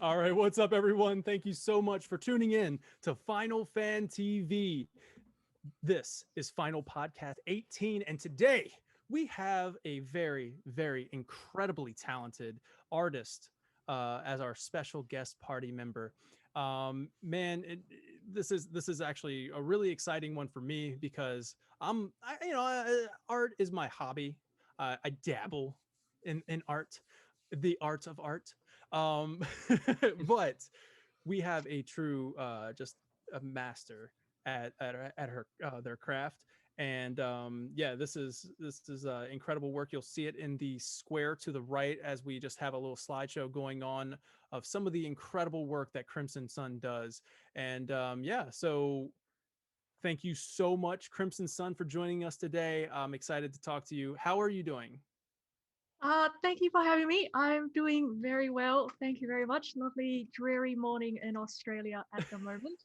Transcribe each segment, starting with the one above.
All right, what's up, everyone? Thank you so much for tuning in to Final Fan TV. This is Final Podcast 18, and today we have a very, very incredibly talented artist as our special guest party member. Man, this is actually a really exciting one for me because art is my hobby. I dabble in art, the art of art. Um, but we have a true just a master at her their craft. And yeah, this is incredible work. You'll see it in the square to the right as we just have a little slideshow going on of some of the incredible work that Crimson Sun does. And yeah, so thank you so much, Crimson Sun, for joining us today. I'm excited to talk to you. How are you doing? Thank you for having me. I'm doing very well. Thank you very much. Lovely dreary morning in Australia at the moment.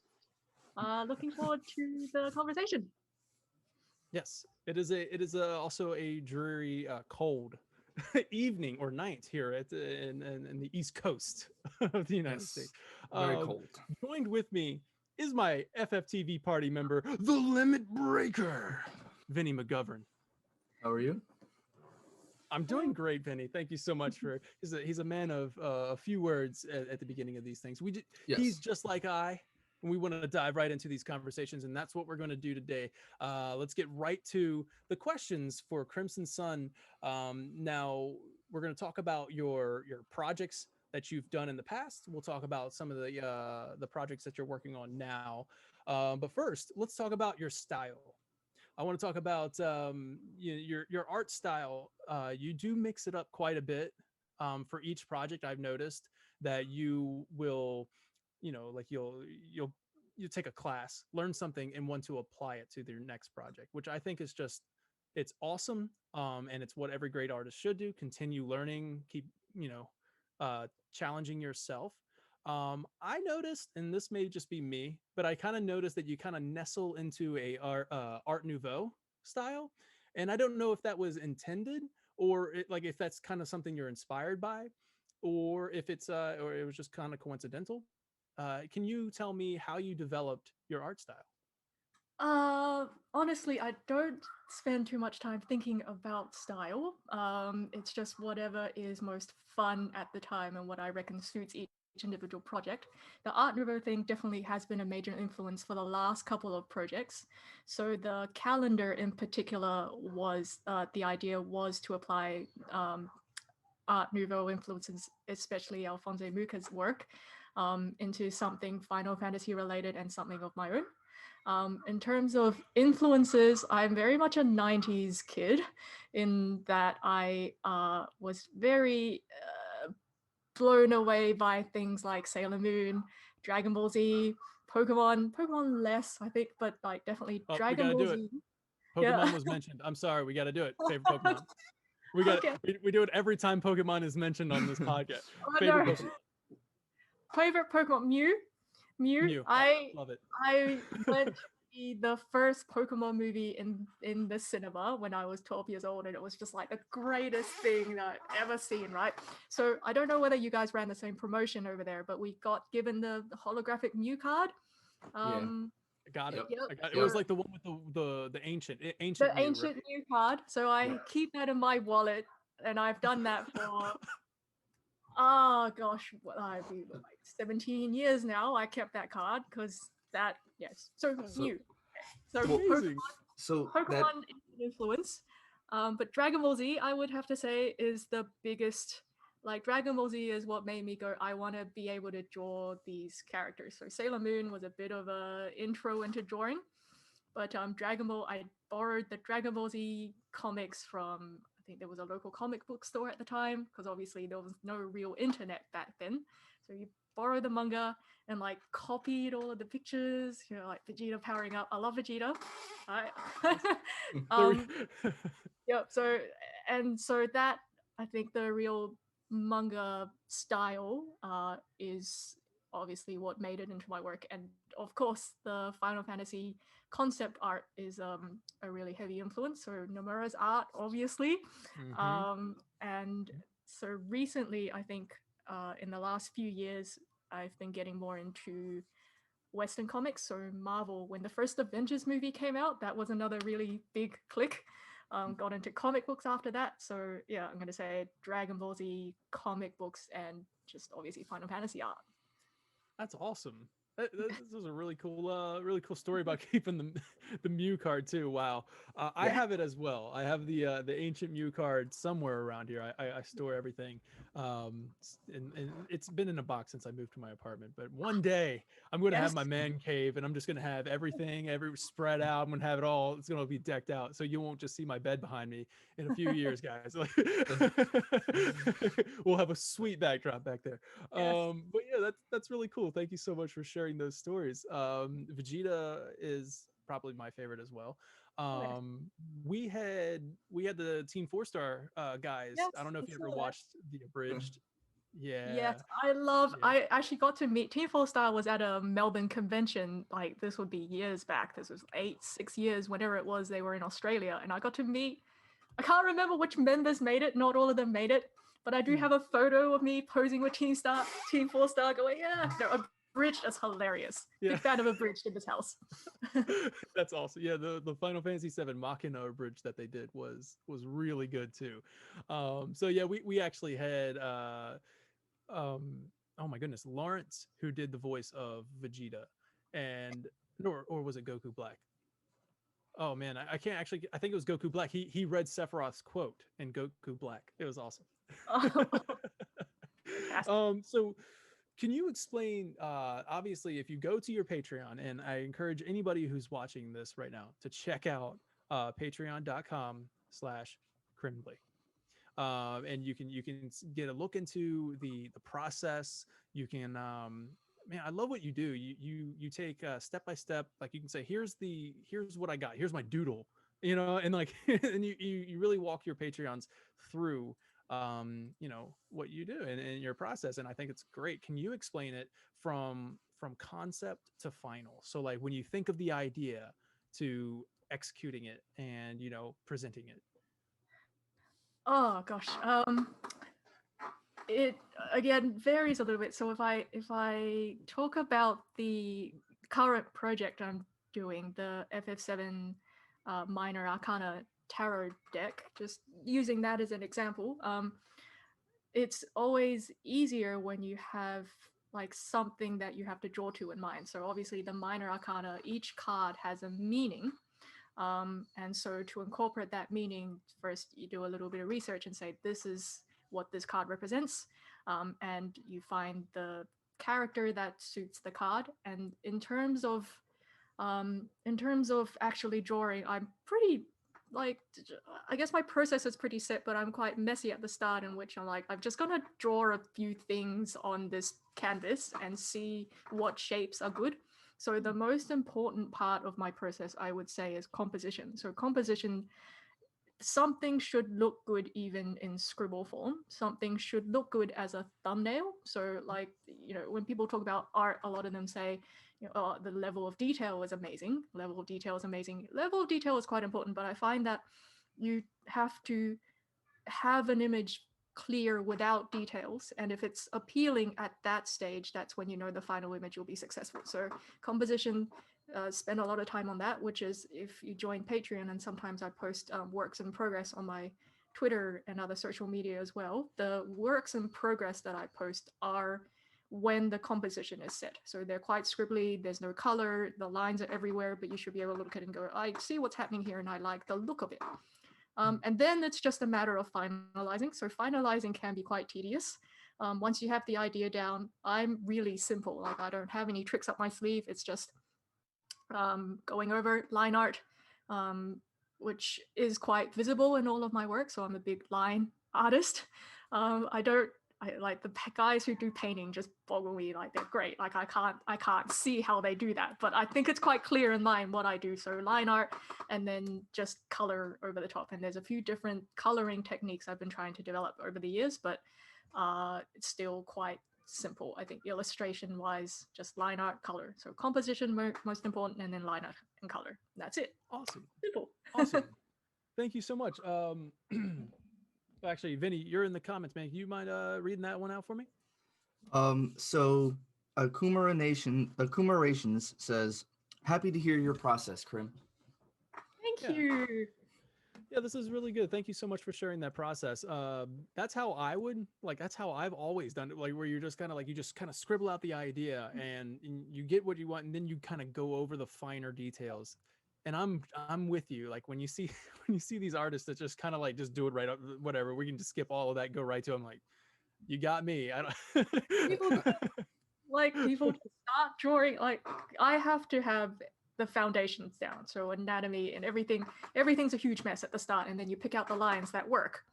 Looking forward to the conversation. Yes, also a dreary, cold evening or night here in the East Coast of the United States. Yes, very Um, cold. Joined with me is my FFTV party member, the Limit Breaker, Vinny McGovern. How are you? I'm doing great, Vinny. Thank you so much for. He's a man of a few words at the beginning of these things. He's Yes. just like I, and we want to dive right into these conversations, and that's what we're going to do today. Let's get right to the questions for Crimson Sun. Now we're going to talk about your projects that you've done in the past. We'll talk about some of the projects that you're working on now. But first, let's talk about your style. I want to talk about your art style. You do mix it up quite a bit for each project. I've noticed that you will, like you take a class, learn something, and want to apply it to their next project, which I think is just it's awesome. And it's what every great artist should do. Continue learning, keep challenging yourself. I noticed, and this may just be me, but I kind of noticed that you kind of nestle into a Art Nouveau style, and I don't know if that was intended or like if that's kind of something you're inspired by, or if it's or it was just kind of coincidental. Can you tell me how you developed your art style? Honestly, I don't spend too much time thinking about style. It's just whatever is most fun at the time and what I reckon suits each individual project. The Art Nouveau thing definitely has been a major influence for the last couple of projects. So the calendar in particular was, the idea was to apply Art Nouveau influences, especially Alphonse Mucha's work, into something Final Fantasy related and something of my own. In terms of influences, I'm very much a 90s kid in that I was very blown away by things like Sailor Moon, Dragon Ball Z, Pokemon less, I think, but like definitely Oh, we Dragon gotta Ball do it. Z. Pokemon Yeah. was mentioned. I'm sorry, we got to do it. Favorite Pokemon. Okay. We do it every time Pokemon is mentioned on this podcast. Oh Favorite no. Pokemon. Favorite Pokemon Mew. Mew. I Love it. I went to see the first Pokemon movie in the cinema when I was 12 years old, and it was just like the greatest thing that I've ever seen, right? So I don't know whether you guys ran the same promotion over there, but we got given the holographic Mew card. I got it. Yep. Yep. I got it. It Yep. was like the one with the ancient The Mew, right? ancient Mew card. So I Yep. keep that in my wallet, and I've done that for oh gosh, what I've been like 17 years now. I kept that card because that yes. So So, Mew. So well, Amazing. so that Pokemon is an influence, but Dragon Ball Z, I would have to say, is the biggest. Like Dragon Ball Z is what made me go, I want to be able to draw these characters. So Sailor Moon was a bit of a intro into drawing, but Dragon Ball, I borrowed the Dragon Ball Z comics from, I think there was a local comic book store at the time, because obviously there was no real internet back then. So you borrow the manga and like copied all of the pictures, like Vegeta powering up. I love Vegeta. um, yeah, so that I think the real manga style is obviously what made it into my work, and of course the Final Fantasy concept art is a really heavy influence. So Nomura's art, obviously, Mhm. and so recently I think in the last few years, I've been getting more into Western comics. So Marvel, when the first Avengers movie came out, that was another really big click. Got into comic books after that. So yeah, I'm going to say Dragon Ball Z, comic books, and just obviously Final Fantasy art. That's awesome. This is a really cool story about keeping the Mew card too. Wow, I have it as well. I have the ancient Mew card somewhere around here. I store everything, and it's been in a box since I moved to my apartment. But one day I'm going to have my man cave, and I'm just going to have everything spread out. I'm going to have it all. It's going to be decked out, so you won't just see my bed behind me in a few years, guys. We'll have a sweet backdrop back there. But yeah, that's really cool. Thank you so much for sharing those stories. Vegeta is probably my favorite as well. We had the Team 4-Star guys. I don't know if you ever watched the abridged. Yes, I actually got to meet Team 4-Star was at a Melbourne convention. Like this would be years back. This was 6 years, whenever it was. They were in Australia, and I got to meet. I can't remember which members made it. Not all of them made it, but I do have a photo of me posing with Team 4-Star, going, yeah. No, abridged is hilarious. Big fan of abridged in this house. That's awesome. Yeah, the Final Fantasy VII Machina abridged that they did was really good too. So yeah, we actually had oh my goodness, Lawrence, who did the voice of Vegeta, and or was it Goku Black? Oh man, I can't actually. I think it was Goku Black. He read Sephiroth's quote in Goku Black. It was awesome. So can you explain? Obviously, if you go to your Patreon, and I encourage anybody who's watching this right now to check out patreon.com/Crimly. And you can get a look into the process. You can man, I love what you do. You take step by step, like you can say, here's what I got, here's my doodle, and like and you really walk your Patreons through what you do and your process. And I think it's great. Can you explain it from concept to final? So like when you think of the idea to executing it and presenting it. Oh gosh, it again varies a little bit. So if I talk about the current project I'm doing, the FF7 Minor Arcana Tarot deck, just using that as an example, it's always easier when you have like something that you have to draw to in mind. So obviously the Minor Arcana, each card has a meaning. And so to incorporate that meaning, first you do a little bit of research and say, this is what this card represents. And you find the character that suits the card. And in terms of actually drawing, I'm pretty I guess my process is pretty set, but I'm quite messy at the start, in which I'm like, I'm just gonna draw a few things on this canvas and see what shapes are good. So the most important part of my process, I would say, is composition. So composition, something should look good even in scribble form. Something should look good as a thumbnail. So like, when people talk about art, a lot of them say, oh, the level of detail is amazing. Level of detail is amazing. Level of detail is quite important, but I find that you have to have an image clear without details, and if it's appealing at that stage, that's when the final image will be successful. So composition, spend a lot of time on that, which is, if you join Patreon, and sometimes I post works in progress on my Twitter and other social media as well. The works in progress that I post are when the composition is set. So they're quite scribbly, there's no color, the lines are everywhere, but you should be able to look at it and go, I see what's happening here and I like the look of it. And then it's just a matter of finalizing. So finalizing can be quite tedious. Once you have the idea down, I'm really simple. Like, I don't have any tricks up my sleeve. It's just going over line art, which is quite visible in all of my work. So I'm a big line artist. I like the guys who do painting just boggle me. Like, they're great. Like, I can't see how they do that, but I think it's quite clear in line what I do. So line art, and then just color over the top. And there's a few different coloring techniques I've been trying to develop over the years, but it's still quite simple. I think illustration wise, just line art, color. So composition most important, and then line art and color. That's it. Awesome. Simple. Awesome. Thank you so much. Actually, Vinny, you're in the comments, man. You mind reading that one out for me? So Accumulations says, "Happy to hear your process, Crim." Thank Yeah. you. Yeah, this is really good. Thank you so much for sharing that process. That's how I would that's how I've always done it. Like where you're just kind of you just kind of scribble out the idea and you get what you want, and then you kind of go over the finer details. And I'm with you. Like when you see when you see these artists that just kind of just do it right up, whatever. We can just skip all of that, go right to them. Like you got me. I People don't. people to start drawing. Like I have to have the foundations down, so anatomy and everything's a huge mess at the start, and then you pick out the lines that work.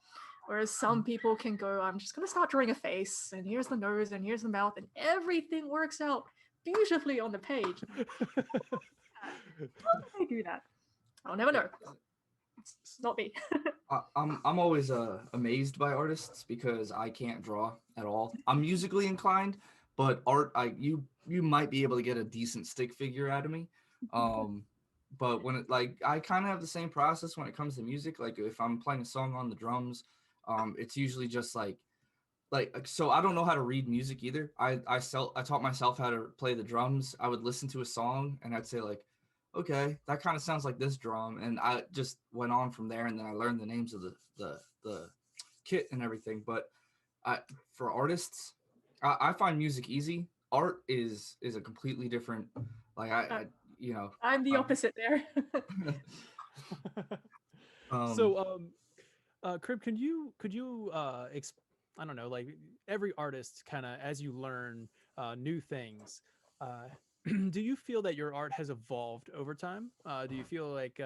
Whereas some people can go, I'm just going to start drawing a face, and here's the nose, and here's the mouth, and everything works out beautifully on the page. How do they do that? I'll never know. It's not me. I'm always amazed by artists because I can't draw at all. I'm musically inclined, but art, you might be able to get a decent stick figure out of me. But when I kind of have the same process when it comes to music. Like if I'm playing a song on the drums, it's usually just so I don't know how to read music either. I taught myself how to play the drums. I would listen to a song and I'd say okay, that kind of sounds like this drum, and I just went on from there, and then I learned the names of the kit and everything. But for artists, I find music easy. Art is a completely different. I'm the opposite there. um, So, Crib, could you I don't know, like every artist kind of as you learn new things, uh, do you feel that your art has evolved over time? Do you feel like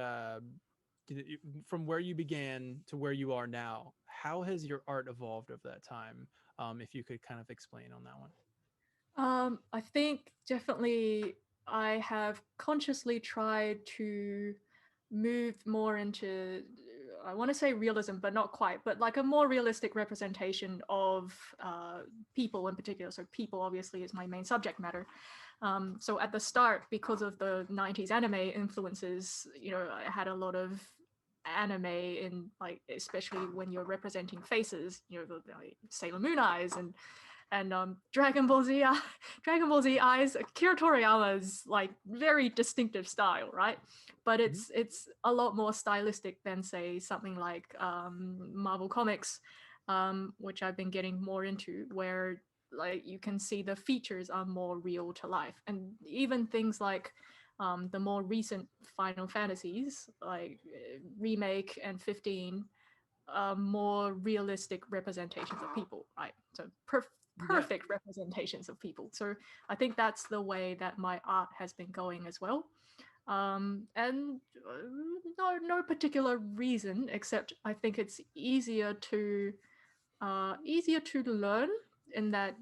from where you began to where you are now, how has your art evolved over that time? If you could kind of explain on that one. I think definitely I have consciously tried to move more into, I want to say realism, but not quite, but like a more realistic representation of people in particular. So people obviously is my main subject matter. So at the start, because of the 90s anime influences, I had a lot of anime in especially when you're representing faces, the Sailor Moon eyes and Dragon Ball Z, Dragon Ball Z eyes. Kira Toriyama's very distinctive style, right? But it's a lot more stylistic than say something like Marvel Comics, which I've been getting more into, where you can see the features are more real to life, and even things like the more recent Final Fantasies, like Remake and 15, more realistic representations of people, right? So perfect representations of people. So I think that's the way that my art has been going as well. And no particular reason, except I think it's easier to learn in that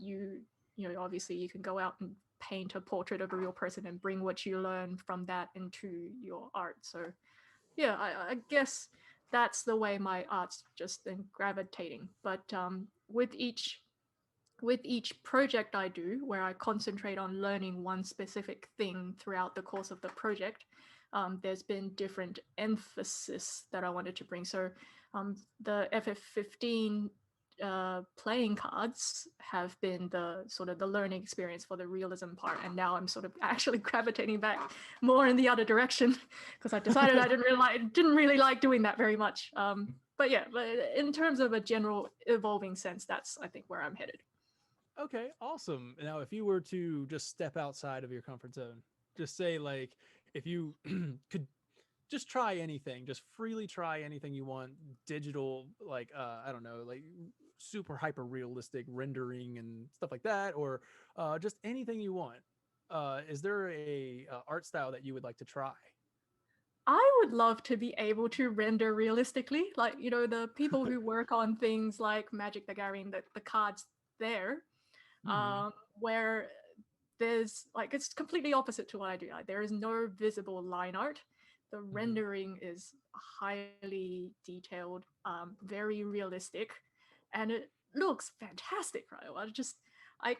obviously you can go out and paint a portrait of a real person and bring what you learn from that into your art. So yeah, I guess that's the way my art's just been gravitating. But with each project I do, where I concentrate on learning one specific thing throughout the course of the project, there's been different emphasis that I wanted to bring. So the FF15 playing cards have been the sort of the learning experience for the realism part, and now I'm sort of actually gravitating back more in the other direction because I decided I didn't really like doing that very much. But yeah, but in terms of a general evolving sense, that's I think where I'm headed. Okay, awesome. Now, if you were to just step outside of your comfort zone, just say if you could just try anything, just freely try anything you want, digital, I don't know, super hyper realistic rendering and stuff like that, or just anything you want. Is there a art style that you would like to try? I would love to be able to render realistically, the people who work on things like Magic the Gathering, the cards there, where there's it's completely opposite to what I do. There is no visible line art. The rendering is highly detailed, very realistic, and it looks fantastic, right? I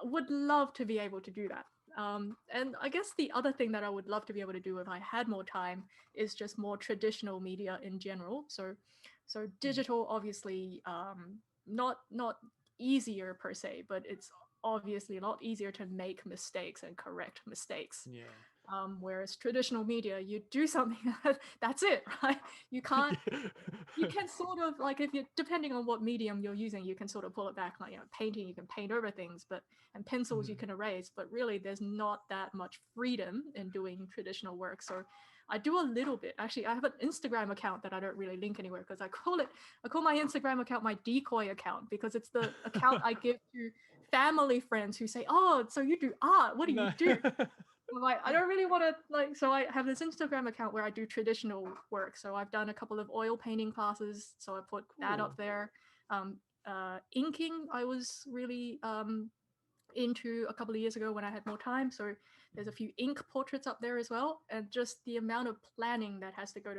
would love to be able to do that. And I guess the other thing that I would love to be able to do if I had more time is just more traditional media in general. So digital, obviously, not easier per se, but it's obviously a lot easier to make mistakes and correct mistakes. Yeah. Whereas traditional media, you do something, that's it, right? You can't, you can sort of like, if you're depending on what medium you're using, you can sort of pull it back. Like, painting, you can paint over things, and pencils you can erase, but really there's not that much freedom in doing traditional work. So I do a little bit. Actually, I have an Instagram account that I don't really link anywhere, because I call my Instagram account my decoy account, because it's the account I give to family friends who say, oh, so you do art, what do you do? I'm like, I don't really want to, like, so I have this Instagram account where I do traditional work. So I've done a couple of oil painting classes, so I put that up there. Inking, I was really into a couple of years ago when I had more time. So there's a few ink portraits up there as well. And just the amount of planning that has to go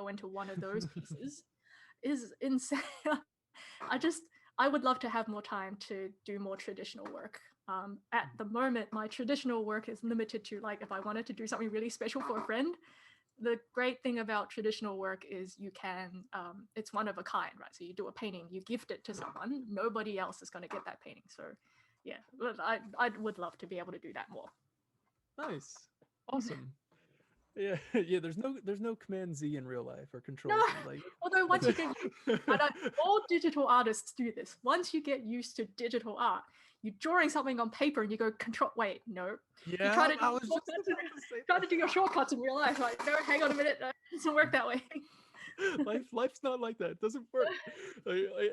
into one of those pieces is insane. I would love to have more time to do more traditional work. At the moment, my traditional work is limited to, like, if I wanted to do something really special for a friend, the great thing about traditional work is you can, it's one of a kind, right? So you do a painting, you gift it to someone, nobody else is going to get that painting. So yeah, I would love to be able to do that more. Nice. Awesome. Yeah, yeah. There's no Command Z in real life or Control Z. Like, although once you get, and all digital artists do this. Once you get used to digital art, you're drawing something on paper and you go Control. Wait, no. Yeah, you try to do your shortcuts in real life. Like, no, hang on a minute, it doesn't work that way. Life's not like that. It doesn't work.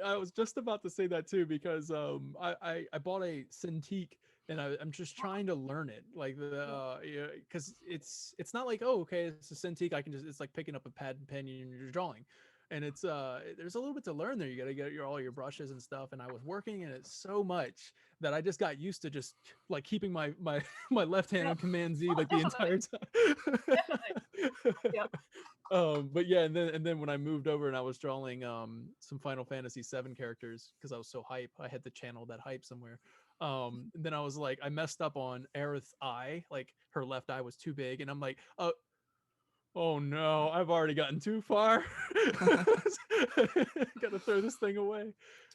I was just about to say that too, because I bought a Cintiq, and I'm just trying to learn it, like because it's not like, oh, okay, it's a Cintiq, it's like picking up a pad and pen and you're drawing, and it's there's a little bit to learn there. You got to get all your brushes and stuff, and I was working in it so much that I just got used to just like keeping my left hand on Command Z like the entire time. Yep. But yeah, and then when I moved over and I was drawing some Final Fantasy VII characters, because I was so hype, I had to channel that hype somewhere. Then I was like, I messed up on Aerith's eye, like her left eye was too big, and I'm like, oh no, I've already gotten too far. Gotta throw this thing away.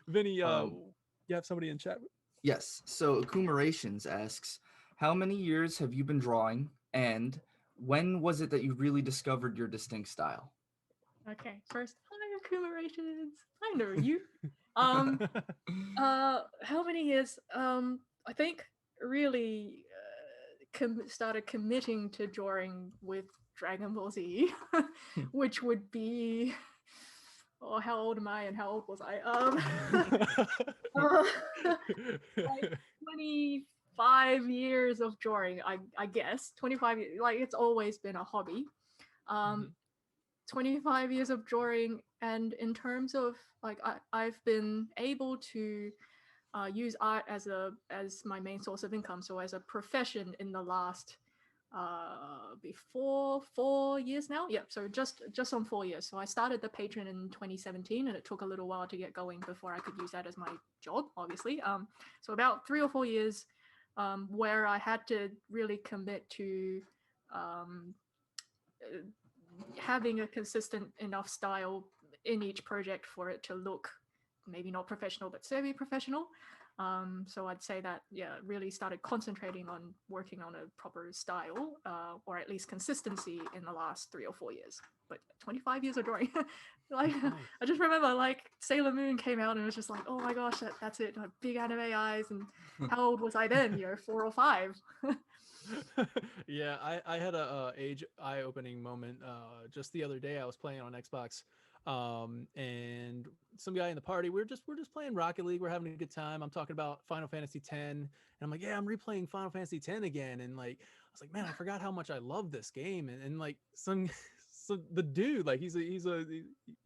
Vinny, you have somebody in chat? Yes. So Accumulations asks, how many years have you been drawing, and when was it that you really discovered your distinct style? Okay, first, hi Accumulations. I know you. How many years? I think really started committing to drawing with Dragon Ball Z, which would be, oh, how old am I and how old was I? Like 25 years of drawing, I guess. 25 years, like, it's always been a hobby. 25 years of drawing, and in terms of, like, I've been able to use art as my main source of income, so as a profession, in the last before 4 years now. Yeah, so just on 4 years. So I started the Patreon in 2017, and it took a little while to get going before I could use that as my job, obviously. So about 3 or 4 years, where I had to really commit to having a consistent enough style in each project for it to look maybe not professional but semi-professional. So I'd say that, yeah, really started concentrating on working on a proper style, or at least consistency, in the last 3 or 4 years. But 25 years of drawing. Like, I just remember, like, Sailor Moon came out and it was just like, oh my gosh, that's it, like, big anime eyes. And how old was I then? 4 or 5. Yeah, I had a age eye-opening moment just the other day. I was playing on Xbox, and some guy in the party, we're just playing Rocket League, we're having a good time. I'm talking about Final Fantasy X, and I'm like, yeah, I'm replaying Final Fantasy X again, and like, I was like, man, I forgot how much I love this game. And like, so the dude, like, you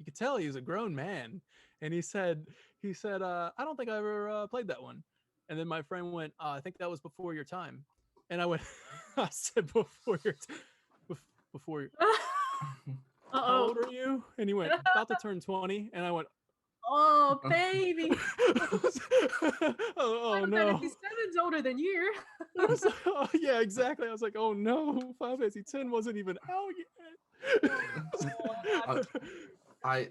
could tell he was a grown man, and he said I don't think I ever played that one. And then my friend went, I think that was before your time. And I went, I said, before your before your how old are you? And he went, about to turn 20. And I went, oh baby. oh no, Fantasy VII's older than you. Like, oh, yeah, exactly. I was like, oh no, Final Fantasy X wasn't even out yet. I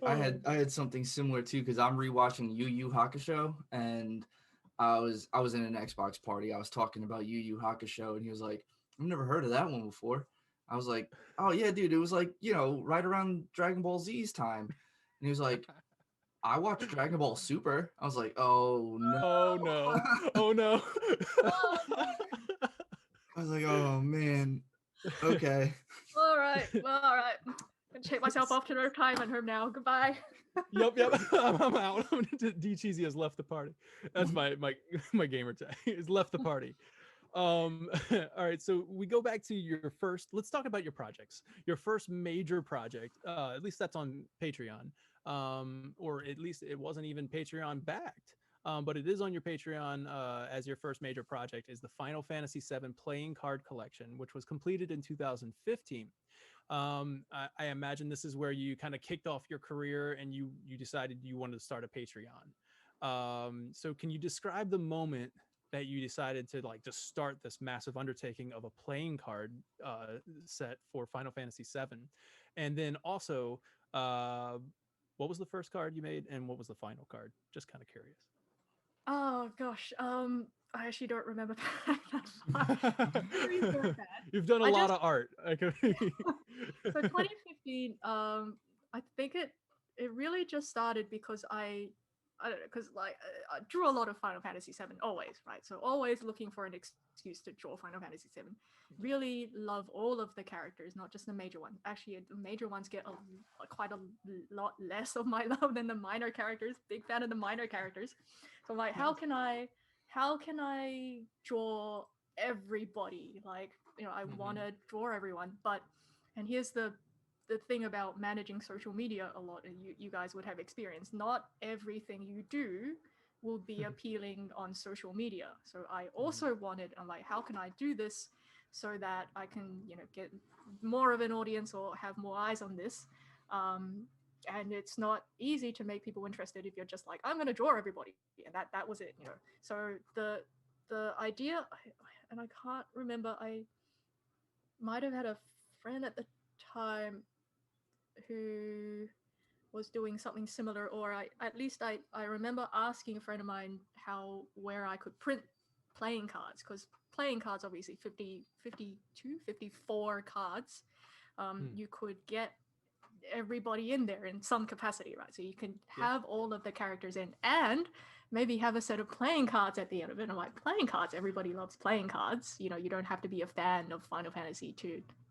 had something similar too, because I'm rewatching Yu Yu Hakusho, and I was in an Xbox party. I was talking about Yu Yu Hakusho, and he was like, "I've never heard of that one before." I was like, "Oh yeah, dude, it was like, right around Dragon Ball Z's time." And he was like, "I watched Dragon Ball Super." I was like, "Oh no." Oh no. Oh no. Oh, I was like, "Oh man, okay." all right. Well, all right. I'm gonna take myself off to the retirement home now. Goodbye. Yep. I'm out. D Cheesy has left the party. That's my gamer tag. Has left the party. All right, so we go back to your first. Let's talk about your projects. Your first major project, at least that's on Patreon, or at least it wasn't even Patreon backed, but it is on your Patreon as your first major project. Is the Final Fantasy VII playing card collection, which was completed in 2015. I imagine this is where you kind of kicked off your career and you decided you wanted to start a Patreon. So can you describe the moment that you decided to like just start this massive undertaking of a playing card set for Final Fantasy VII? And then also, what was the first card you made and what was the final card? Just kind of curious. Oh gosh. I actually don't remember that. Memories are bad. You've done a I lot just of art. so 2015. I think it really just started because I don't know, because like I drew a lot of Final Fantasy VII always, right? So always looking for an excuse to draw Final Fantasy VII. Really love all of the characters, not just the major ones. Actually, the major ones get quite a lot less of my love than the minor characters. Big fan of the minor characters. So I'm like, how can I draw everybody? Like, I want to draw everyone, and here's the thing about managing social media a lot, and you guys would have experience, not everything you do will be appealing on social media. So I also wanted, I'm like, how can I do this so that I can get more of an audience or have more eyes on this, and it's not easy to make people interested if you're just like, I'm going to draw everybody, and that was it. So the idea, and I can't remember, I might have had a friend at the time who was doing something similar, or I remember asking a friend of mine where I could print playing cards, because playing cards, obviously 50, 52, 54 cards, you could get everybody in there in some capacity, right? So you can have all of the characters in and maybe have a set of playing cards at the end of it. And I'm like, playing cards, everybody loves playing cards. You don't have to be a fan of Final Fantasy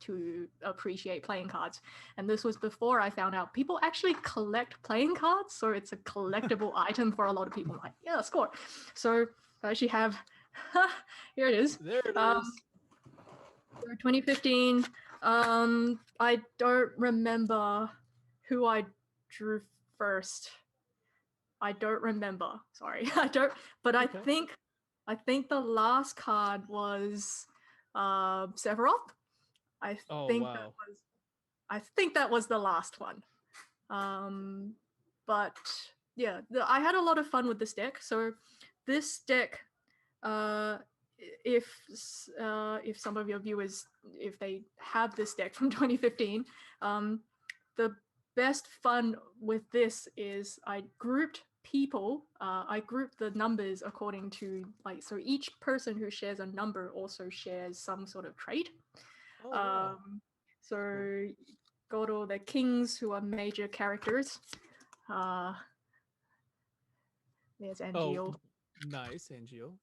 to appreciate playing cards. And this was before I found out people actually collect playing cards, so it's a collectible item for a lot of people. I'm like, yeah, score. So I actually have here it is. There it is. So 2015. I don't remember who I drew first. I don't remember. Sorry, I don't. But I think the last card was Sephiroth. I think that was the last one. But yeah, I had a lot of fun with this deck. So this deck, if some of your viewers, if they have this deck from 2015, the best fun with this is I grouped people. I grouped the numbers according to so each person who shares a number also shares some sort of trait. Wow. So got all the kings who are major characters. There's Angeal. Nice, Angeal.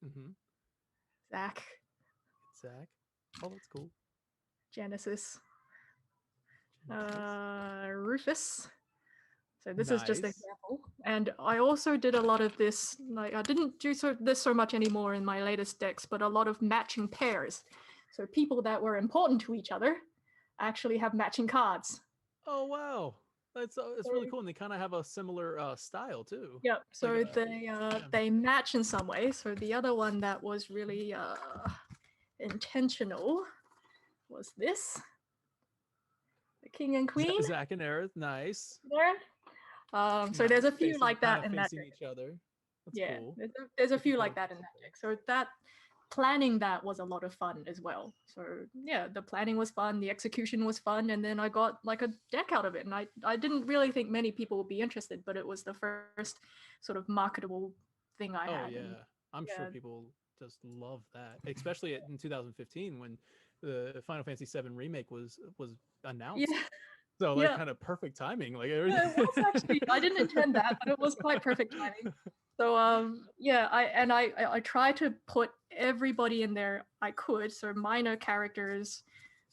Zach. Oh, that's cool. Genesis. Rufus. So this is just an example. And I also did a lot of this, like I didn't do this so much anymore in my latest decks, but a lot of matching pairs. So people that were important to each other actually have matching cards. Oh, wow. That's really cool. And they kind of have a similar style too. Yep. So they match in some way. So the other one that was really intentional was this. The king and queen. Zach and Aerith, nice. There. So there's a few like that in that deck. Each other. That's cool. There's a few like that in that deck. So that planning that was a lot of fun as well. So yeah, the planning was fun, the execution was fun, and then I got like a deck out of it. And I didn't really think many people would be interested, but it was the first sort of marketable thing I had. Yeah. I'm sure Yeah. people just love that, especially in 2015 when the Final Fantasy VII remake was announced. Yeah. So like Yeah. kind of perfect timing, like Yeah, it was actually. I didn't intend that, but it was quite perfect timing. So yeah, I tried to put everybody in there I could, so minor characters.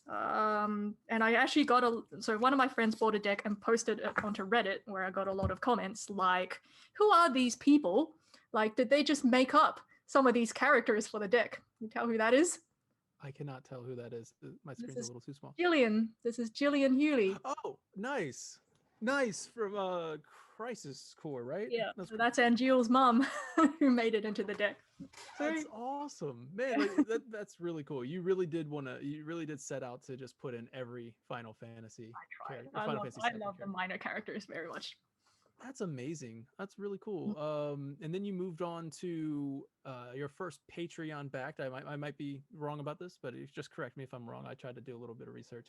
And I actually got so one of my friends bought a deck and posted it onto Reddit, where I got a lot of comments like, who are these people? Like, did they just make up some of these characters for the deck? Can you tell who that is? I cannot tell who that is. My This screen's a is little too small. Jillian. This is Jillian Hewley. Oh, nice. Nice from Crisis Core, right? Yeah, That's so that's Angeal's mom who made it into the deck. So that's awesome. Man, like that's really cool. You really did set out to just put in every Final Fantasy I tried. character, Final Fantasy I VII love the character. minor characters very much. That's amazing. That's really cool. And then you moved on to your first Patreon backed. I might be wrong about this, but just correct me if I'm wrong. I tried to do a little bit of research.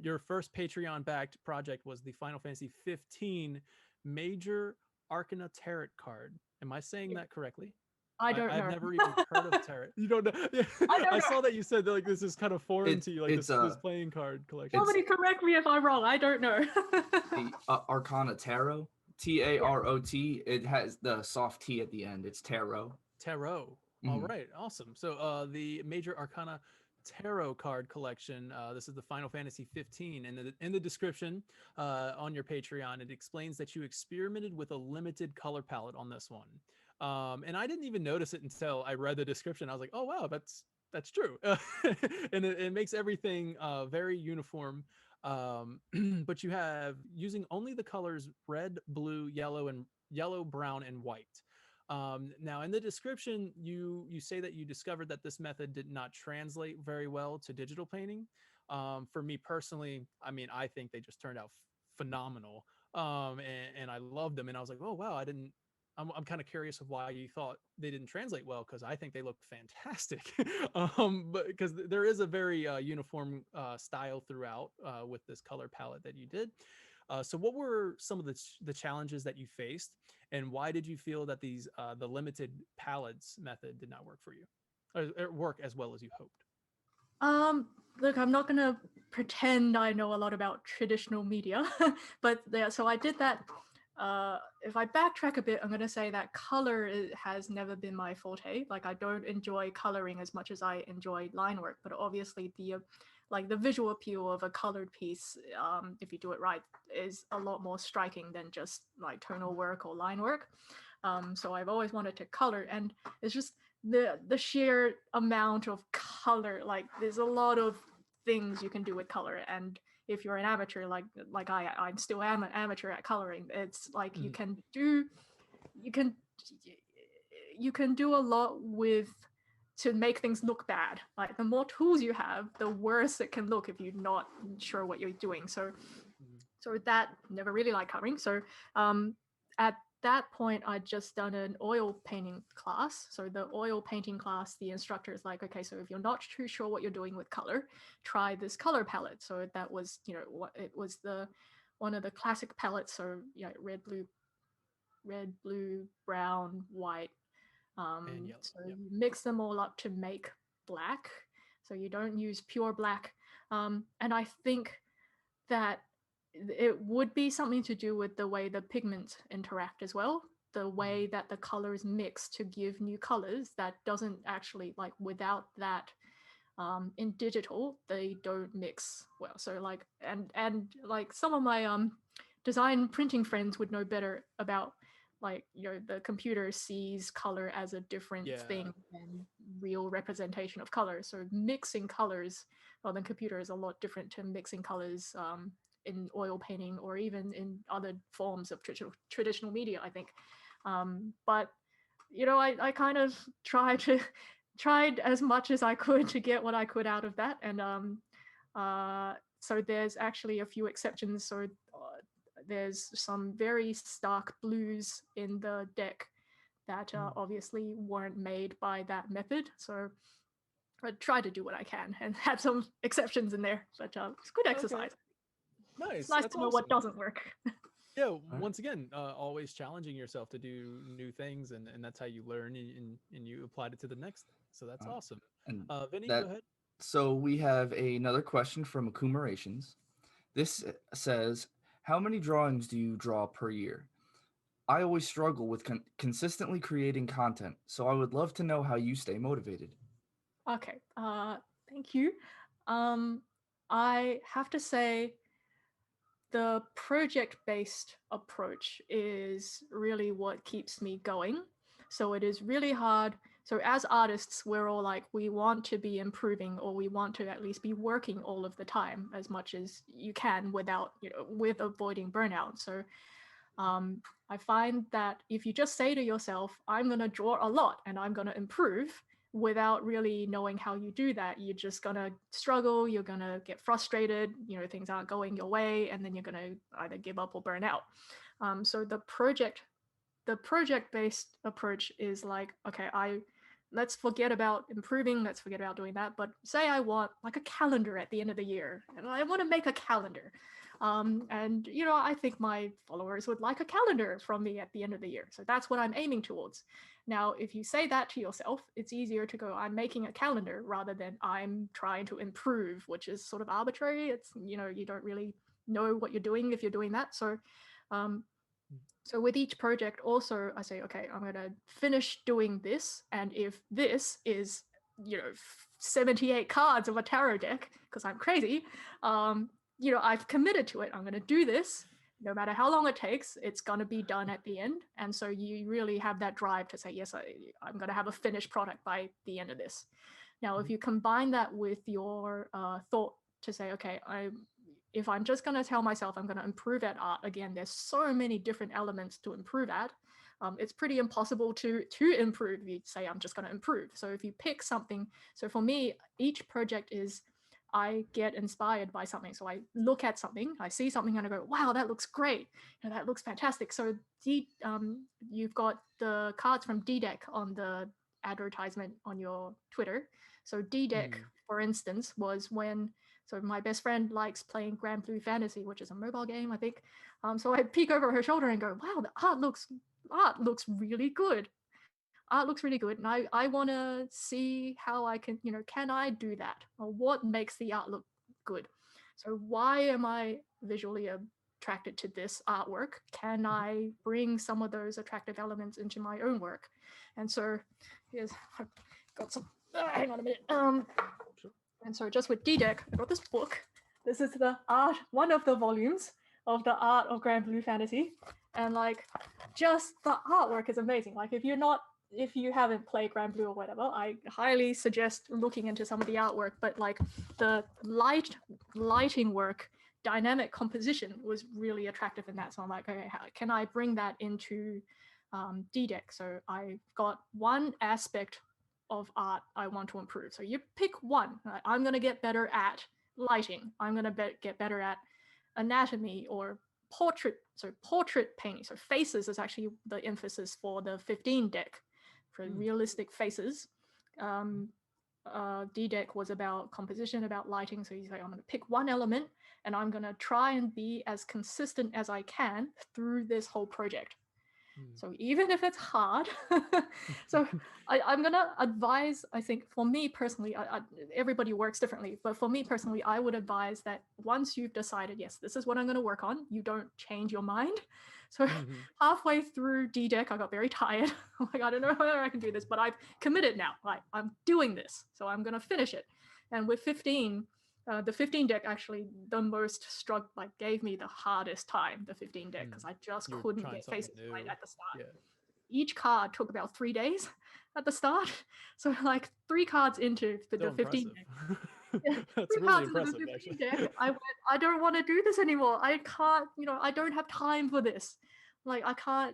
Your first Patreon backed project was the Final Fantasy 15 Major Arcana Tarot card. Am I saying that correctly? I don't know. I've never even heard of tarot. You don't know? Yeah. I don't I know. saw that you said that like this is kind of foreign to you, like It's this playing card collection. Somebody correct me if I'm wrong. I don't know. the Arcana Tarot, Tarot. It has the soft T at the end. It's tarot. Tarot. All right, awesome. So the Major Arcana Tarot card collection. This is the Final Fantasy 15, and in the description on your Patreon, it explains that you experimented with a limited color palette on this one. And I didn't even notice it until I read the description. I was like, oh wow, that's true, and it makes everything very uniform. But you have using only the colors red, blue, yellow, brown, and white. Now, in the description, you say that you discovered that this method did not translate very well to digital painting. For me personally, I mean, I think they just turned out phenomenal, and I loved them. And I was like, oh wow, I didn't. I'm kind of curious of why you thought they didn't translate well, because I think they look fantastic. But because there is a very uniform style throughout with this color palette that you did. So what were some of the challenges that you faced, and why did you feel that these the limited palettes method did not work for you, or work as well as you hoped? Look, I'm not gonna pretend I know a lot about traditional media, but yeah, so I did that. If I backtrack a bit, I'm gonna say that color has never been my forte. Like, I don't enjoy coloring as much as I enjoy line work, but obviously the visual appeal of a colored piece, if you do it right, is a lot more striking than just like tonal work or line work. So I've always wanted to color, and it's just the sheer amount of color. Like, there's a lot of things you can do with color, and if you're an amateur like I still am an amateur at coloring, it's like you can do a lot with to make things look bad. Like, the more tools you have, the worse it can look if you're not sure what you're doing. So that never really liked coloring. So at that point, I'd just done an oil painting class. So the oil painting class, the instructor is like, okay, so if you're not too sure what you're doing with color, try this color palette. So that was, what it was, one of the classic palettes. So red, blue, brown, white. And yellow. So you mix them all up to make black. So you don't use pure black. And I think that it would be something to do with the way the pigments interact as well, the way that the colors mix to give new colors that doesn't actually, like, without that in digital they don't mix well. So like, and like, some of my design printing friends would know better about, like, the computer sees color as a different thing than real representation of color. So mixing colors on the computer is a lot different to mixing colors in oil painting or even in other forms of traditional media, I think. But I kind of tried as much as I could to get what I could out of that. And so there's actually a few exceptions. So there's some very stark blues in the deck that obviously weren't made by that method. So I try to do what I can and have some exceptions in there, but it's good exercise. Okay. Nice. It's nice That's to know awesome. what doesn't work. Yeah, right. once again, always challenging yourself to do new things, and that's how you learn, and you applied it to the next thing. So that's All right. awesome. And Vinny, go that ahead. so we have another question from Accumulations. This says, how many drawings do you draw per year? I always struggle with consistently creating content, so I would love to know how you stay motivated. Okay. Thank you. Um, I have to say the project-based approach is really what keeps me going. So it is really hard. So as artists, we're all like, we want to be improving, or we want to at least be working all of the time as much as you can without, with avoiding burnout. So I find that if you just say to yourself, I'm going to draw a lot and I'm going to improve without really knowing how you do that, you're just going to struggle, you're going to get frustrated, things aren't going your way, and then you're going to either give up or burn out. So the project-based approach is like, okay, let's forget about improving, let's forget about doing that, but say I want like a calendar at the end of the year, and I want to make a calendar. And I think my followers would like a calendar from me at the end of the year. So that's what I'm aiming towards. Now, if you say that to yourself, it's easier to go, I'm making a calendar rather than I'm trying to improve, which is sort of arbitrary. It's, you don't really know what you're doing if you're doing that. So with each project also, I say, okay, I'm going to finish doing this. And if this is, 78 cards of a tarot deck, because I'm crazy, I've committed to it. I'm going to do this. No matter how long it takes, it's going to be done at the end. And so you really have that drive to say, yes, I'm going to have a finished product by the end of this. Now, if you combine that with your thought to say, okay, if I'm just going to tell myself I'm going to improve at art, again, there's so many different elements to improve at. It's pretty impossible to improve. You say, I'm just going to improve. So if you pick something, so for me, each project is, I get inspired by something. So I look at something, I see something, and I go, wow, that looks great. That looks fantastic. So you've got the cards from D-Deck on the advertisement on your Twitter. So D-Deck, for instance, was when, so my best friend likes playing Grand Blue Fantasy, which is a mobile game, I think. So I peek over her shoulder and go, wow, the art looks really good. Art looks really good. And I want to see how I can, can I do that? Or what makes the art look good? So why am I visually attracted to this artwork? Can I bring some of those attractive elements into my own work? And so here's, I've got some, hang on a minute. And so just with D-Deck, I got this book. This is the art, one of the volumes of the art of Grand Blue Fantasy. And like, just the artwork is amazing. Like if you haven't played Grand Blue or whatever, I highly suggest looking into some of the artwork, but like the lighting work, dynamic composition was really attractive in that. So I'm like, okay, how can I bring that into D-Deck? So I've got one aspect of art I want to improve. So you pick one. I'm going to get better at lighting. I'm going to get better at anatomy or portrait. So portrait painting. So faces is actually the emphasis for the 15 deck, for realistic faces. D-Deck was about composition, about lighting. So you say, I'm going to pick one element and I'm going to try and be as consistent as I can through this whole project. So even if it's hard, so I'm going to advise, I think for me personally, everybody works differently, but for me personally, I would advise that once you've decided, yes, this is what I'm going to work on, you don't change your mind. So halfway through D-Deck, I got very tired. I'm like, I don't know whether I can do this, but I've committed now. Like, I'm doing this, so I'm going to finish it. And with 15, the 15 deck actually the most gave me the hardest time, the 15 deck, because I just couldn't get faces right at the start. Yeah. Each card took about 3 days at the start. So like 3 cards into the 15 deck. Yeah, That's really impressive, actually. Deck, I went, I don't want to do this anymore. I can't, I don't have time for this. Like I can't,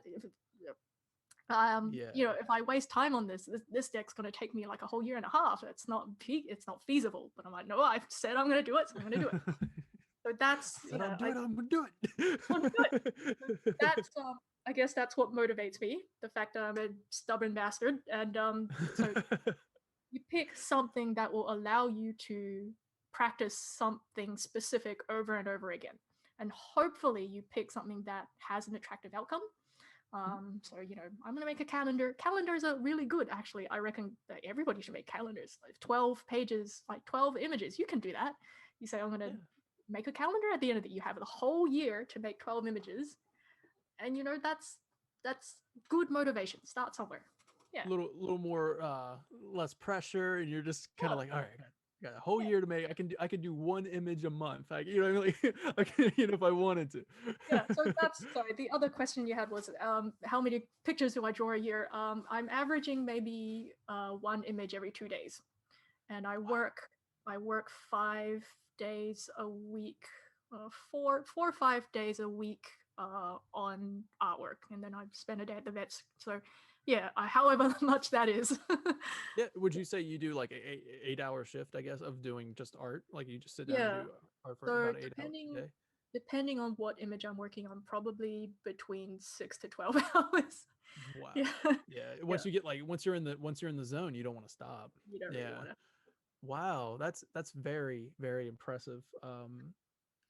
if I waste time on this deck's going to take me like a whole year and a half. It's not feasible. But I'm like, no, I've said I'm going to do it, so I'm going to do it. So that's, I'm going to do it. I'm going to do it. So that's, I guess that's what motivates me. The fact that I'm a stubborn bastard. And so you pick something that will allow you to practice something specific over and over again. and hopefully you pick something that has an attractive outcome. So, you know, I'm going to make a calendar. Calendars are really good, actually. I reckon that everybody should make calendars. Like 12 pages, like 12 images. You can do that. You say, I'm going to make a calendar at the end of it. You have the whole year to make 12 images. And, you know, that's good motivation. Start somewhere. Yeah. A little more, less pressure. And you're just kind of like, all right, I got a whole year to make. I can do one image a month. Like, you know, like I can, you know, if I wanted to. Yeah. So that's sorry. The other question you had was, how many pictures do I draw a year? I'm averaging maybe one image every 2 days, and I work 5 days a week, 4 or 5 days a week on artwork, and then I spend a day at the vets. So yeah, however much that is. Yeah, would you say you do like a 8-hour shift, I guess, of doing just art? Like you just sit down and do art for So about 8 hours a day? depending on what image I'm working on, probably between 6 to 12 hours. Wow. Yeah. Yeah. Once you get like once you're in the zone, you don't want to stop. You don't really want to. Wow, that's very, very impressive.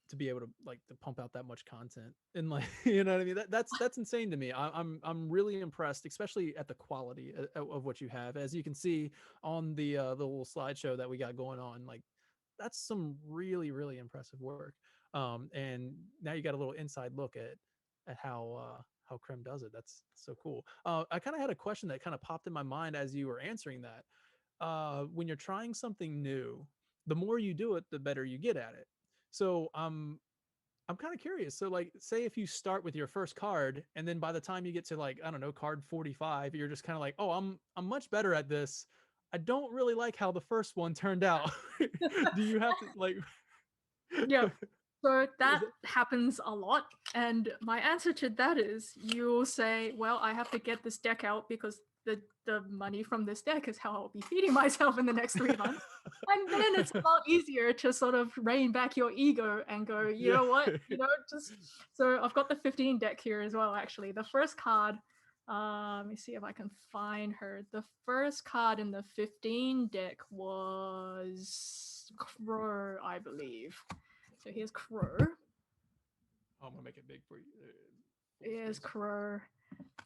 To be able to like to pump out that much content and like you know what I mean, that's insane to me. I'm really impressed, especially at the quality of what you have. As you can see on the little slideshow that we got going on, like that's some really, really impressive work. And now you got a little inside look at how Crim does it. That's so cool. I kind of had a question that kind of popped in my mind as you were answering that. When you're trying something new, the more you do it, the better you get at it. So I'm kind of curious. So like, say if you start with your first card, and then by the time you get to like, I don't know, card 45, you're just kind of like, oh, I'm much better at this. I don't really like how the first one turned out. Do you have to like? Yeah. So that happens a lot. And my answer to that is you'll say, well, I have to get this deck out because the money from this deck is how I'll be feeding myself in the next 3 months. And then it's a lot easier to sort of rein back your ego and go, you know what, you know, just so I've got the 15 deck here as well, actually. The first card, let me see if I can find her. The first card in the 15 deck was Crow, I believe. So here's Crow. I'm gonna make it big for you. Here's Crow.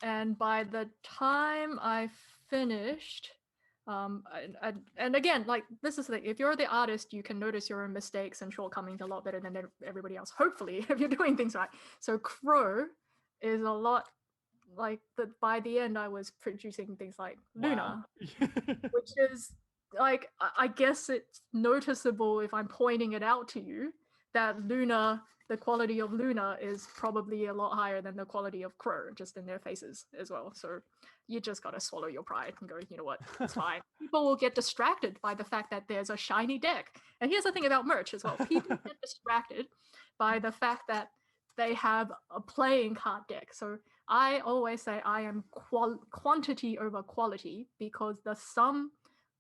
And by the time I finished, and again, like this is the thing, if you're the artist, you can notice your own mistakes and shortcomings a lot better than everybody else, hopefully, if you're doing things right. So Crow is a lot like that. By the end, I was producing things like Luna, which is like, I guess it's noticeable if I'm pointing it out to you that Luna, the quality of Luna is probably a lot higher than the quality of Crow, just in their faces as well. So you just got to swallow your pride and go, you know what, it's fine. People will get distracted by the fact that there's a shiny deck. And here's the thing about merch as well. People get distracted by the fact that they have a playing card deck. So I always say I am quantity over quality, because the sum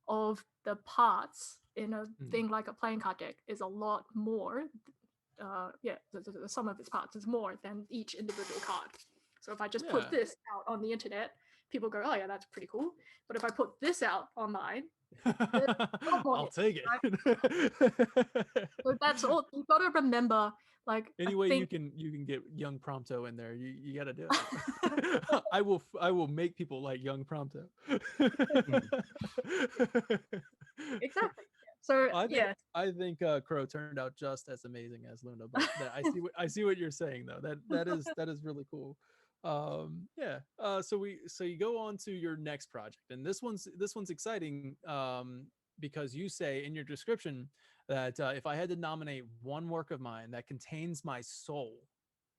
of the parts in a thing like a playing card deck is a lot more. The sum of its parts is more than each individual card. So if I just put this out on the internet, people go, oh yeah, that's pretty cool. But if I put this out online, I'll take it. Right? So that's all. You've got to remember, like, anyway, you can get young Prompto in there. You got to do it. I will make people like young Prompto. Exactly. So I think Crow turned out just as amazing as Luna, but I see what you're saying though. That is really cool. So you go on to your next project, and this one's exciting because you say in your description that if I had to nominate one work of mine that contains my soul,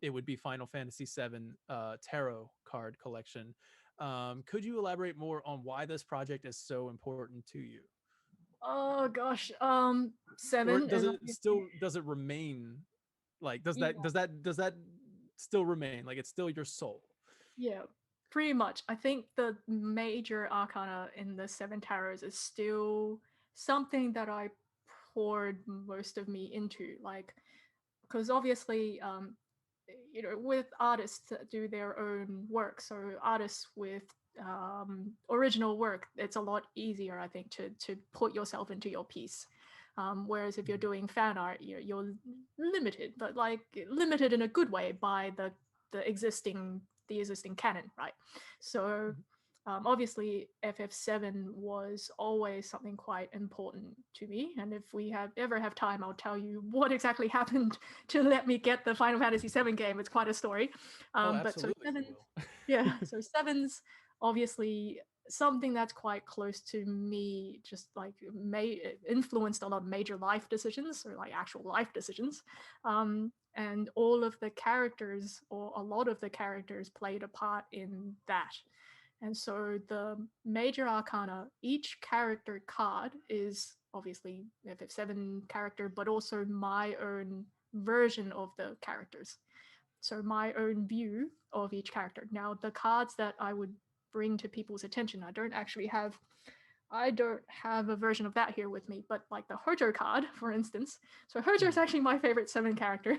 it would be Final Fantasy VII tarot card collection. Could you elaborate more on why this project is so important to you? Oh gosh, Or seven. does it remain like does that still remain like it's still your soul? Yeah, pretty much. I think the major arcana in the Seven Tarots is still something that I poured most of me into, like, because obviously, you know, with artists that do their own work, so artists with original work, it's a lot easier, I think, to put yourself into your piece. Whereas if you're doing fan art, you're limited, but like limited in a good way by the existing canon, right? So obviously FF7 was always something quite important to me, and if we ever have time, I'll tell you what exactly happened to let me get the Final Fantasy VII game. It's quite a story. But so absolutely. yeah, so seven's obviously something that's quite close to me, just like influenced a lot of major life decisions, or like actual life decisions. And all of the characters, or a lot of the characters, played a part in that. And so the major arcana, each character card is obviously FF7 character, but also my own version of the characters. So my own view of each character. Now, the cards that I would bring to people's attention, I don't have a version of that here with me, but like the Hojo card, for instance. So Hojo is actually my favorite 7 character.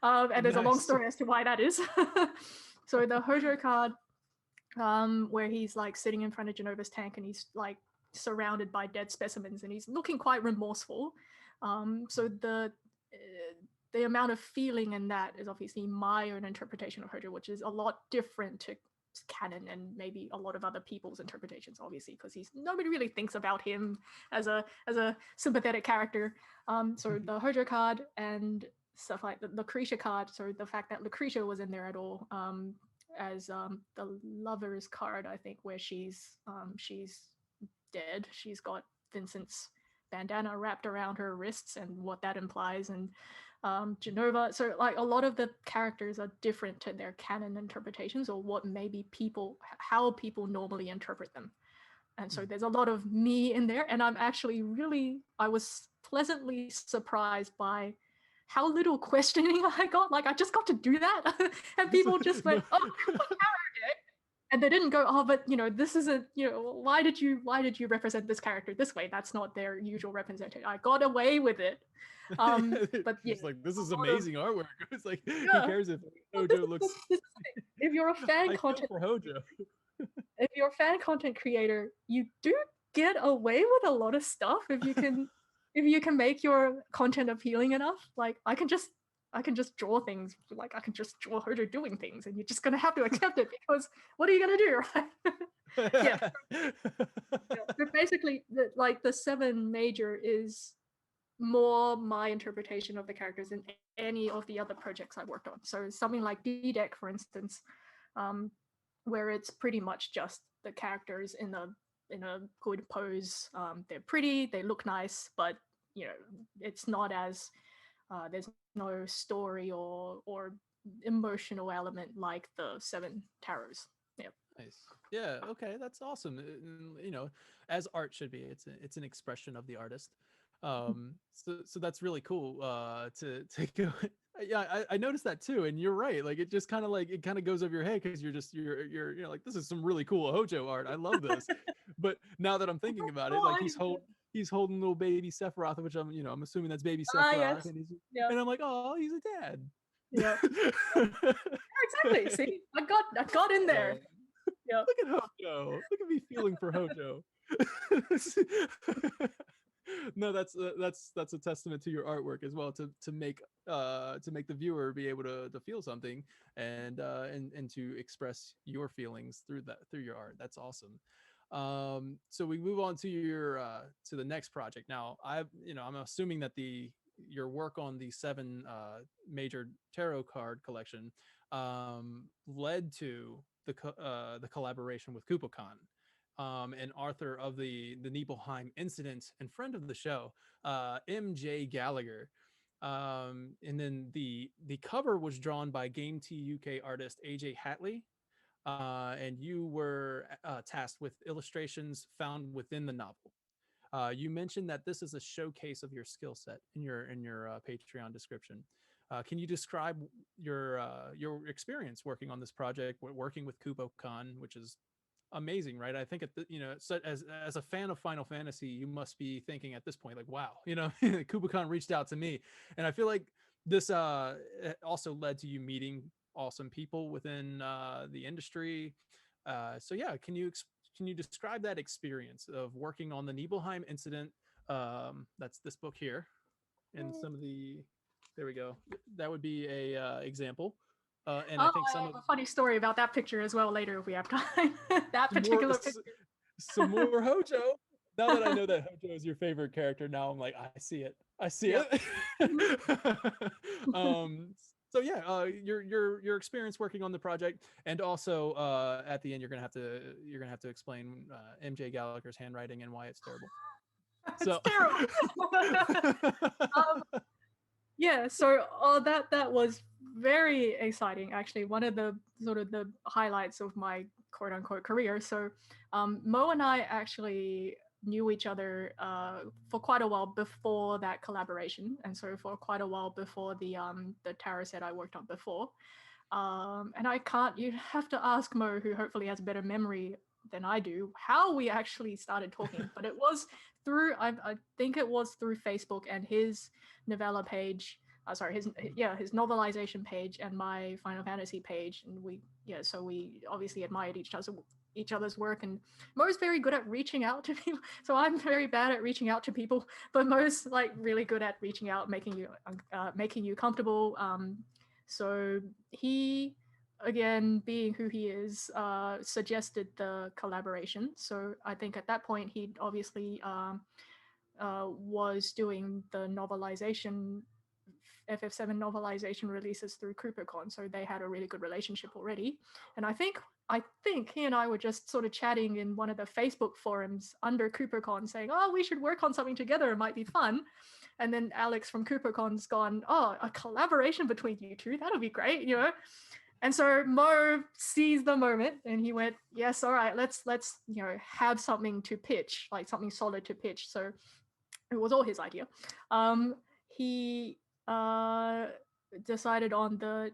And there's a long story as to why that is. So the Hojo card, where he's like sitting in front of Genova's tank and he's like surrounded by dead specimens and he's looking quite remorseful. So the amount of feeling in that is obviously my own interpretation of Hojo, which is a lot different to canon and maybe a lot of other people's interpretations, obviously, because nobody really thinks about him as a sympathetic character. So the Hojo card and stuff like the Lucretia card, so the fact that Lucretia was in there at all, as the Lovers card, I think, where she's dead. She's got Vincent's bandana wrapped around her wrists and what that implies, and Genova. So like a lot of the characters are different to their canon interpretations, or what maybe how people normally interpret them. And so there's a lot of me in there, and I was pleasantly surprised by how little questioning I got. Like I just got to do that, and people just went, "Oh, character," and they didn't go, "Oh, but this isn't. Why did you represent this character this way? That's not their usual representation." I got away with it. But it's like, this is amazing artwork. It's like, who cares if Hojo looks? If you're a fan content for Hojo. If you're a fan content creator, you do get away with a lot of stuff if you can make your content appealing enough. Like I can just draw things, like I can just draw Hojo doing things, and you're just gonna have to accept it, because what are you gonna do, right? Yeah. So basically, the 7 major is more my interpretation of the characters than any of the other projects I worked on. So something like D-Deck, for instance, where it's pretty much just the characters in a good pose. They're pretty, they look nice, but it's not as there's no story or emotional element like the 7 tarots. Yeah. Nice. Yeah. Okay. That's awesome. As art should be. It's an expression of the artist. So that's really cool. To go. Yeah, I noticed that too, and you're right. Like it just kind of goes over your head, because you're like, this is some really cool Hojo art. I love this. But now that I'm thinking about it, like he's holding little baby Sephiroth, which I'm assuming that's baby Sephiroth, Yes. and I'm like, oh, he's a dad. Yeah. Exactly. See, I got in there. Yeah. Look at Hojo. Look at me feeling for Hojo. No, that's a testament to your artwork as well, to make the viewer be able to feel something, and to express your feelings through your art. That's awesome. So we move on to your to the next project. Now I'm assuming that your work on the 7 major tarot card collection led to the collaboration with KupoCon. And author of the Nibelheim incident and friend of the show, MJ Gallagher. And then the cover was drawn by Game T UK artist AJ Hatley, and you were tasked with illustrations found within the novel. You mentioned that this is a showcase of your skill set in your Patreon description. Can you describe your experience working on this project, working with KupoCon, which is amazing, right? I think as a fan of Final Fantasy, you must be thinking at this point, like, wow, KupoCon reached out to me, and I feel like this also led to you meeting awesome people within the industry. So yeah, can you describe that experience of working on the Nibelheim incident, That's this book here, and some of the, there we go. That would be a example. And I think I some have of a funny story about that picture as well later if we have time. That some more, particular picture. some more Hojo. Now that I know that Hojo is your favorite character, now I'm like, I see it. I see Yep. it. So yeah, your experience working on the project, and also at the end you're gonna have to explain MJ Gallagher's handwriting and why it's terrible. It's So terrible. Yeah, so that was very exciting. Actually, one of the sort of the highlights of my quote unquote career. So Mo and I actually knew each other for quite a while before that collaboration, and so for quite a while before the tarot set I worked on before. And I can't. You have to ask Mo, who hopefully has a better memory than I do, how we actually started talking. But it was through I think it was through Facebook and his novella page. His novelization page and my Final Fantasy page, and so we obviously admired each other's work. And Mo's very good at reaching out to people, so I'm very bad at reaching out to people, but Mo's like really good at reaching out, making you comfortable. So he, again, being who he is, suggested the collaboration. So I think at that point he obviously was doing the novelization, FF7 novelization releases through KupoCon, so they had a really good relationship already. And I think he and I were just sort of chatting in one of the Facebook forums under KupoCon, saying, "Oh, we should work on something together. It might be fun." And then Alex from KupoCon's gone, "Oh, a collaboration between you two? That'll be great, you know." And so Mo seized the moment and he went, "Yes, all right, let's have something to pitch, like something solid to pitch." So it was all his idea. He decided on the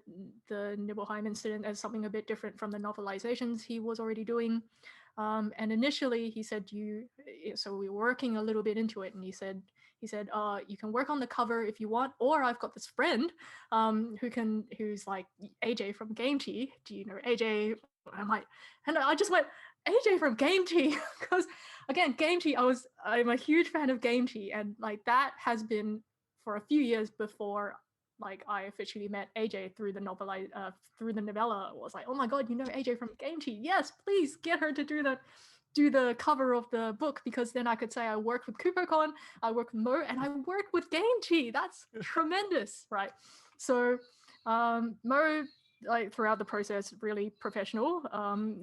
Nibelheim incident as something a bit different from the novelizations he was already doing. And initially he said, so we were working a little bit into it, and he said, you can work on the cover if you want, or I've got this friend who's like AJ from Game Tea. Do you know AJ? And I just went, AJ from Game Tea, because again, Game Tea, I'm a huge fan of Game Tea, and like that has been for a few years before like I officially met AJ through the novella. I was like, oh my god, you know AJ from Game Tea? Yes, please get her to do the cover of the book, because then I could say I worked with KupoCon, I worked with Mo, and I worked with Game Tea. That's tremendous, right? So Mo, like throughout the process, really professional.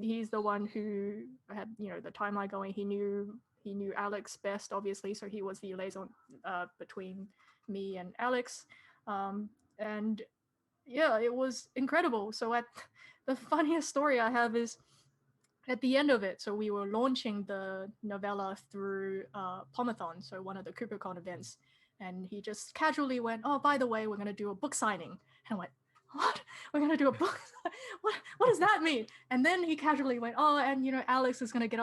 He's the one who had the timeline going. He knew Alex best, obviously, so he was the liaison between me and Alex. And yeah, it was incredible. So the funniest story I have is at the end of it. So we were launching the novella through Pomathon, so one of the KupoCon events, and he just casually went, "Oh, by the way, we're going to do a book signing." And I went, "What? We're going to do a book? What does that mean?" And then he casually went, "Oh, and Alex is going to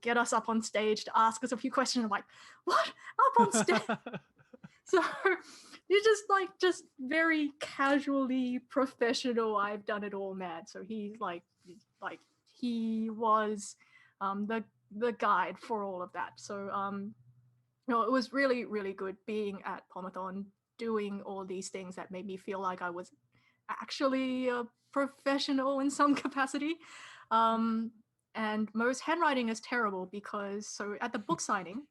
get us up on stage to ask us a few questions." I'm like, "What? Up on stage?" So you're just very casually professional. I've done it all, mad. So he's like he was the guide for all of that. So it was really, really good being at Pomathon, doing all these things that made me feel like I was actually a professional in some capacity. And Mo's handwriting is terrible because at the book signing,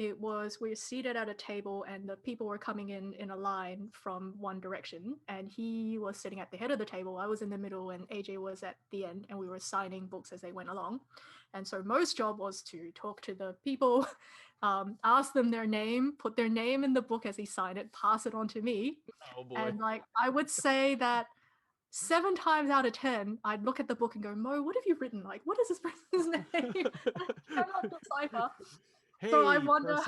we were seated at a table and the people were coming in a line from one direction, and he was sitting at the head of the table. I was in the middle and AJ was at the end, and we were signing books as they went along. And so Mo's job was to talk to the people, ask them their name, put their name in the book as he signed it, pass it on to me. Oh boy. And I would say that 7 times out of 10, I'd look at the book and go, "Mo, what have you written? Like, what is this person's name?" I cannot decipher. Hey, so I wonder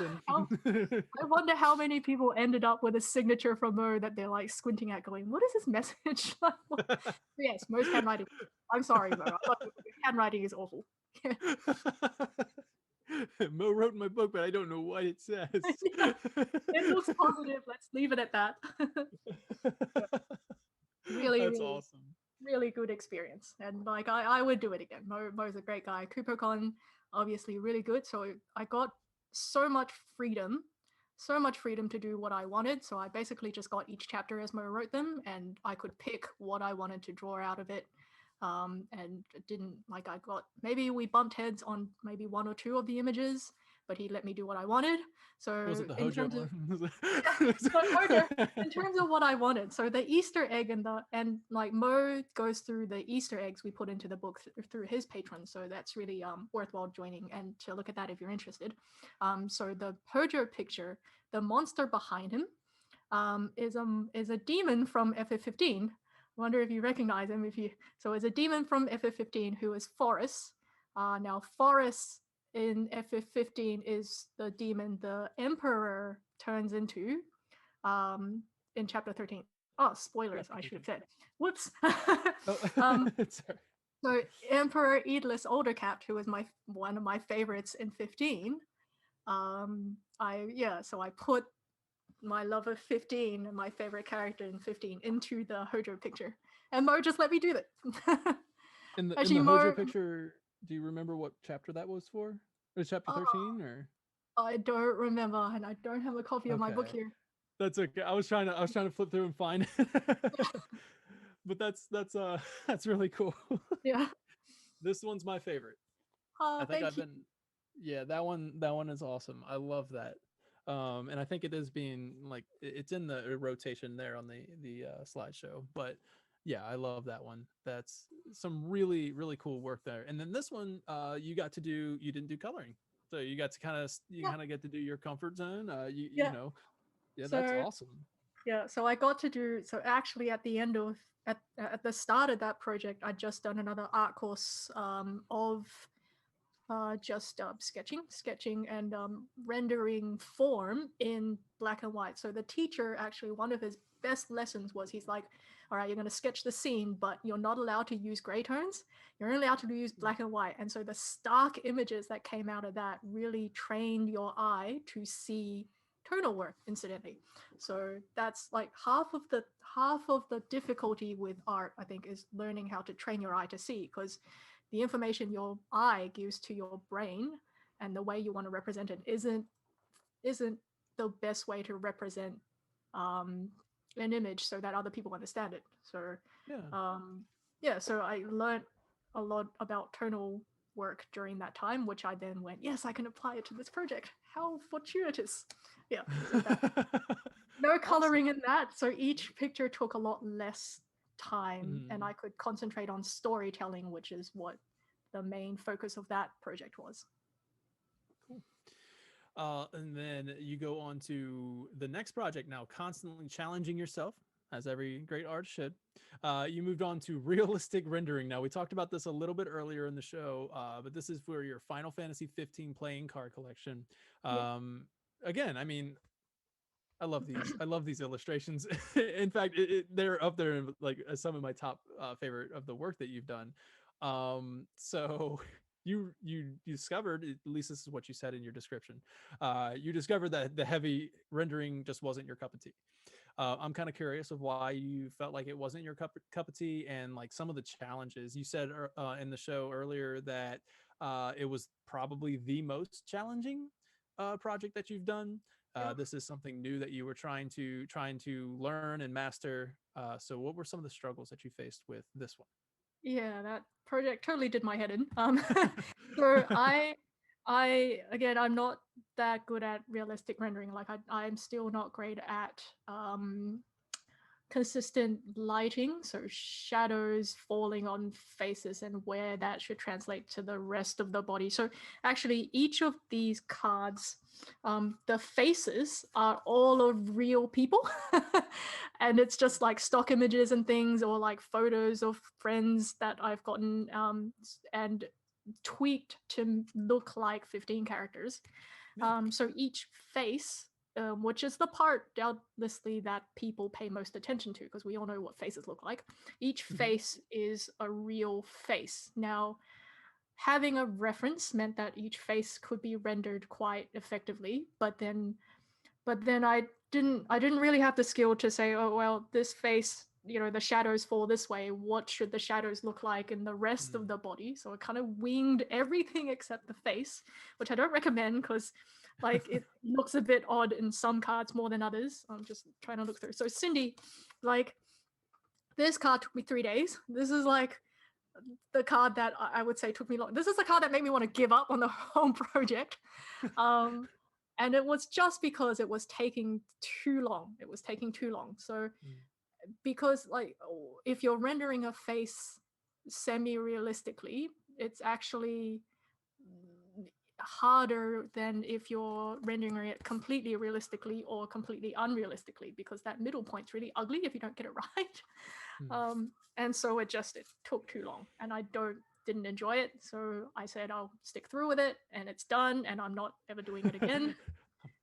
how many people ended up with a signature from Mo that they're like squinting at, going, "What is this message?" Yes, Mo's handwriting. I'm sorry, Mo. Handwriting is awful. Mo wrote in my book, but I don't know what it says. It looks positive. Let's leave it at that. Really, that's really awesome. Really good experience, and like I would do it again. Mo's a great guy. KupoCon obviously really good. So I got so much freedom to do what I wanted. So I basically just got each chapter as Mo wrote them, and I could pick what I wanted to draw out of it. And it didn't, like, I got, maybe we bumped heads on maybe one or two of the images, but he let me do what I wanted. So Was it the in Hojo terms of one? so Hojo, in terms of what I wanted, so the Easter egg and like Mo goes through the Easter eggs we put into the book through his patron, so that's really worthwhile joining and to look at that if you're interested. So the Hojo picture, the monster behind him, is a demon from FF15. Wonder if you recognize him. So it's a demon from FF15 who is Forest. Now Forest in FF15 is the demon the Emperor turns into in chapter 13. Oh, spoilers, I should have said. Whoops. Sorry. So Emperor Aedelus Oldercapped, who was one of my favorites in 15. So I put my love of 15 and my favorite character in 15 into the Hojo picture. And Mo just let me do that. In the Actually, Hojo picture, do you remember what chapter that was for? Was chapter 13 or? I don't remember, and I don't have a copy of my book here. That's okay. I was trying to flip through and find it. But that's really cool. Yeah. This one's my favorite. I think that one is awesome. I love that. And I think it is being like it's in the rotation there on the slideshow. But yeah, I love that one. That's some really, really cool work there. And then this one, you didn't do coloring. So you got to kind of get to do your comfort zone. That's awesome. Yeah, so I got to do, so actually at the start of that project, I'd just done another art course of just sketching and rendering form in black and white. So the teacher, actually, one of his best lessons was, he's like, all right, you're going to sketch the scene, but you're not allowed to use gray tones. You're only allowed to use black and white. And so the stark images that came out of that really trained your eye to see tonal work, incidentally. So that's like half of the difficulty with art, I think, is learning how to train your eye to see, because the information your eye gives to your brain and the way you want to represent it isn't the best way to represent an image so that other people understand it. So so I learned a lot about tonal work during that time, which I then went, yes, I can apply it to this project. How fortuitous. Yeah. So no coloring in that. So each picture took a lot less time and I could concentrate on storytelling, which is what the main focus of that project was. Cool. And then you go on to the next project now, constantly challenging yourself, as every great artist should. You moved on to realistic rendering. Now, we talked about this a little bit earlier in the show, but this is for your Final Fantasy 15 playing card collection. Again, I mean, I love these. I love these illustrations. In fact, they're up there like as some of my top favorite of the work that you've done. So you discovered, at least this is what you said in your description, you discovered that the heavy rendering just wasn't your cup of tea. I'm kind of curious of why you felt like it wasn't your cup of tea, and like some of the challenges. You said in the show earlier that it was probably the most challenging project that you've done. This is something new that you were trying to learn and master. So what were some of the struggles that you faced with this one? Yeah, that project totally did my head in. So again, I'm not that good at realistic rendering. Like I'm still not great at consistent lighting, so shadows falling on faces and where that should translate to the rest of the body. So actually each of these cards, the faces are all of real people and it's just like stock images and things, or like photos of friends that I've gotten and tweaked to look like 15 characters. So each face, which is the part doubtlessly that people pay most attention to, because we all know what faces look like. Each face is a real face. Now, having a reference meant that each face could be rendered quite effectively, but then I didn't really have the skill to say, oh well, this face the shadows fall this way, what should the shadows look like in the rest of the body? So it kind of winged everything except the face, which I don't recommend because like it looks a bit odd in some cards more than others. I'm just trying to look through. So Cindy, like this card took me 3 days. This is like the card that I would say took me long. This is the card that made me want to give up on the whole project. And it was just because it was taking too long. It was taking too long. So because like if you're rendering a face semi-realistically, it's actually harder than if you're rendering it completely realistically or completely unrealistically, because that middle point's really ugly if you don't get it right. And so it took too long, and I didn't enjoy it. So I said I'll stick through with it, and it's done, and I'm not ever doing it again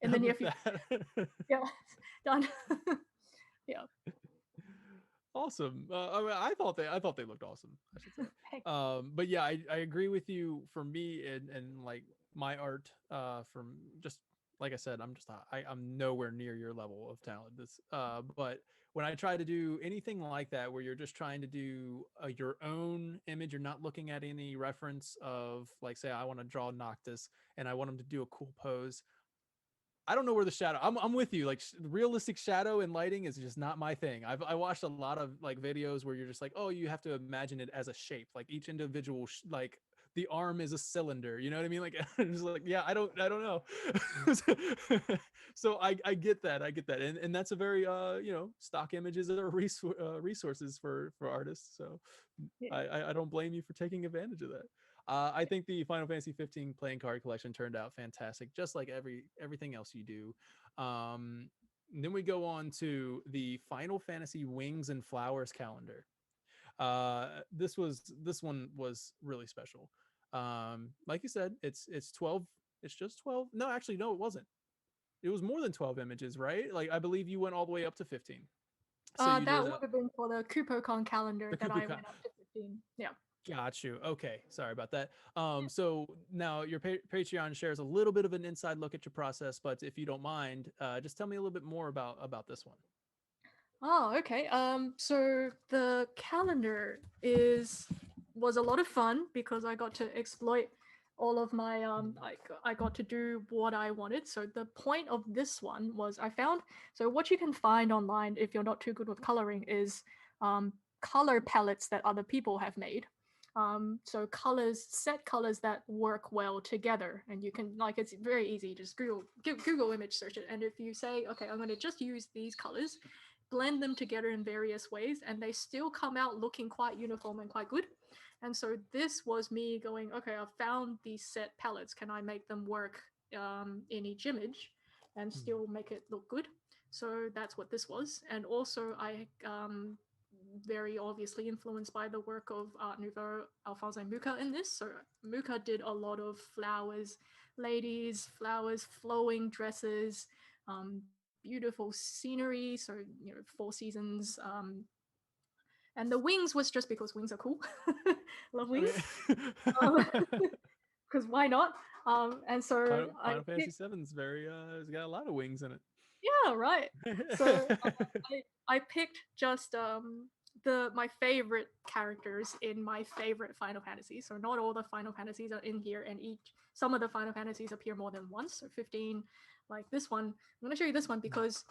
in the near future. Yeah, done. Yeah. Awesome. I mean, I thought they looked awesome, I should say. But yeah, I agree with you. For me, and like my art, from just like I said, I'm nowhere near your level of talent. But when I try to do anything like that, where you're just trying to do your own image, you're not looking at any reference of, like, say I want to draw Noctis and I want him to do a cool pose. I don't know where the shadow. I'm with you. Like realistic shadow and lighting is just not my thing. I watched a lot of like videos where you're just like, oh, you have to imagine it as a shape. Like each individual, like the arm is a cylinder. You know what I mean? Like just like, yeah, I don't know. So I get that. And that's a very stock images are resources for artists. So I don't blame you for taking advantage of that. I think the Final Fantasy 15 playing card collection turned out fantastic, just like everything else you do. Then we go on to the Final Fantasy Wings and Flowers calendar. This one was really special. Like you said, it's 12. It's just 12. No, actually, no, it wasn't. It was more than 12 images, right? Like I believe you went all the way up to 15. So you that would have been for the KupoCon calendar that I went up to 15. Yeah. Got you. Okay. Sorry about that. So now your Patreon shares a little bit of an inside look at your process, but if you don't mind, just tell me a little bit more about this one. Oh, okay. So the calendar was a lot of fun because I got to exploit all of my I got to do what I wanted. So the point of this one was so what you can find online if you're not too good with coloring is color palettes that other people have made. So set colors that work well together, and you can it's very easy. Just Google image search it, and if you say, okay, I'm going to just use these colors, blend them together in various ways, and they still come out looking quite uniform and quite good. And so this was me going, okay, I've found these set palettes. Can I make them work in each image and still make it look good? So that's what this was. And also I very obviously influenced by the work of Art Nouveau Alphonse Mucha in this. So Mucha did a lot of flowers, flowing dresses, beautiful scenery. So, Four Seasons. And the wings was just because wings are cool. Love wings. Because why not? And so Final Fantasy VII's it's got a lot of wings in it. Yeah, right. So I picked just my favorite characters in my favorite Final Fantasy. So not all the Final Fantasies are in here, and some of the Final Fantasies appear more than once. So 15, like this one. I'm going to show you this one because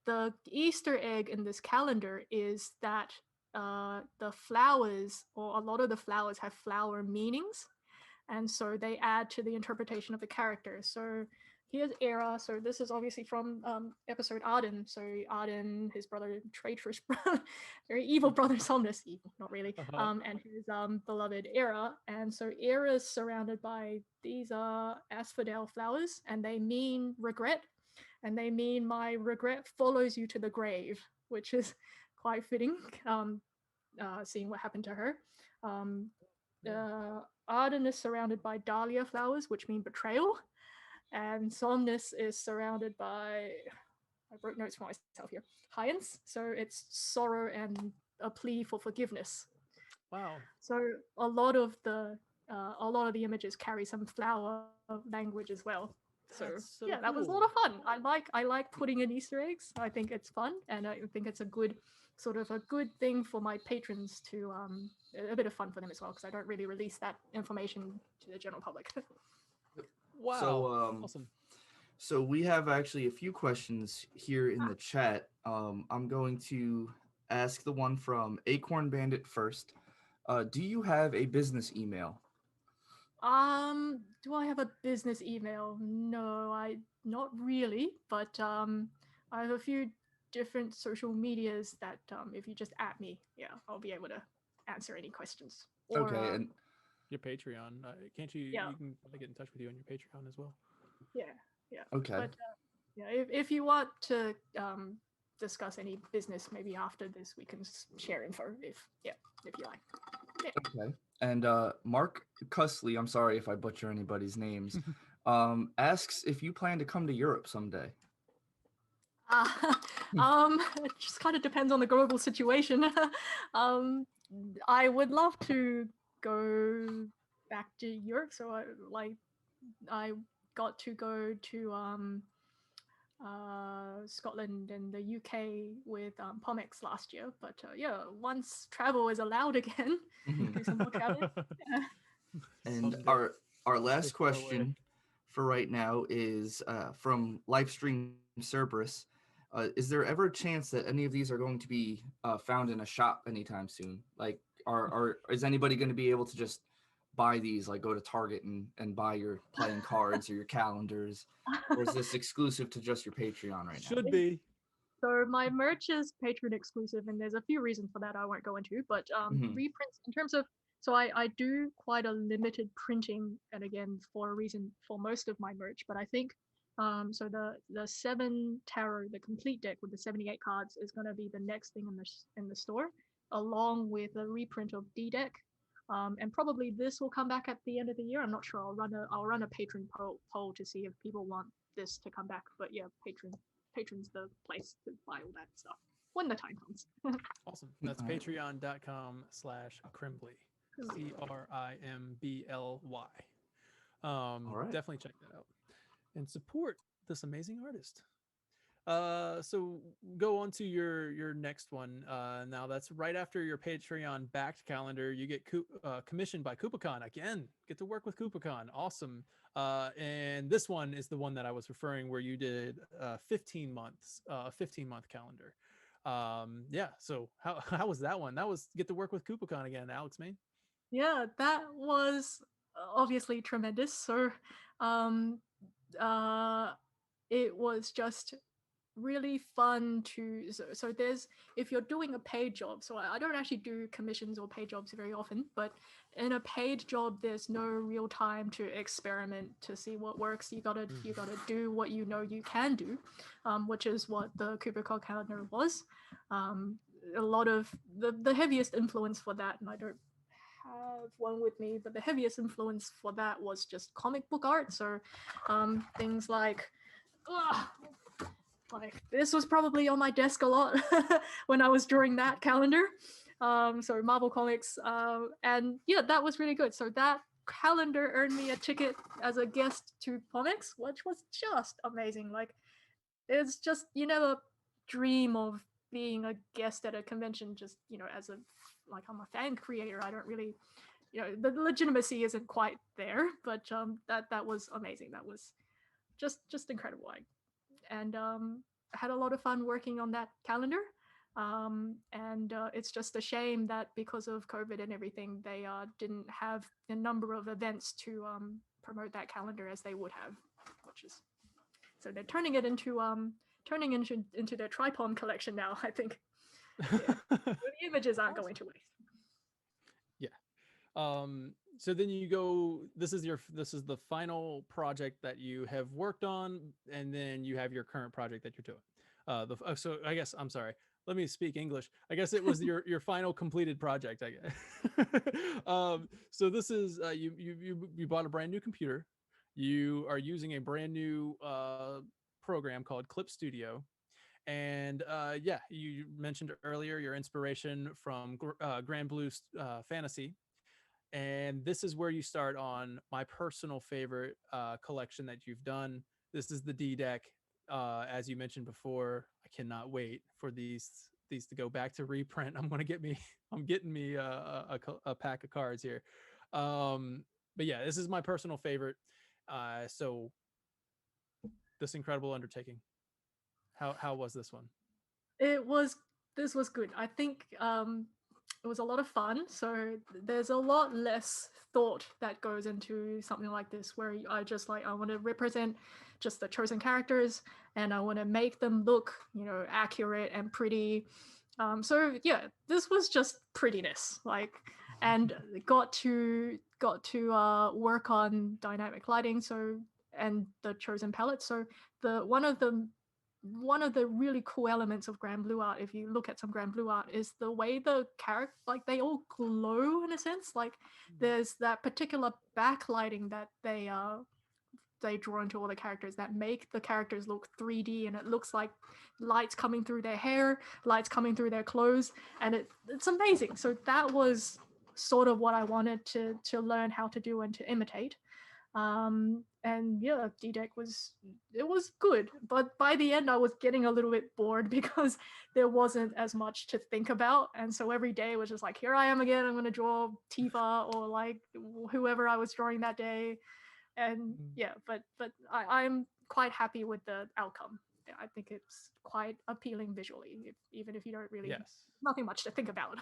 the Easter egg in this calendar is that the flowers, or a lot of the flowers, have flower meanings, and so they add to the interpretation of the character. So here's Era. So this is obviously from episode Arden. So Arden, his brother, traitorous brother, very evil brother Somnus, evil, not really, and his beloved Era. And so Era is surrounded by these asphodel flowers, and they mean regret, and they mean my regret follows you to the grave, which is quite fitting, seeing what happened to her. Arden is surrounded by dahlia flowers, which mean betrayal. And Somnus is surrounded by, I wrote notes for myself here, hyacinths. So it's sorrow and a plea for forgiveness. Wow. So a lot of the images carry some flower language as well. So That's so yeah, that was a cool. lot of fun. I like putting in Easter eggs. I think it's fun, and I think it's a good sort of a good thing for my patrons to a bit of fun for them as well, because I don't really release that information to the general public. Wow. So Awesome. so we have actually a few questions here in the chat. I'm going to ask the one from Acorn Bandit first. Do you have a business email? Do I have a business email? No, I not really, but I have a few different social medias that if you just at me, yeah, I'll be able to answer any questions. Or Okay, and Your Patreon. Can't you? yeah, You can probably get in touch with you on your Patreon as well. yeah, yeah. okay. But yeah, if you want to discuss any business, maybe after this we can share info if you like. Yeah. Okay. And Mark Cusley, I'm sorry if I butcher anybody's names, asks if you plan to come to Europe someday. Uh, it just kind of depends on the global situation. um, I would love to go back to Europe, so I got to go to Scotland and the UK with Pomex last year. But yeah, once travel is allowed again, Mhm. do some more traveling. Yeah. And Someday. our last far away. question for right now is from Livestream Cerberus. Is there ever a chance that any of these are going to be found in a shop anytime soon? Like, is anybody going to be able to just buy these, like go to Target and buy your playing cards or your calendars? Or is this exclusive to just your Patreon right now? Should be. So my merch is Patreon exclusive, and there's a few reasons for that I won't go into. But Mhm. reprints in terms of, so I do quite a limited printing, and again for a reason for most of my merch. But I think so the 7 tarot, the complete deck with the 78 cards, is going to be the next thing in the store, along with a reprint of D deck. And probably this will come back at the end of the year. I'm not sure. I'll run a patron poll to see if people want this to come back. But yeah, Patreon's the place to buy all that stuff when the time comes. Awesome. That's Alright. patreon.com/Crimbly. CRIMBLY. All right. Definitely check that out and support this amazing artist. So go on to your next one. Now that's right after your Patreon backed calendar. You get commissioned by KupoCon again. Get to work with KupoCon. Awesome. And this one is the one that I was referring, where you did 15 months, 15-month calendar. Yeah. So how was that one? That was get to work with KupoCon again, Alex Main. Yeah, that was obviously tremendous. So, um, uh, it was just really fun to so there's, if you're doing a paid job, so I don't actually do commissions or paid jobs very often, but in a paid job there's no real time to experiment to see what works. You gotta do what you know you can do, which is what the KupoCon calendar was. A lot of the heaviest influence for that, and I don't have one with me, but the heaviest influence for that was just comic book art. So things like this was probably on my desk a lot when I was drawing that calendar. So Marvel Comics, and yeah, that was really good. So that calendar earned me a ticket as a guest to Comics, which was just amazing. Like, it's just, you never dream of being a guest at a convention, just, as a, like, I'm a fan creator. I don't really, the legitimacy isn't quite there, but that was amazing. That was just incredible. And I had a lot of fun working on that calendar. And it's just a shame that because of COVID and everything, they didn't have a number of events to promote that calendar as they would have, which is, so they're turning it into their Tripom collection now, I think. Yeah. The images aren't going to waste. So then you go, this is the final project that you have worked on, and then you have your current project that you're doing. So I guess, I'm sorry, let me speak English. I guess it was your final completed project, I guess. So this is you bought a brand new computer. You are using a brand new program called Clip Studio. And yeah, you mentioned earlier your inspiration from Grand Blue Fantasy. And this is where you start on my personal favorite collection that you've done, This is the D deck. As you mentioned before, I cannot wait for these to go back to reprint. I'm getting me a pack of cards here. But yeah, this is my personal favorite. So this incredible undertaking. How was this one? It was this was good. I think it was a lot of fun. So there's a lot less thought that goes into something like this, where I just like I want to represent just the chosen characters, and I want to make them look, accurate and pretty. So yeah, this was just prettiness, like, and got to work on dynamic lighting, so and the chosen palette. So the one of the really cool elements of Grand Blue art, if you look at some Grand Blue art, is the way the character, like, they all glow in a sense. Like there's that particular backlighting that they draw into all the characters that make the characters look 3D, and it looks like lights coming through their hair, lights coming through their clothes, and it's amazing. So that was sort of what I wanted to learn how to do and to imitate. And yeah, D-Deck was good, but by the end I was getting a little bit bored because there wasn't as much to think about, and so every day was just like, here I am again, I'm going to draw Tifa or like whoever I was drawing that day. And yeah, but I'm quite happy with the outcome. I think it's quite appealing visually, even if you don't really, Yes. nothing much to think about.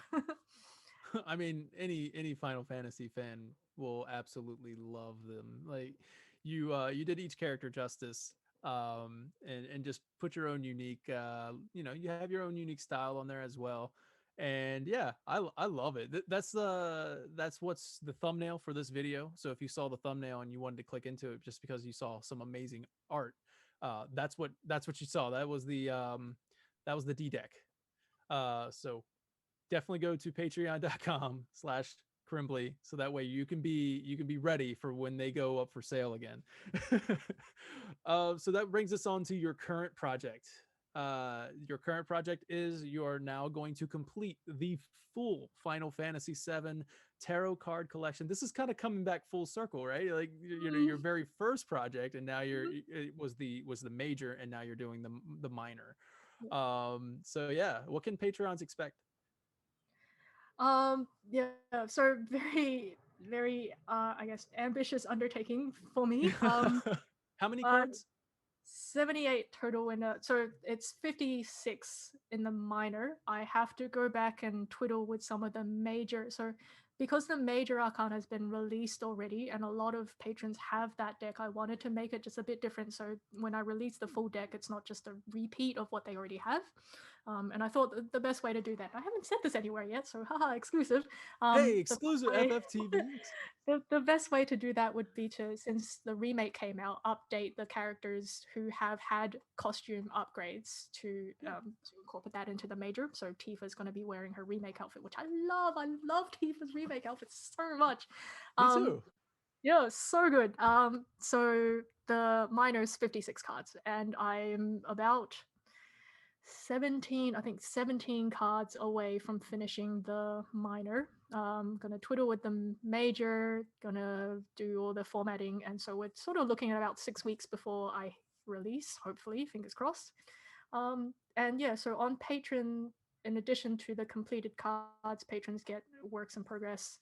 I mean, any Final Fantasy fan will absolutely love them. Like you did each character justice, and just put your own unique, you have your own unique style on there as well. And yeah, I love it. That's what's the thumbnail for this video. So if you saw the thumbnail and you wanted to click into it just because you saw some amazing art, that's what you saw. That was the D deck. So definitely go to patreon.com/Crimbly so that way you can be ready for when they go up for sale again. So that brings us on to your current project. Your current project is you are now going to complete the full Final Fantasy VII tarot card collection. This is kind of coming back full circle, right? Like your very first project, and now it was the major, and now you're doing the minor. So yeah, what can Patreons expect? Yeah, so very, very, I guess, ambitious undertaking for me. How many Uh, cards? 78 total in so it's 56 in the minor. I have to go back and twiddle with some of the major. So because the major arcana has been released already and a lot of patrons have that deck, I wanted to make it just a bit different. So when I release the full deck, it's not just a repeat of what they already have. And I thought the best way to do that, I haven't said this anywhere yet, so haha, exclusive. Hey, exclusive way, FFTV. the best way to do that would be to, since the remake came out, update the characters who have had costume upgrades to incorporate that into the major. So Tifa's going to be wearing her remake outfit, which I love. I love Tifa's remake outfit so much. Me too. Yeah, so good. So the minor's 56 cards, and I'm about 17 cards away from finishing the minor. Gonna twiddle with the major, gonna do all the formatting, and so we're sort of looking at about 6 weeks before I release, hopefully, fingers crossed. And yeah, so on Patreon, in addition to the completed cards, patrons get works in progress,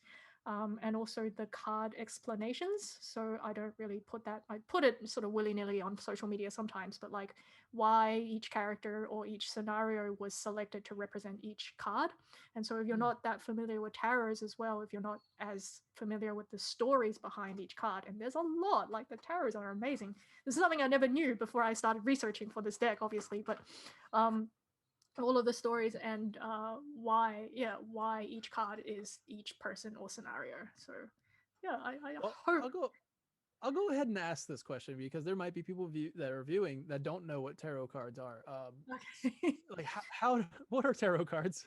and also the card explanations. So I don't really put that, I put it sort of willy-nilly on social media sometimes, but like why each character or each scenario was selected to represent each card. And so if you're not that familiar with tarots as well, if you're not as familiar with the stories behind each card, and there's a lot, like the tarots are amazing. This is something I never knew before I started researching for this deck, obviously, but all of the stories and why each card is each person or scenario. So yeah, I Well, hope. I'll go ahead and ask this question because there might be people that are viewing that don't know what tarot cards are. Okay. Like how what are tarot cards?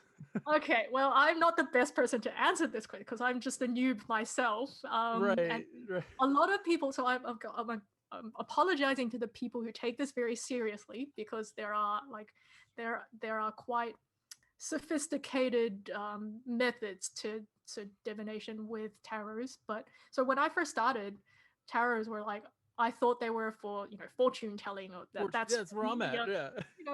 Okay, well, I'm not the best person to answer this question because I'm just a noob myself. And Right. a lot of people, so I'm apologizing to the people who take this very seriously, because there are quite sophisticated methods to divination with tarots. But so when I first started, tarots were like I thought they were for, fortune telling, or that's where I'm at. Yeah.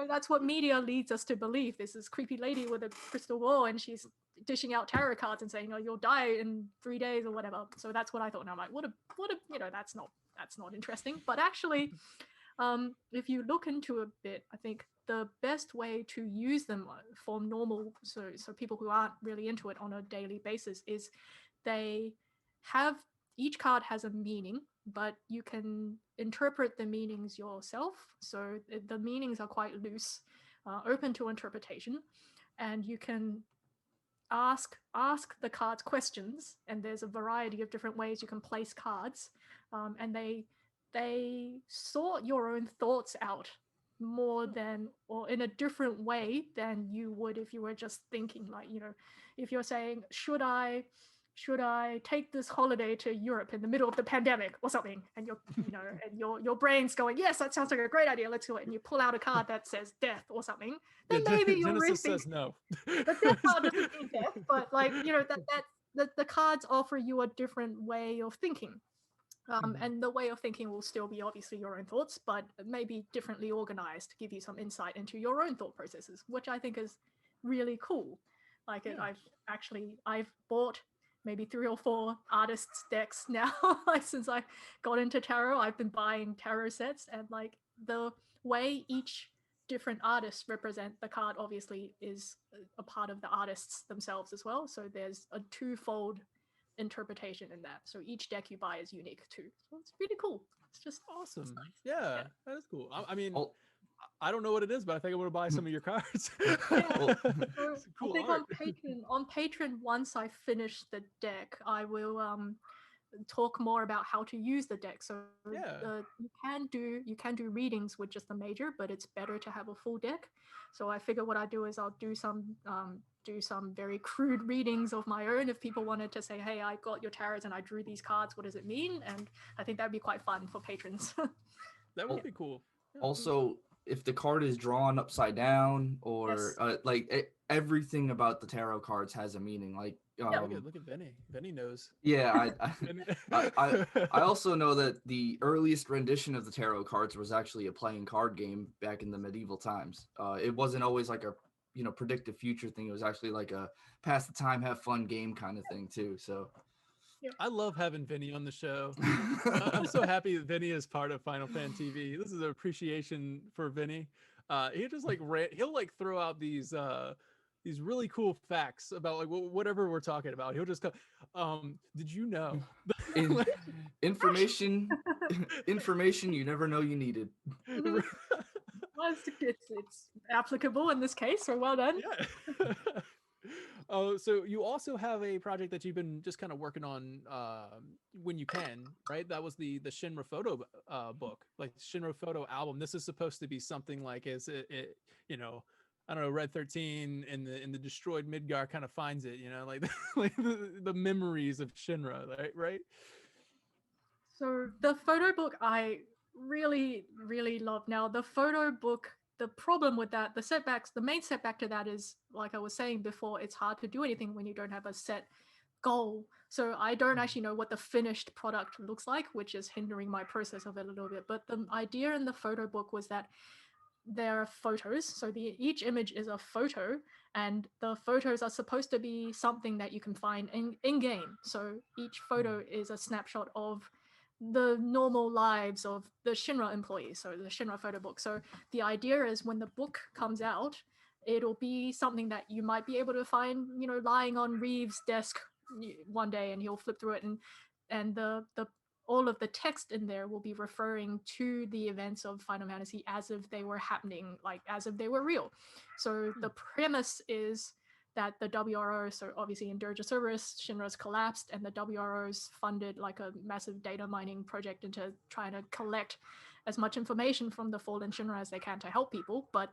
That's what media leads us to believe. There's this creepy lady with a crystal ball, and she's dishing out tarot cards and saying, you'll die in 3 days or whatever. So that's what I thought. And I'm like, what a, that's not interesting. But actually, if you look into a bit, I think the best way to use them for normal, so people who aren't really into it on a daily basis, is each card has a meaning, but you can interpret the meanings yourself. So the meanings are quite loose, open to interpretation, and you can ask the cards questions, and there's a variety of different ways you can place cards, and they sort your own thoughts out more than, or in a different way than you would if you were just thinking, like, if you're saying, should I take this holiday to Europe in the middle of the pandemic or something, and your brain's going, yes, that sounds like a great idea, let's do it, and you pull out a card that says death or something, then maybe you'll Genesis rethink. says no. The death card doesn't mean death, but the cards offer you a different way of thinking. And the way of thinking will still be obviously your own thoughts, but maybe differently organized to give you some insight into your own thought processes, which I think is really cool. Like, I've bought maybe 3 or 4 artists decks now. Like, since I got into tarot, I've been buying tarot sets, and like the way each different artists represent the card obviously is a part of the artists themselves as well. So there's a twofold interpretation in that. So each deck you buy is unique too. So it's really cool. It's just awesome. Nice. Yeah, that is cool. I mean, I don't know what it is, but I think I'm gonna buy some of your cards. Yeah. Cool I think art. on Patreon, once I finish the deck, I will talk more about how to use the deck. So you can do readings with just the major, but it's better to have a full deck. So I figure what I do is I'll do some very crude readings of my own if people wanted to say, hey, I got your tarots and I drew these cards, what does it mean? And I think that'd be quite fun for patrons. That would be cool. Yeah. Also, if the card is drawn upside down, or everything about the tarot cards has a meaning. Like, look at Vinny. Vinny knows. Yeah, I also know that the earliest rendition of the tarot cards was actually a playing card game back in the medieval times. It wasn't always like a predictive future thing. It was actually like a pass the time, have fun game kind of thing too. So I love having Vinny on the show. I'm so happy that Vinny is part of Final Fan TV. This is an appreciation for Vinny. He just he'll like throw out these really cool facts about like whatever we're talking about. He'll just go, did you know? Information you never know you needed. Well, it's applicable in this case, so well done. Yeah. Oh, so you also have a project that you've been just kind of working on when you can, right? That was the Shinra photo book, like Shinra photo album. This is supposed to be something like I don't know, Red 13 in the destroyed Midgar kind of finds it, like like the memories of Shinra, right? So the photo book I really, really love. Now the photo book, the problem with that, the main setback to that is, like I was saying before, it's hard to do anything when you don't have a set goal. So I don't actually know what the finished product looks like, which is hindering my process of it a little bit. But the idea in the photo book was that there are photos. So each image is a photo, and the photos are supposed to be something that you can find in game. So each photo is a snapshot of the normal lives of the Shinra employees, so the Shinra photo book. So the idea is when the book comes out, it'll be something that you might be able to find, lying on Reeves' desk one day, and he'll flip through it, and the all of the text in there will be referring to the events of Final Fantasy as if they were happening, like as if they were real. So the premise is that the WRO, so obviously in Dirge of Cerberus, Shinra's collapsed, and the WRO's funded like a massive data mining project into trying to collect as much information from the fallen Shinra as they can to help people. But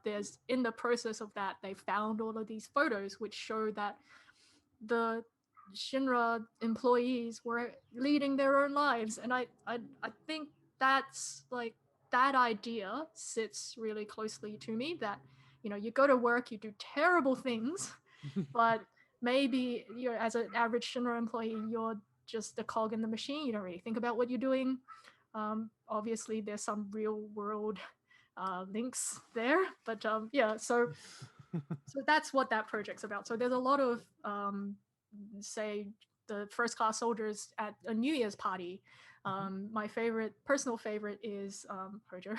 in the process of that, they found all of these photos which show that the Shinra employees were leading their own lives. And I think that's like, that idea sits really closely to me, that, you go to work, you do terrible things, but maybe as an average Shinra employee, you're just a cog in the machine. You don't really think about what you're doing. Obviously, there's some real world links there, but yeah. So that's what that project's about. So there's a lot of say the first class soldiers at a New Year's party. My personal favorite is Hojo.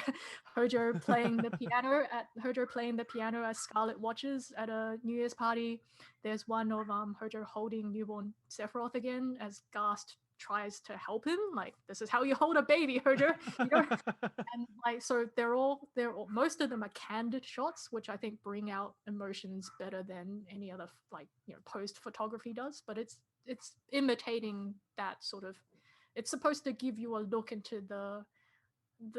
Hojo playing the piano as Scarlet watches at a New Year's party. There's one of Hojo holding newborn Sephiroth again as Gast tries to help him. Like, this is how you hold a baby, Hojo. You know? And like, so they're all most of them are candid shots, which I think bring out emotions better than any other like post photography does. But it's imitating that sort of. It's supposed to give you a look into the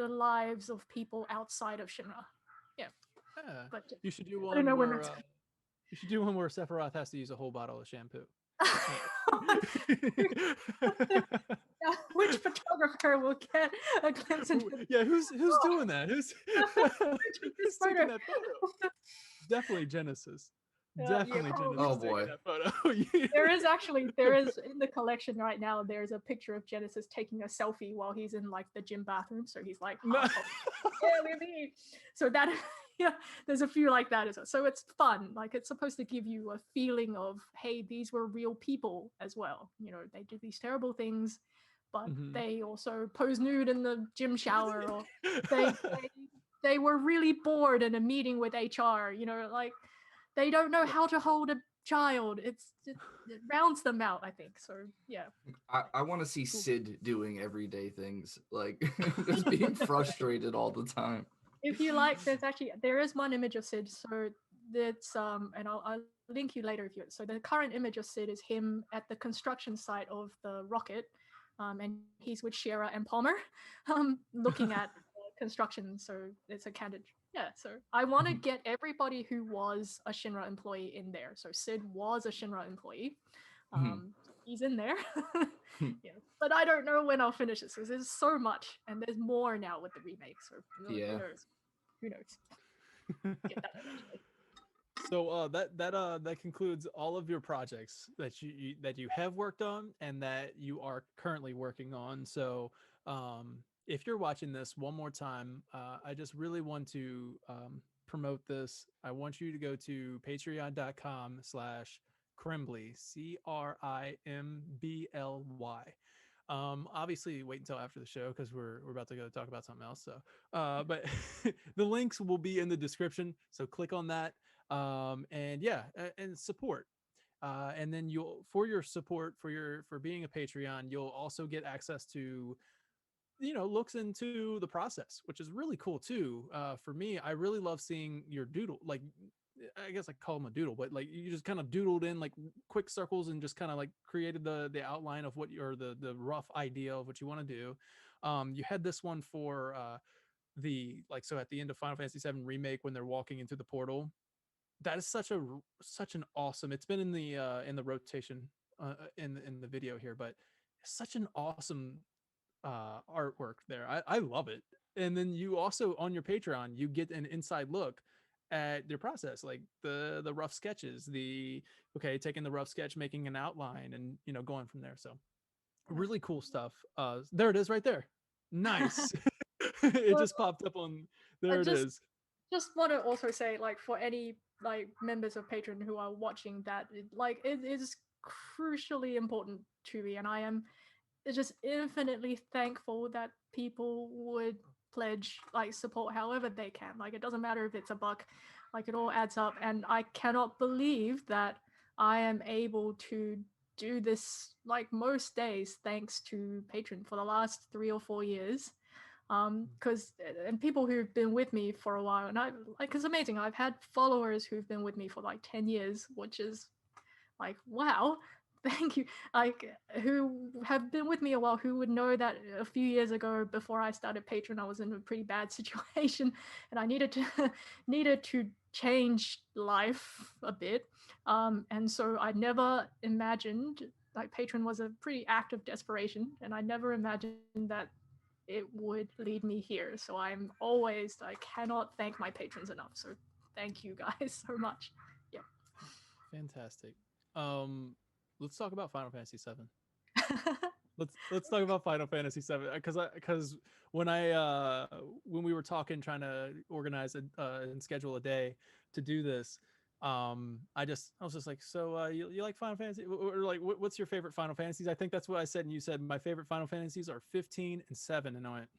lives of people outside of Shinra. Yeah. But you should do I don't know one when where that's you should do one where Sephiroth has to use a whole bottle of shampoo. Which photographer will get a glimpse into who's doing that? Who's taking that photo? Definitely Genesis. Definitely Genesis. Oh boy. That photo. there is in the collection right now, there's a picture of Genesis taking a selfie while he's in like the gym bathroom. So he's like, yeah, look at me. So that there's a few like that as well. So it's fun. Like, it's supposed to give you a feeling of, hey, these were real people as well. They did these terrible things, but they also pose nude in the gym shower, or they were really bored in a meeting with HR. Like, they don't know how to hold a child. It rounds them out, I think. So yeah. I want to see Sid doing everyday things, like just being frustrated all the time. If you like, there is one image of Sid. So it's and I'll link you later if you. So the current image of Sid is him at the construction site of the rocket, and he's with Shira and Palmer, looking at construction. So it's a candid. Yeah, so I want to get everybody who was a Shinra employee in there. So Sid was a Shinra employee. He's in there. Yeah, but I don't know when I'll finish this because there's so much, and there's more now with the remake. So who knows? Get that eventually. So that concludes all of your projects that you have worked on and that you are currently working on. So if you're watching this one more time, I just really want to promote this. I want you to go to patreon.com/Crimbly, CRIMBLY. Obviously wait until after the show because we're about to go talk about something else. So but the links will be in the description. So click on that. And support. And then for your support for being a Patreon, you'll also get access to looks into the process, which is really cool too. For me, I really love seeing your doodle. Like, I guess I call them a doodle, but like you just kind of doodled in like quick circles and just kind of like created the outline of what the rough idea of what you want to do. You had this one for so at the end of Final Fantasy VII Remake when they're walking into the portal. That is such an awesome. It's been in the rotation in the video here, but such an awesome artwork there. I love it. And then you also on your Patreon you get an inside look at their process, like the rough sketches, taking the rough sketch, making an outline, and going from there. So really cool stuff. There it is right there. Nice. It just popped up on there. It is. Just want to also say, like, for any like members of Patreon who are watching that, it is crucially important to me, and I am just infinitely thankful that people would pledge support however they can. Like, it doesn't matter if it's $1, like, it all adds up, and I cannot believe that I am able to do this like most days thanks to Patreon for the last 3 or 4 years. Because and people who've been with me for a while, and it's amazing. I've had followers who've been with me for like 10 years, which is like, wow, thank you. Like, who have been with me a while, who would know that a few years ago, before I started Patreon, I was in a pretty bad situation and I needed to change life a bit. And so I never imagined, like, Patreon was a pretty act of desperation, and I never imagined that it would lead me here. So I cannot thank my patrons enough. So thank you guys so much. Yeah. Fantastic. Let's talk about Final Fantasy VII. let's talk about Final Fantasy VII because when we were talking, trying to organize and schedule a day to do this, I was just like, so you like Final Fantasy, or like what's your favorite Final Fantasies? I think that's what I said, and you said my favorite Final Fantasies are 15 and 7, and I went,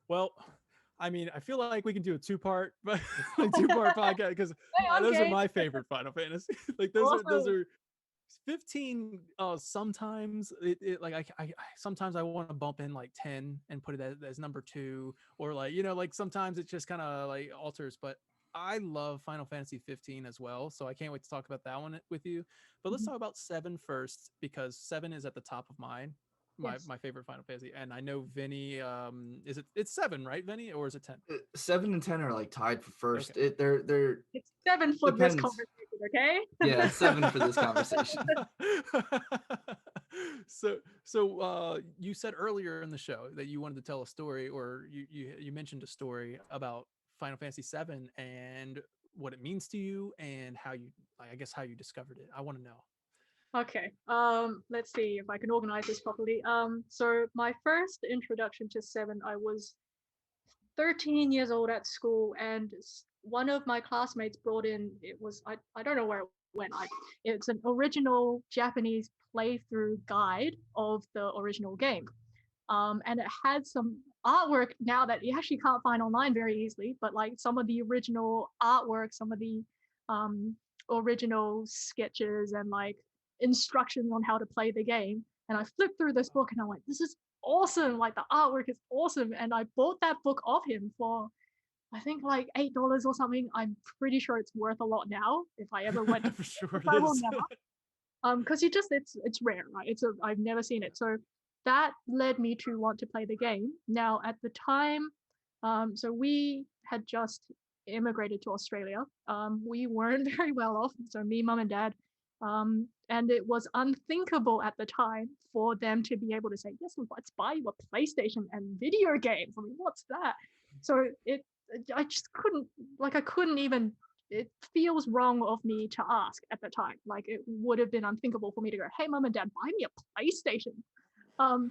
well, I mean, I feel like we can do a two-part, but like two-part podcast because Hey, those are okay. my favorite Final Fantasy. Like those are 15. Sometimes it like I sometimes I want to bump in like 10 and put it as number 2, or like like sometimes it just kind of like alters. But I love Final Fantasy 15 as well, so I can't wait to talk about that one with you. But let's talk about 7 first, because 7 is at the top of mine. Yes. My favorite Final Fantasy, and I know Vinny. It's 7, right, Vinny, or is it 10? 7 and 10 are like tied for first. Okay. They're It's 7 for this depends. conversation, okay? Yeah, 7 for this conversation. So you said earlier in the show that you wanted to tell a story, or you mentioned a story about Final Fantasy 7 and what it means to you, and how you, I guess, how you discovered it. I want to know. Okay. Let's see if I can organize this properly. So my first introduction to 7, I was 13 years old at school, and one of my classmates brought in, it was, I don't know where it went. It's an original Japanese playthrough guide of the original game. And it had some artwork now that you actually can't find online very easily, but like some of the original artwork, some of the original sketches and like instructions on how to play the game. And I flipped through this book and I'm like, this is awesome. Like the artwork is awesome. And I bought that book off him for, I think, like $8 or something. I'm pretty sure it's worth a lot now if I ever went to For sure I it will is. never. Because it's rare, right? I've never seen it. So that led me to want to play the game. Now at the time, so we had just immigrated to Australia. We weren't very well off. So me, mum, and dad. And it was unthinkable at the time for them to be able to say, yes, let's buy you a PlayStation and video games. I mean, what's that? So I just couldn't, like, I couldn't even, it feels wrong of me to ask at the time. Like, it would have been unthinkable for me to go, hey, mum and dad, buy me a PlayStation.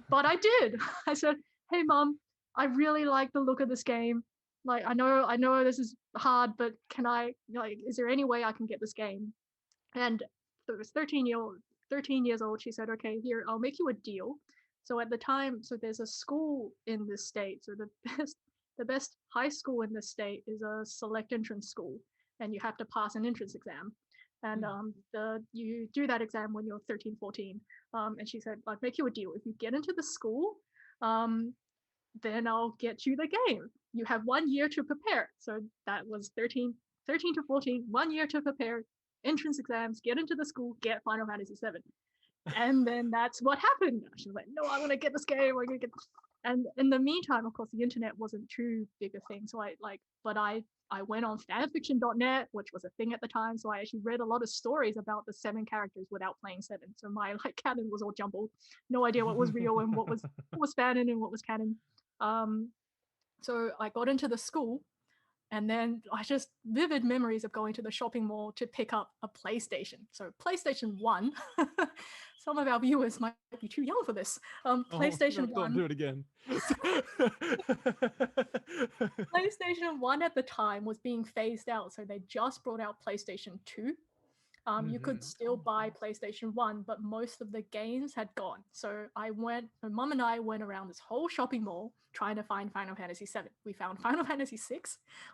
But I did. I said, hey, mum, I really like the look of this game. Like, I know this is hard, but can I, like, is there any way I can get this game? And it was 13 years old. She said, okay, here, I'll make you a deal. So at the time, so there's a school in this state. So the best high school in this state is a select entrance school, and you have to pass an entrance exam. And you do that exam when you're 13, 14. And she said, I'd make you a deal. If you get into the school, then I'll get you the game. You have 1 year to prepare. So that was 13 to 14, 1 year to prepare, entrance exams, get into the school, get Final Fantasy VII. And then that's what happened. She was like, no, I want to get this game. I'm gonna get. And in the meantime, of course, the internet wasn't too big a thing. So I went on fanfiction.net, which was a thing at the time. So I actually read a lot of stories about the 7 characters without playing 7. So my like canon was all jumbled. No idea what was real and what was fanon and what was canon. So I got into the school, and then I just vivid memories of going to the shopping mall to pick up a PlayStation. So PlayStation 1, some of our viewers might be too young for this. PlayStation 1. Don't do it again. PlayStation 1 at the time was being phased out. So they just brought out PlayStation 2. You could still buy PlayStation 1, but most of the games had gone. So my mum and I went around this whole shopping mall trying to find Final Fantasy VII. We found Final Fantasy VI.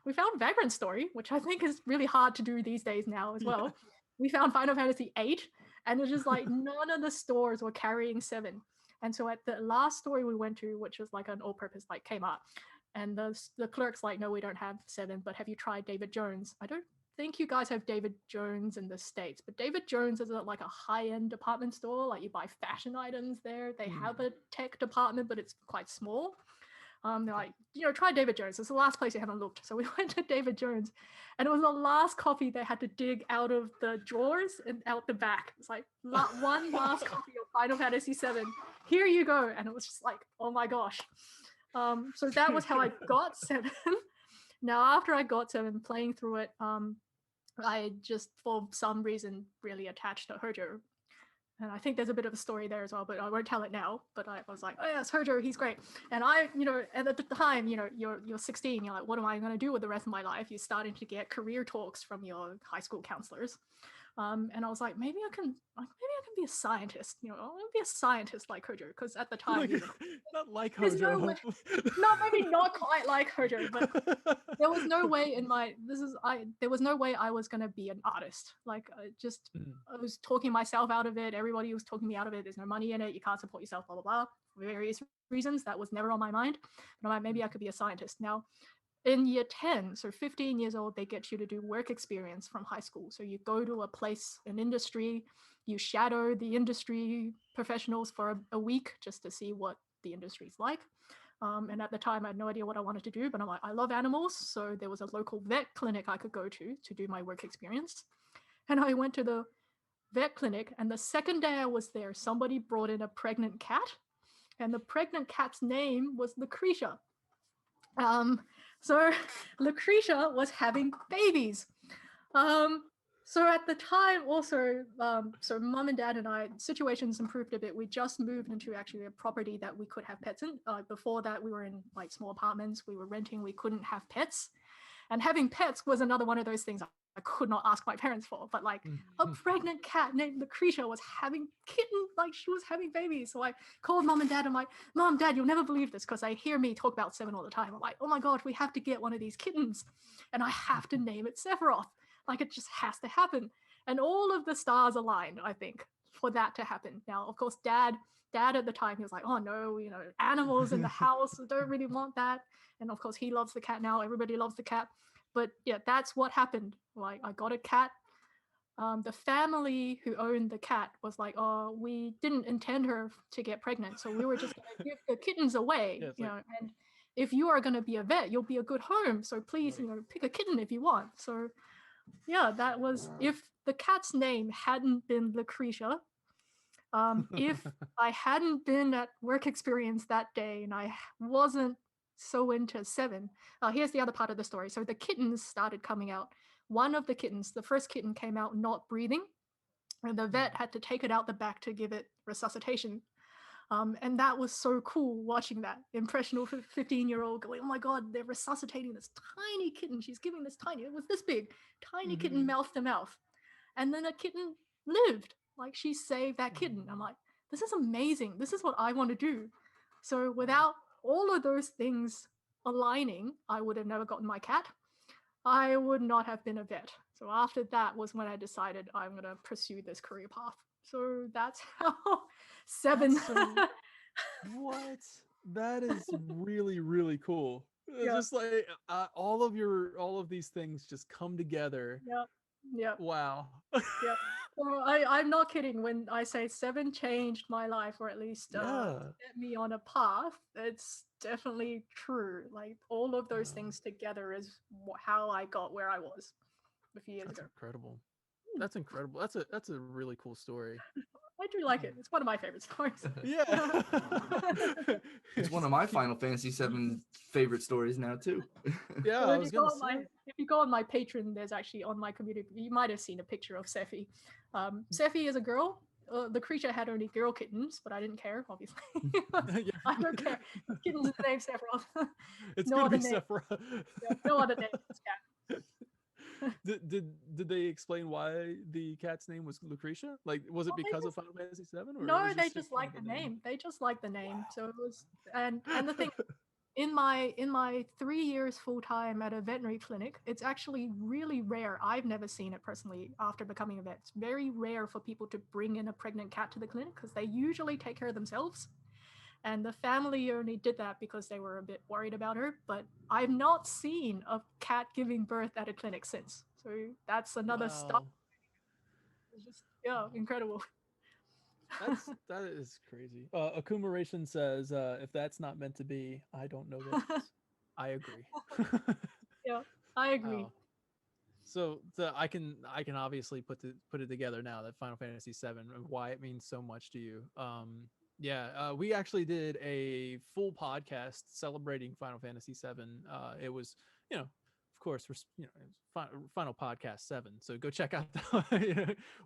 We found Vagrant Story, which I think is really hard to do these days now as well. Yeah. We found Final Fantasy VIII, and it's just like none of the stores were carrying 7. And so at the last store we went to, which was like an all-purpose like Kmart, and the clerk's like, no, we don't have 7, but have you tried David Jones? I don't think you guys have David Jones in the States, but David Jones is like a high-end department store. Like you buy fashion items there. They have a tech department, but it's quite small. They're like, try David Jones. It's the last place you haven't looked. So we went to David Jones, and it was the last copy they had to dig out of the drawers and out the back. It's like one last copy of Final Fantasy VII. Here you go. And it was just like, oh my gosh. So that was how I got 7. Now, after I got 7, playing through it, I just, for some reason, really attached to Hojo. And I think there's a bit of a story there as well, but I won't tell it now. But I was like, oh yeah, it's Hojo, he's great. And I, and at the time, you're 16, you're like, what am I going to do with the rest of my life? You're starting to get career talks from your high school counselors. And I was like, maybe I can be a scientist. I want to be a scientist like Hojo, because at the time, not like there's Hojo. no way, maybe not quite like Hojo, but there was no way there was no way I was going to be an artist. Like I was talking myself out of it. Everybody was talking me out of it. There's no money in it. You can't support yourself, blah, blah, blah. For various reasons, that was never on my mind. But I'm like, maybe I could be a scientist. Now, in year 10, so 15 years old, they get you to do work experience from high school. So you go to a place, an industry, you shadow the industry professionals for a week just to see what the industry's like. And at the time, I had no idea what I wanted to do, but I'm like, I love animals. So there was a local vet clinic I could go to do my work experience. And I went to the vet clinic, and the second day I was there, somebody brought in a pregnant cat, and the pregnant cat's name was Lucretia. So Lucretia was having babies. So at the time also, so mom and dad and I, situations improved a bit. We just moved into actually a property that we could have pets in. Before that, we were in like small apartments, we were renting, we couldn't have pets. And having pets was another one of those things I could not ask my parents for. But like a pregnant cat named Lucretia was having kitten, like she was having babies. So I called mom and dad. I'm like, Mom, Dad, you'll never believe this, because I hear me talk about Seven all the time. I'm like, oh my God, we have to get one of these kittens, and I have to name it Sephiroth. Like it just has to happen. And all of the stars aligned, I think, for that to happen. Now, of course, dad at the time, he was like, oh no, animals in the house, don't really want that. And of course, he loves the cat now. Everybody loves the cat. But yeah, that's what happened. Like I got a cat. The family who owned the cat was like, oh, we didn't intend her to get pregnant, so we were just going to give the kittens away, and if you are going to be a vet, you'll be a good home, so please, pick a kitten if you want. So yeah, that was, if the cat's name hadn't been Lucretia, if I hadn't been at work experience that day and I wasn't so into Seven, here's the other part of the story. So the kittens started coming out. One of the kittens, the first kitten, came out not breathing, and the vet had to take it out the back to give it resuscitation. And that was so cool, watching that impressionable 15-year-old going, oh my God, they're resuscitating this tiny kitten. She's giving this tiny, it was this big, tiny kitten mouth to mouth. And then a kitten lived. Like she saved that kitten. I'm like, this is amazing. This is what I want to do. So without all of those things aligning, I would have never gotten my cat. I would not have been a vet. So after that was when I decided I'm going to pursue this career path. So that's how Seven. What? That is really, really cool. Yeah. Just like all of these things just come together. Yep. Wow. Yep. So I'm not kidding when I say Seven changed my life, or at least set me on a path. It's definitely true. Like all of those things together is how I got where I was a few years ago. Incredible. That's incredible. That's a really cool story. I do like it. It's one of my favorite stories. Yeah. It's one of my Final Fantasy VII favorite stories now too. Yeah, So I was gonna say. if you go on my Patreon, there's actually on my community, you might have seen a picture of Sephi. Sephi is a girl. The creature had only girl kittens, but I didn't care, obviously. I don't care. Kitten's the name Sephiroth. It's no gonna other be name. Sephiroth. Yeah, no other name. It's cat. Did they explain why the cat's name was Lucretia? Like, was it because of Final Fantasy VII? Or No, was they just liked the name. They just liked the name. Wow. So it was, and the thing, in my 3 years full time at a veterinary clinic, it's actually really rare. I've never seen it personally after becoming a vet. It's very rare for people to bring in a pregnant cat to the clinic because they usually take care of themselves. And the family only did that because they were a bit worried about her. But I've not seen a cat giving birth at a clinic since. So that's another stuff. It's just, incredible. That is crazy. Akumaration says, if that's not meant to be, I don't know what is. I agree. Yeah, I agree. So I can obviously put it together now, that Final Fantasy VII, and why it means so much to you. We actually did a full podcast celebrating Final Fantasy VII. It was, of course, Final Podcast 7. So go check out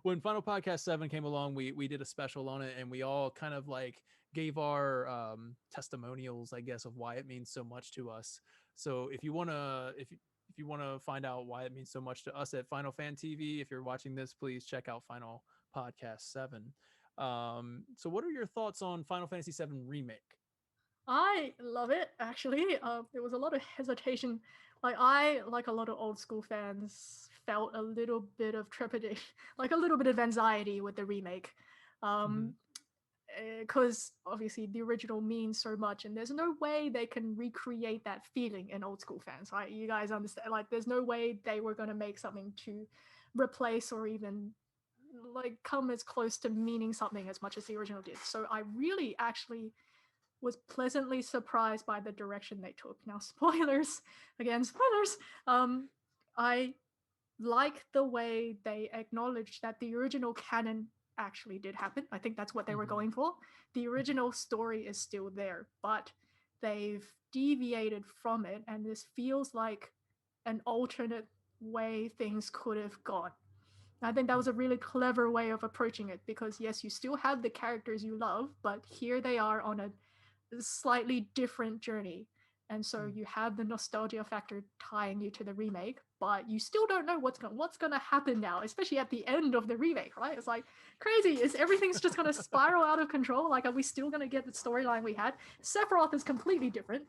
when Final Podcast 7 came along, we did a special on it, and we all kind of like gave our testimonials, I guess, of why it means so much to us. So if you want to find out why it means so much to us at Final Fan TV, if you're watching this, please check out Final Podcast 7. So what are your thoughts on Final Fantasy VII Remake? I love it, actually. There was a lot of hesitation. Like a lot of old school fans, felt a little bit of trepidation, like a little bit of anxiety with the remake. Because obviously the original means so much, and there's no way they can recreate that feeling in old school fans, right? You guys understand? Like, there's no way they were going to make something to replace or even like come as close to meaning something as much as the original did. So I really actually was pleasantly surprised by the direction they took. Now, spoilers, again, spoilers. I like the way they acknowledged that the original canon actually did happen. I think that's what they were going for. The original story is still there, but they've deviated from it, and this feels like an alternate way things could have gone. I think that was a really clever way of approaching it, because yes, you still have the characters you love, but here they are on a slightly different journey. And so you have the nostalgia factor tying you to the remake, but you still don't know what's going to happen now, especially at the end of the remake, right? It's like crazy. Is everything's just going to spiral out of control? Like, are we still going to get the storyline we had? Sephiroth is completely different.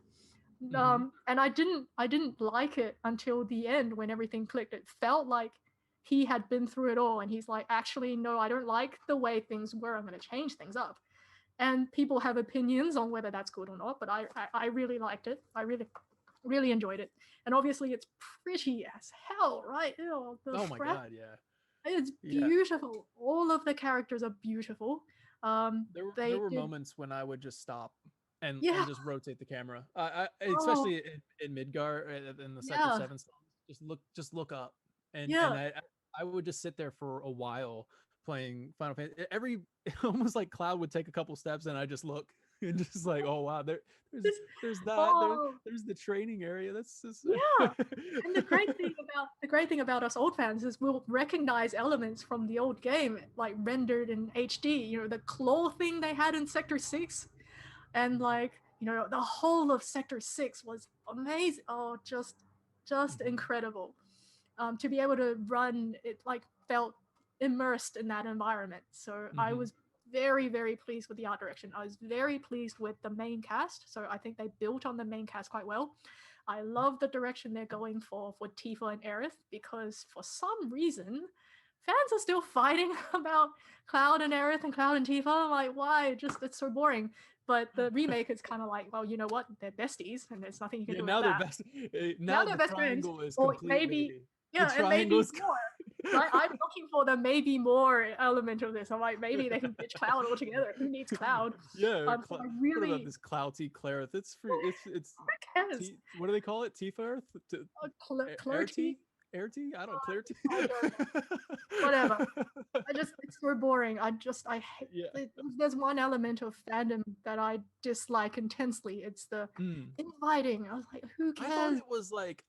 And I didn't like it until the end when everything clicked. It felt like he had been through it all, and he's like, actually, no, I don't like the way things were. I'm going to change things up. And people have opinions on whether that's good or not, but I really liked it. I really enjoyed it. And obviously it's pretty as hell, right? Ew, oh my god, yeah. It's beautiful. All of the characters are beautiful. There were moments when I would just stop and just rotate the camera. Especially in Midgar, in the Sector 7 songs, just look up. And I would just sit there for a while playing Final Fantasy. Almost like Cloud would take a couple steps and I just look and just like, oh wow, there's that. There's the training area. That's just... And the great thing about us old fans is we'll recognize elements from the old game, like rendered in HD. You know, the claw thing they had in Sector 6, and like, you know, the whole of Sector 6 was amazing. Oh, just incredible. To be able to run it, like, felt immersed in that environment. So I was very, very pleased with the art direction. I was very pleased with the main cast. So I think they built on the main cast quite well. I love the direction they're going for Tifa and Aerith, because for some reason fans are still fighting about Cloud and Aerith and Cloud and Tifa. I'm like, why? Just, it's so boring. But the remake is kind of like, well, you know what? They're besties, and there's nothing you can do about that. Now they're best friends. Is or maybe, and maybe more. Right? I'm looking for the maybe more element of this. I'm like, maybe they can ditch Cloud altogether. Who needs Cloud? What about this Clouty Clareth? It's free. It's what do they call it? Tifa? Clarity? Airty? I don't Clarity. Whatever. It's so boring. I hate there's one element of fandom that I dislike intensely. It's the inviting. I was like, who cares?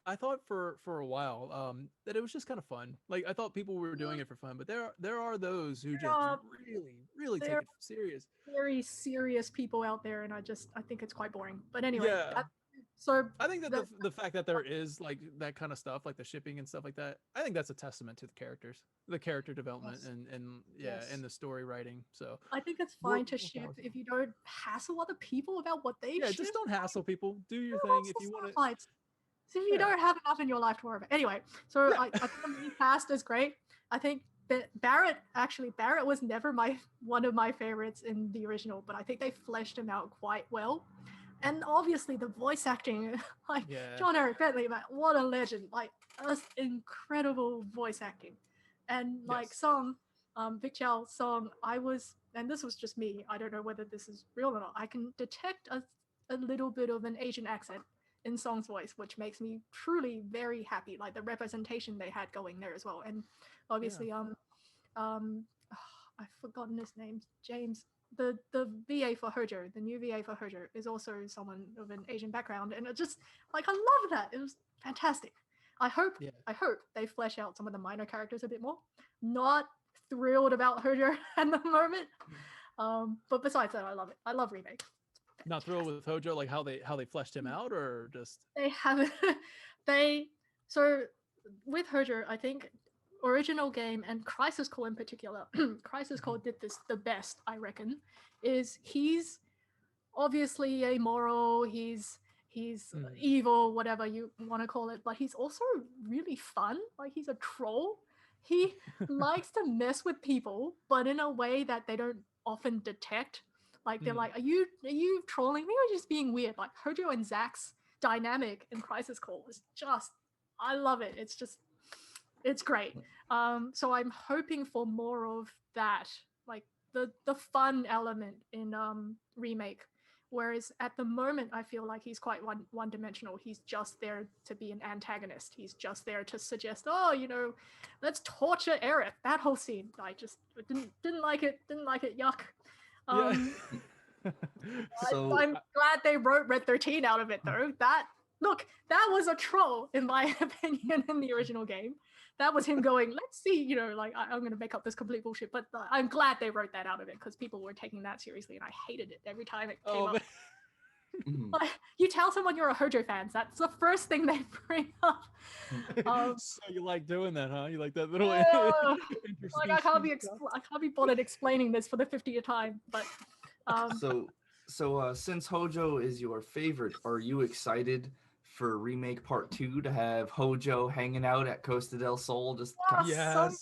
I thought for a while that it was just kind of fun. Like, I thought people were doing it for fun, but there are those who just really take it serious. Very serious people out there, and I think it's quite boring. But anyway, so I think that the fact that there is like that kind of stuff, like the shipping and stuff like that, I think that's a testament to the characters, the character development, and the story writing. So I think it's fine to ship if you don't hassle other people about what they ship. Just don't hassle people. Do your thing if you want to. So if you don't have enough in your life to worry about. Anyway, so I think the main cast is great. I think that Barrett was never one of my favorites in the original, but I think they fleshed him out quite well. And obviously the voice acting, like John Eric Bentley, man, what a legend! Like, that's incredible voice acting. And like song, Vic Chow's song, and this was just me, I don't know whether this is real or not, I can detect a little bit of an Asian accent in Song's voice, which makes me truly very happy, like the representation they had going there as well. And obviously, I've forgotten his name, James. The VA for Hojo, the new VA for Hojo, is also someone of an Asian background, and it just, like, I love that. It was fantastic. I hope Yeah. they flesh out some of the minor characters a bit more. Not thrilled about Hojo at the moment. But besides that, I love it. I love Remake. Not thrilled with Hojo, like how they fleshed him out, or just They have they so with Hojo, I think original game and Crisis Core in particular, Crisis Core did this the best, I reckon, is he's obviously amoral, he's evil, whatever you want to call it, but he's also really fun. Like he's a troll. He likes to mess with people, but in a way that they don't often detect. Like they're like, are you trolling me or just being weird? Like Hojo and Zach's dynamic in Crisis Core is just, I love it. It's great. So I'm hoping for more of that, like the fun element in Remake. Whereas at the moment, I feel like he's quite one dimensional. He's just there to be an antagonist. He's just there to suggest, oh, let's torture Aerith. That whole scene, I just didn't like it. Didn't like it. Yuck. So I'm glad they wrote Red 13 out of it, though. That was a troll, in my opinion, in the original game. That was him going, let's see, like, I'm going to make up this complete bullshit. But I'm glad they wrote that out of it, because people were taking that seriously, and I hated it every time it came up. Like, you tell someone you're a Hojo fan, that's the first thing they bring up. So you like doing that, huh? You like that little like I can't be bothered explaining this for the 50th time. But so since Hojo is your favorite, are you excited for Remake Part 2 to have Hojo hanging out at Costa del Sol? Just yes,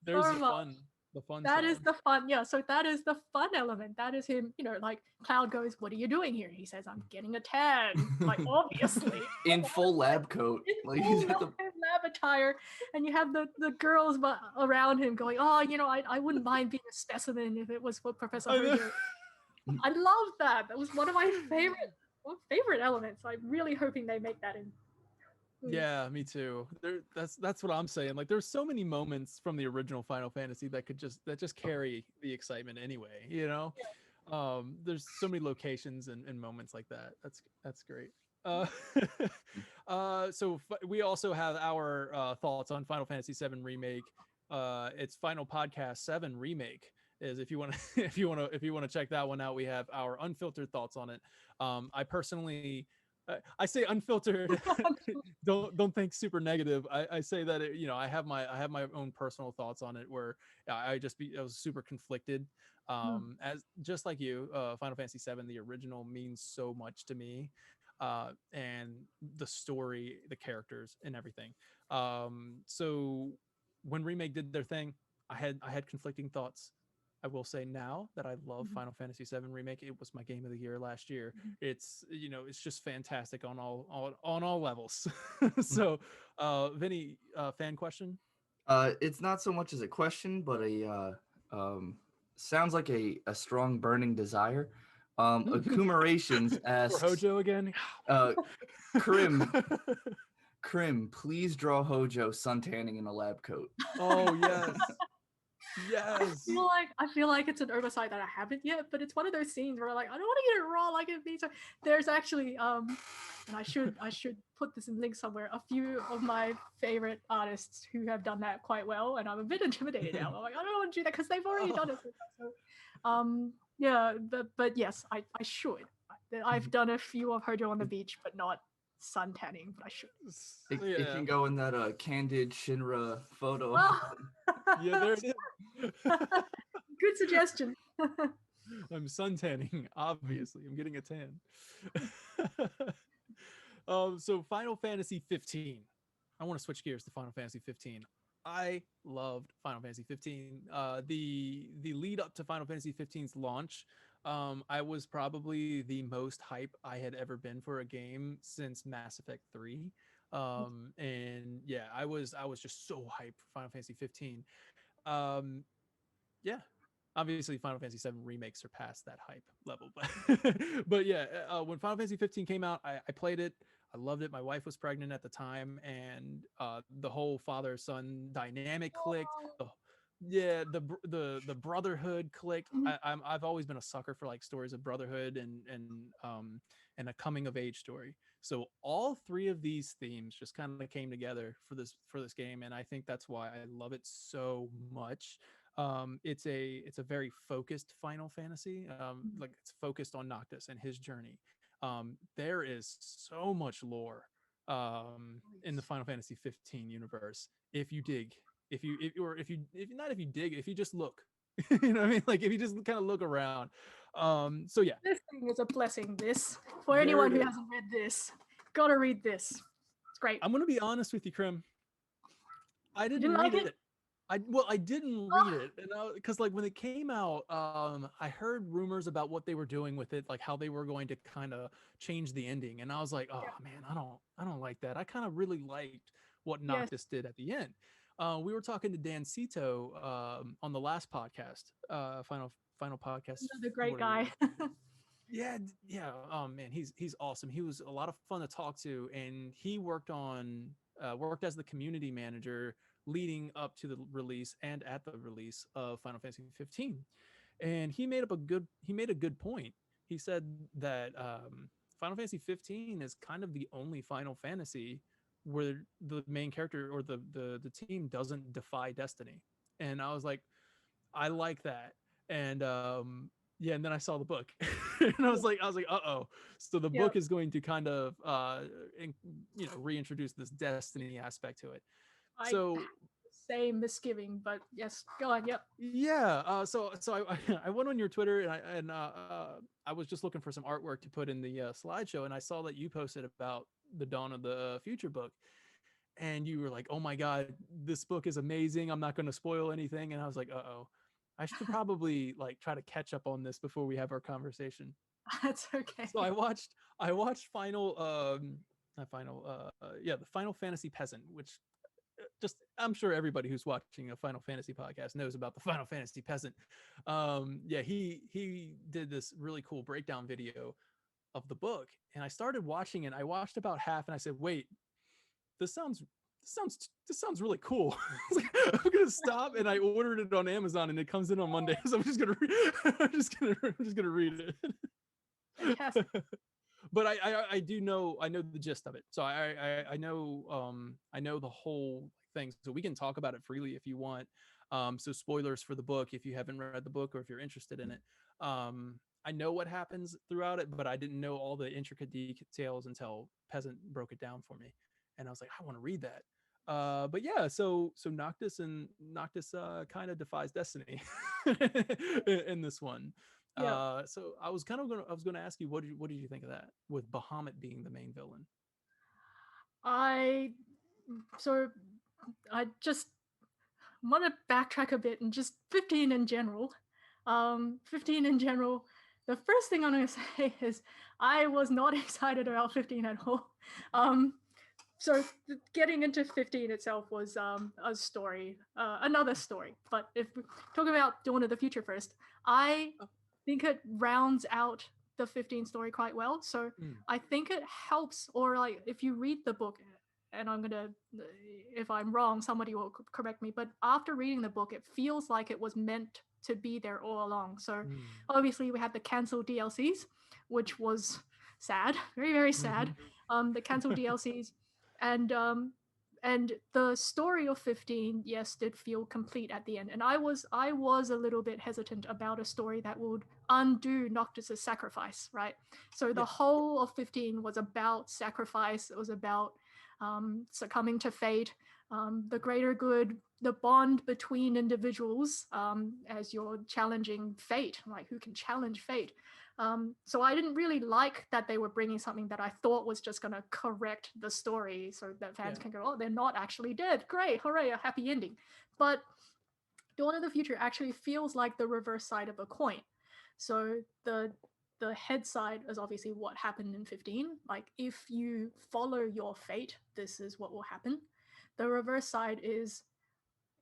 there's the fun. That is the fun. Yeah, so that is the fun element. That is him. Like Cloud goes, "What are you doing here?" He says, "I'm getting a tan." Like obviously, in full lab coat, like he's got lab attire, and you have the girls around him going, "Oh, I wouldn't mind being a specimen if it was for Professor Hojo." I love that. That was one of my favorite elements. I'm really hoping they make that in. Yeah, me too. That's what I'm saying. Like, there's so many moments from the original Final Fantasy that just carry the excitement anyway. There's so many locations and moments like that. That's great. So we also have our thoughts on Final Fantasy VII Remake. It's Final Podcast 7 Remake. Is if you want to check that one out, we have our unfiltered thoughts on it. I personally, I say unfiltered. don't think super negative. I say that I have my own personal thoughts on it, where I was super conflicted. As just like you, Final Fantasy VII, the original means so much to me, and the story, the characters, and everything. So when Remake did their thing, I had conflicting thoughts. I will say now that I love Final Fantasy VII Remake. It was my game of the year last year. It's it's just fantastic on all levels. So, Vinny, fan question? It's not so much as a question, but a sounds like a strong burning desire. Accumulations asks For Hojo again. Crim, please draw Hojo suntanning in a lab coat. Oh yes. Yes. I feel like it's an oversight that I haven't yet, but it's one of those scenes where I don't want to get it raw like it needs. There's actually and I should put this in link somewhere. A few of my favorite artists who have done that quite well, and I'm a bit intimidated now. I'm like, I don't want to do that because they've already done it. So, yeah, but yes, I should. I've done a few of Hojo on the beach, but not sun tanning, but I should. It can go in that candid Shinra photo. Yeah, there it is. Good suggestion. I'm sun tanning, obviously. I'm getting a tan. So Final Fantasy 15. I want to switch gears to Final Fantasy 15. I loved Final Fantasy 15. The lead up to Final Fantasy 15's launch, I was probably the most hype I had ever been for a game since Mass Effect 3. And yeah, I was just so hyped for Final Fantasy 15. Yeah, obviously Final Fantasy 7 Remake surpassed that hype level, but yeah, when Final Fantasy 15 came out, I played it. I loved it. My wife was pregnant at the time, and the whole father-son dynamic clicked. yeah, the brotherhood click. Mhm. I've always been a sucker for like stories of brotherhood and a coming of age story. So all three of these themes just kind of came together for this game, and I think that's why I love it so much. It's a very focused Final Fantasy. Like it's focused on Noctis and his journey. There is so much lore in the Final Fantasy 15 universe. If you dig, if you dig, if you just look, you know what I mean? Like if you just kind of look around. So yeah, This thing is a blessing. This for there anyone it who is. hasn't read this, gotta read this. It's great. I'm gonna be honest with you, Crim. I You didn't didn't read like it? it. I didn't read it, and because like when it came out, I heard rumors about what they were doing with it, like how they were going to kind of change the ending, and I was like, oh Yeah. man, I don't like that. I kind of really liked what Yes. Noctis did at the end. We were talking to Dan Cito on the last podcast, final podcast. Another great What are we? guy. Yeah, yeah. Oh man, he's awesome. He was a lot of fun to talk to, and he worked as the community manager leading up to the release and at the release of Final Fantasy 15. And he made a good point. He said that Final Fantasy 15 is kind of the only Final Fantasy where the main character or the team doesn't defy destiny. And I was like, I like that. And yeah, and then I saw the book. And I was like, uh-oh. So the Yep. book is going to kind of reintroduce this destiny aspect to it. I So same misgiving, but yes, go on. Yep. yeah, so I went on your Twitter I was just looking for some artwork to put in the slideshow, and I saw that you posted about the Dawn of the Future book, and you were like, "Oh my god, this book is amazing! I'm not going to spoil anything." And I was like, "Uh oh, I should probably like try to catch up on this before we have our conversation." That's okay. So I watched Final not Final yeah, the Final Fantasy Peasant, which just I'm sure everybody who's watching a Final Fantasy podcast knows about the Final Fantasy Peasant. Yeah, he did this really cool breakdown video of the book, and I started watching it. I watched about half, and I said, "Wait, this sounds really cool." I'm gonna stop, and I ordered it on Amazon, and it comes in on Monday. So I'm just gonna I'm just gonna read it. Fantastic. But I do know I know the gist of it. So I know the whole thing. So we can talk about it freely if you want. So spoilers for the book if you haven't read the book or if you're interested in it. I know what happens throughout it, but I didn't know all the intricate details until Peasant broke it down for me, and I was like, I want to read that. But yeah, so Noctis kind of defies destiny in this one. Yep. So I was gonna ask you what did you think of that with Bahamut being the main villain? I so I just want to backtrack a bit and just 15 in general. 15 in general. The first thing I'm going to say is I was not excited about 15 at all. So getting into 15 itself was a story, another story. But if we talk about Dawn of the Future first, I think it rounds out the 15 story quite well. So I think it helps, or like if you read the book, and I'm gonna, if I'm wrong, somebody will correct me. But after reading the book, it feels like it was meant to be there all along. So obviously we had the canceled DLCs, which was sad, very very sad. The canceled DLCs, and the story of 15, yes, did feel complete at the end. And I was a little bit hesitant about a story that would undo Noctis's sacrifice, right? So the whole of 15 was about sacrifice. It was about succumbing to fate, the greater good, the bond between individuals as you're challenging fate, like who can challenge fate. So I didn't really like that they were bringing something that I thought was just going to correct the story so that fans can go, oh, they're not actually dead. Great, hooray, a happy ending. But Dawn of the Future actually feels like the reverse side of a coin. So the head side is obviously what happened in 15. Like if you follow your fate, this is what will happen. The reverse side is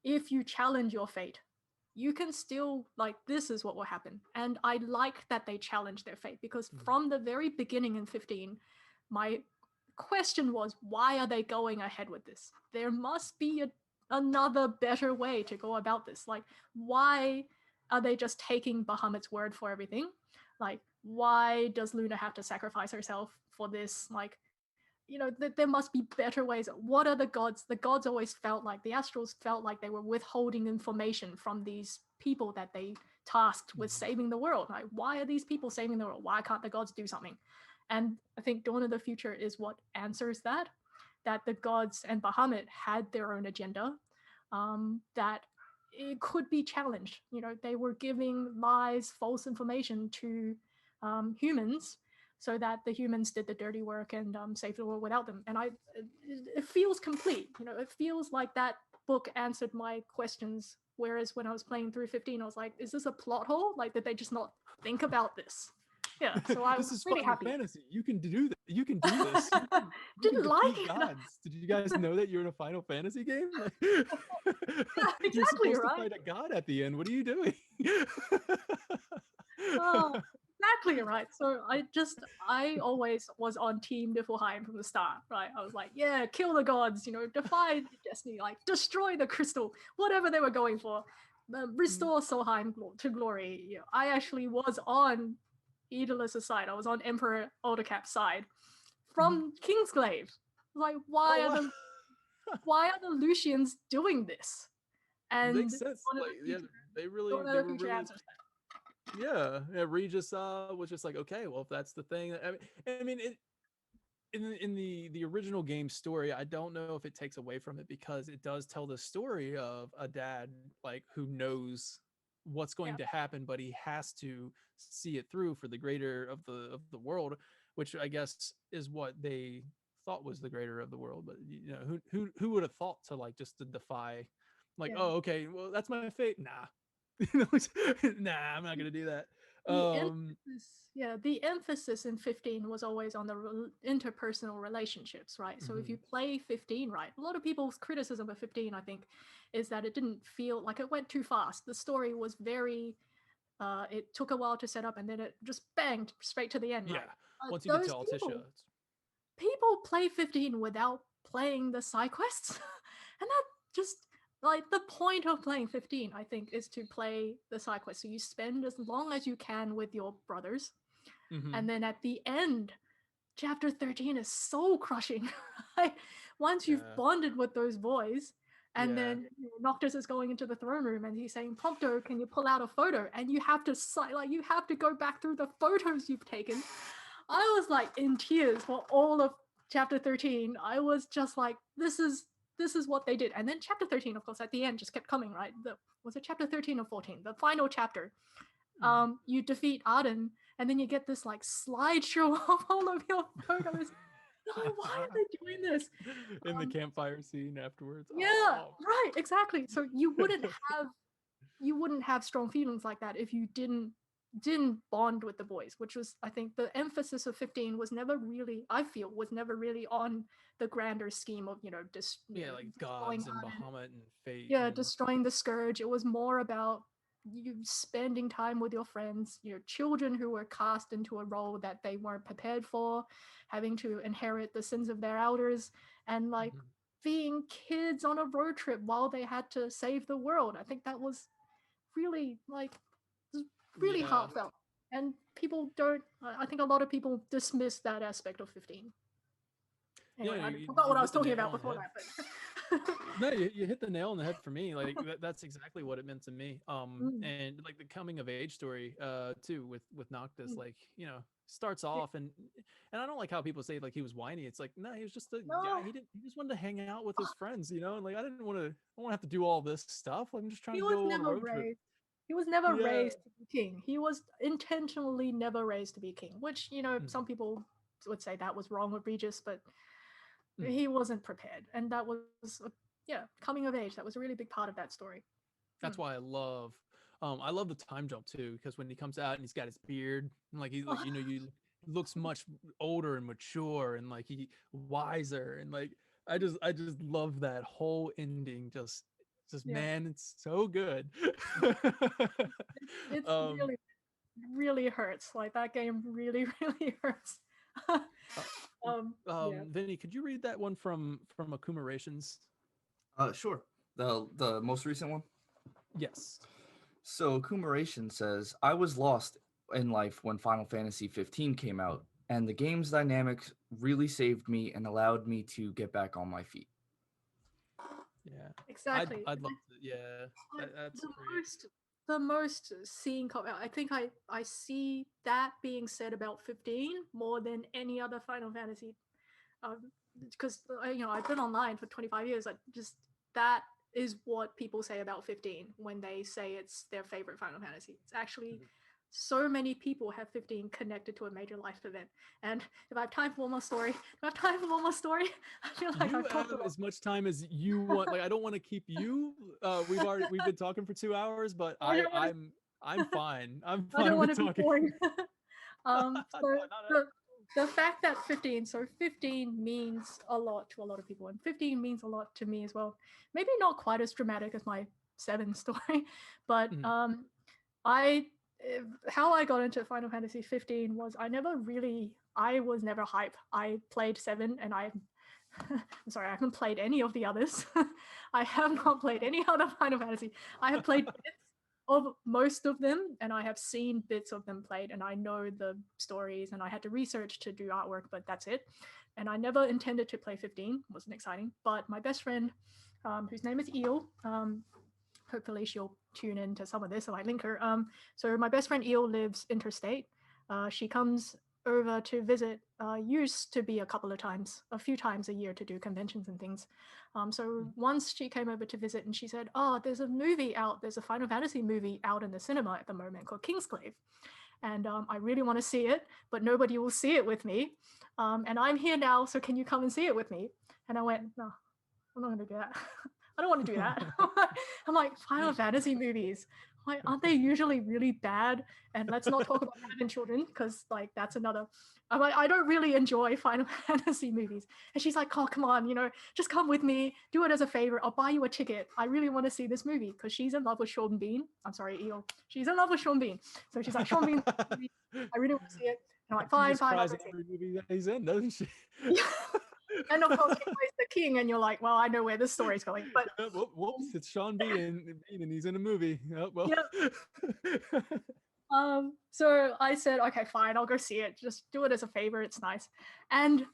if you challenge your fate, you can still, like, this is what will happen. And I like that they challenge their fate, because from the very beginning in 15, my question was, why are they going ahead with this? There must be another better way to go about this. Like, why are they just taking Bahamut's word for everything? Like, why does Luna have to sacrifice herself for this? Like, there must be better ways. What are the gods? The gods always felt like, the Astrals felt like they were withholding information from these people that they tasked with saving the world. Like, why are these people saving the world? Why can't the gods do something? And I think Dawn of the Future is what answers that the gods and Bahamut had their own agenda, that it could be challenged. They were giving lies, false information to humans, so that the humans did the dirty work and saved the world without them. And it feels complete. It feels like that book answered my questions. Whereas when I was playing through 15, I was like, is this a plot hole? Like, did they just not think about this? Yeah, so I was really happy. Fantasy. You can do that. You can do this. You Didn't can like defeat it. gods. Did you guys know that you're in a Final Fantasy game? Like, Yeah, you're exactly, supposed right? to fight a god at the end. What are you doing? Oh, exactly right. So I always was on Team Niflheim from the start, right? I was like, yeah, kill the gods, defy destiny, like destroy the crystal, whatever they were going for, restore Solheim to glory. I actually was on Aedelus's side. I was on Emperor Aldecap's side from Kingsglaive. Like, why are the Lucians doing this? And makes sense. Like, yeah, they were really. Yeah, Regis was just like, okay, well, if that's the thing, I mean, in the original game story, I don't know if it takes away from it, because it does tell the story of a dad like who knows what's going to happen, but he has to see it through for the greater of the world, which I guess is what they thought was the greater of the world. But who would have thought to like just to defy, like, oh, okay, well, that's my fate. Nah. Nah, I'm not gonna do that. The emphasis in 15 was always on the interpersonal relationships, right? So if you play 15 right, a lot of people's criticism of 15, I think, is that it didn't feel like it went too fast. The story was very, it took a while to set up, and then it just banged straight to the end. Yeah, right? Once you get to Altissia, people play 15 without playing the side quests, and that just, like, the point of playing 15, I think, is to play the side quest. So you spend as long as you can with your brothers, and then at the end, chapter 13 is soul crushing. Right? Once you've bonded with those boys, and then Noctis is going into the throne room and he's saying, Prompto, can you pull out a photo? And you have to go back through the photos you've taken. I was like in tears for all of chapter 13. I was just like, this is what they did. And then chapter 13, of course, at the end just kept coming, right? Was it chapter 13 or 14? The final chapter. You defeat Arden, and then you get this like slideshow of all of your photos. Oh, why are they doing this? In the campfire scene afterwards. Yeah, right, exactly. So you wouldn't have strong feelings like that if you didn't bond with the boys, which was, I think, the emphasis of 15 was never really, I feel, was never really on the grander scheme of, like gods and Bahamut and fate. Yeah, destroying the scourge. It was more about you spending time with your friends, your children who were cast into a role that they weren't prepared for, having to inherit the sins of their elders, and like being kids on a road trip while they had to save the world. I think that was really really heartfelt, and people don't, I think a lot of people dismiss that aspect of 15. Anyway, I forgot what I was talking about before that, but no, you hit the nail on the head for me. Like that's exactly what it meant to me. And like the coming of age story too with Noctis, like, starts off and I don't like how people say like he was whiny. It's like, no, he was just a guy. He just wanted to hang out with his friends, and like I don't want to have to do all this stuff. I'm just trying to go on a road trip. He was never raised to be king. He was intentionally never raised to be king, which, some people would say that was wrong with Regis, but he wasn't prepared. And that was, coming of age. That was a really big part of that story. That's why I love the time jump too, because when he comes out and he's got his beard, and like he looks much older and mature and like he wiser, and like I just love that whole ending. Just man, it's so good. It's really, really hurts. Like that game really, really hurts. Vinny, could you read that one from Akuma Rations? Sure. The most recent one. Yes. So Kumaration says, I was lost in life when Final Fantasy 15 came out, and the game's dynamics really saved me and allowed me to get back on my feet. Yeah. Exactly. I'd love to. Yeah. That's the great. most seen comment. I think I see that being said about 15 more than any other Final Fantasy, because you know, I've been online for 25 years. I just that is what people say about 15 when they say it's their favorite Final Fantasy. It's actually so many people have 15 connected to a major life event. And if I have time for one more story, I feel like You I've talked have about. as much time as you want. Like, I don't want to keep you. We've been talking for 2 hours, but I don't want I'm fine. I'm I don't fine want with to be talking. boring. No, So not at the fact that 15, so 15 means a lot to a lot of people, and 15 means a lot to me as well. Maybe not quite as dramatic as my 7 story, but Mhm. I how I got into Final Fantasy 15 was I was never hype. I played 7 and I'm sorry, I haven't played any of the others. I have not played any other Final Fantasy. I have played bits of most of them, and I have seen bits of them played, and I know the stories, and I had to research to do artwork, but that's it. And I never intended to play 15. It wasn't exciting. But my best friend, whose name is Eel, hopefully she'll tune into some of this, so I link her. So my best friend Eel lives interstate. She comes over to visit, used to be a few times a year to do conventions and things. So once she came over to visit and she said, oh, there's a Final Fantasy movie out in the cinema at the moment called Kingsglaive. And I really want to see it, but nobody will see it with me. And I'm here now, so can you come and see it with me? And I went, no, I'm not going to do that. I don't want to do that. I'm like, Final Fantasy movies. Like, aren't they usually really bad? And let's not talk about having children, because like that's another. I'm like, I don't really enjoy Final Fantasy movies. And she's like, oh, come on, just come with me. Do it as a favor. I'll buy you a ticket. I really want to see this movie, because she's in love with Sean Bean. I'm sorry, Eel. She's in love with Sean Bean. So she's like, Sean Bean, I really want to see it. And I'm like, She fine, just fine, I'll cries go in see it. every movie that he's in, doesn't she? And of course, he plays the king, and you're like, well, I know where this story's going. But Whoops, it's Sean Bean and he's in a movie. Oh, well. So I said, okay, fine, I'll go see it. Just do it as a favor. It's nice. And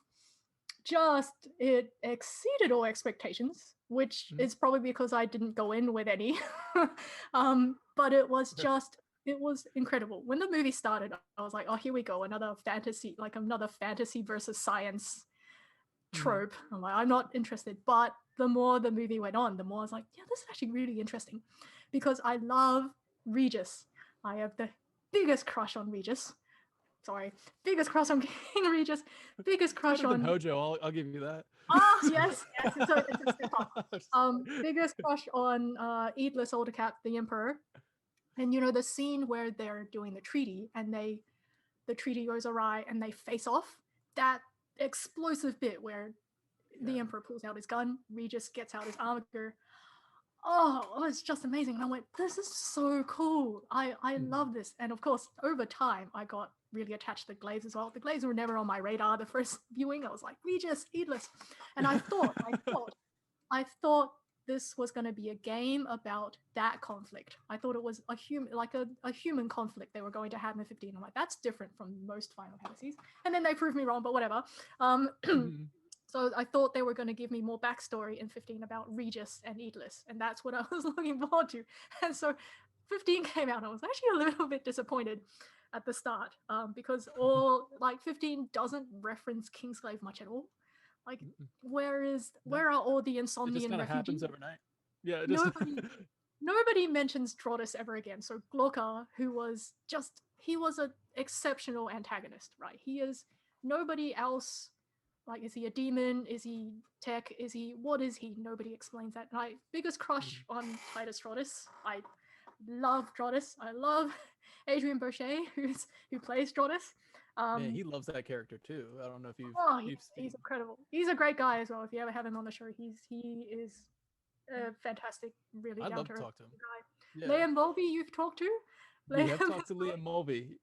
just it exceeded all expectations, which is probably because I didn't go in with any. But it was incredible. When the movie started, I was like, oh, here we go, another fantasy versus science trope. I'm like, I'm not interested. But the more the movie went on, the more I was like, yeah, this is actually really interesting, because I love Regis. I have the biggest crush on Regis. Sorry, biggest crush on King Regis. Biggest crush Better than on Hojo. I'll give you that. Ah, yes, it's a step up. Biggest crush on Eadless Oldercat, the Emperor. And the scene where they're doing the treaty and the treaty goes awry and they face off. That explosive bit where the Emperor pulls out his gun, Regis gets out his armor. Oh, it's just amazing. And I went, this is so cool. I love this. And of course, over time, I got really attached to the Glaives as well. The Glaives were never on my radar the first viewing. I was like, Regis, Heedless. And I thought this was going to be a game about that conflict. I thought it was a human conflict they were going to have in 15. I'm like, that's different from most Final Fantasies. And then they proved me wrong, but whatever. So I thought they were going to give me more backstory in 15 about Regis and Eadless, and that's what I was looking forward to. And so 15 came out, and I was actually a little bit disappointed at the start, because 15 doesn't reference Kingsglaive much at all. Like, where are all the Insomnian refugees? It just kind of happens overnight. Yeah, nobody mentions Drotus ever again. So Glokar, he was an exceptional antagonist, right? He is nobody else. Like, is he a demon? Is he tech? What is he? Nobody explains that. My biggest crush on Titus Drotus. I love Drotus. I love Adrian Boucher, who plays Drotus. Yeah, he loves that character too. I don't know if you've seen. He's incredible. He's a great guy as well. If you ever have him on the show, he is a fantastic, really I'd down love to to earth talk to him. guy. Yeah. Liam Mulvey, you've talked to? We have talked to Liam Mulvey.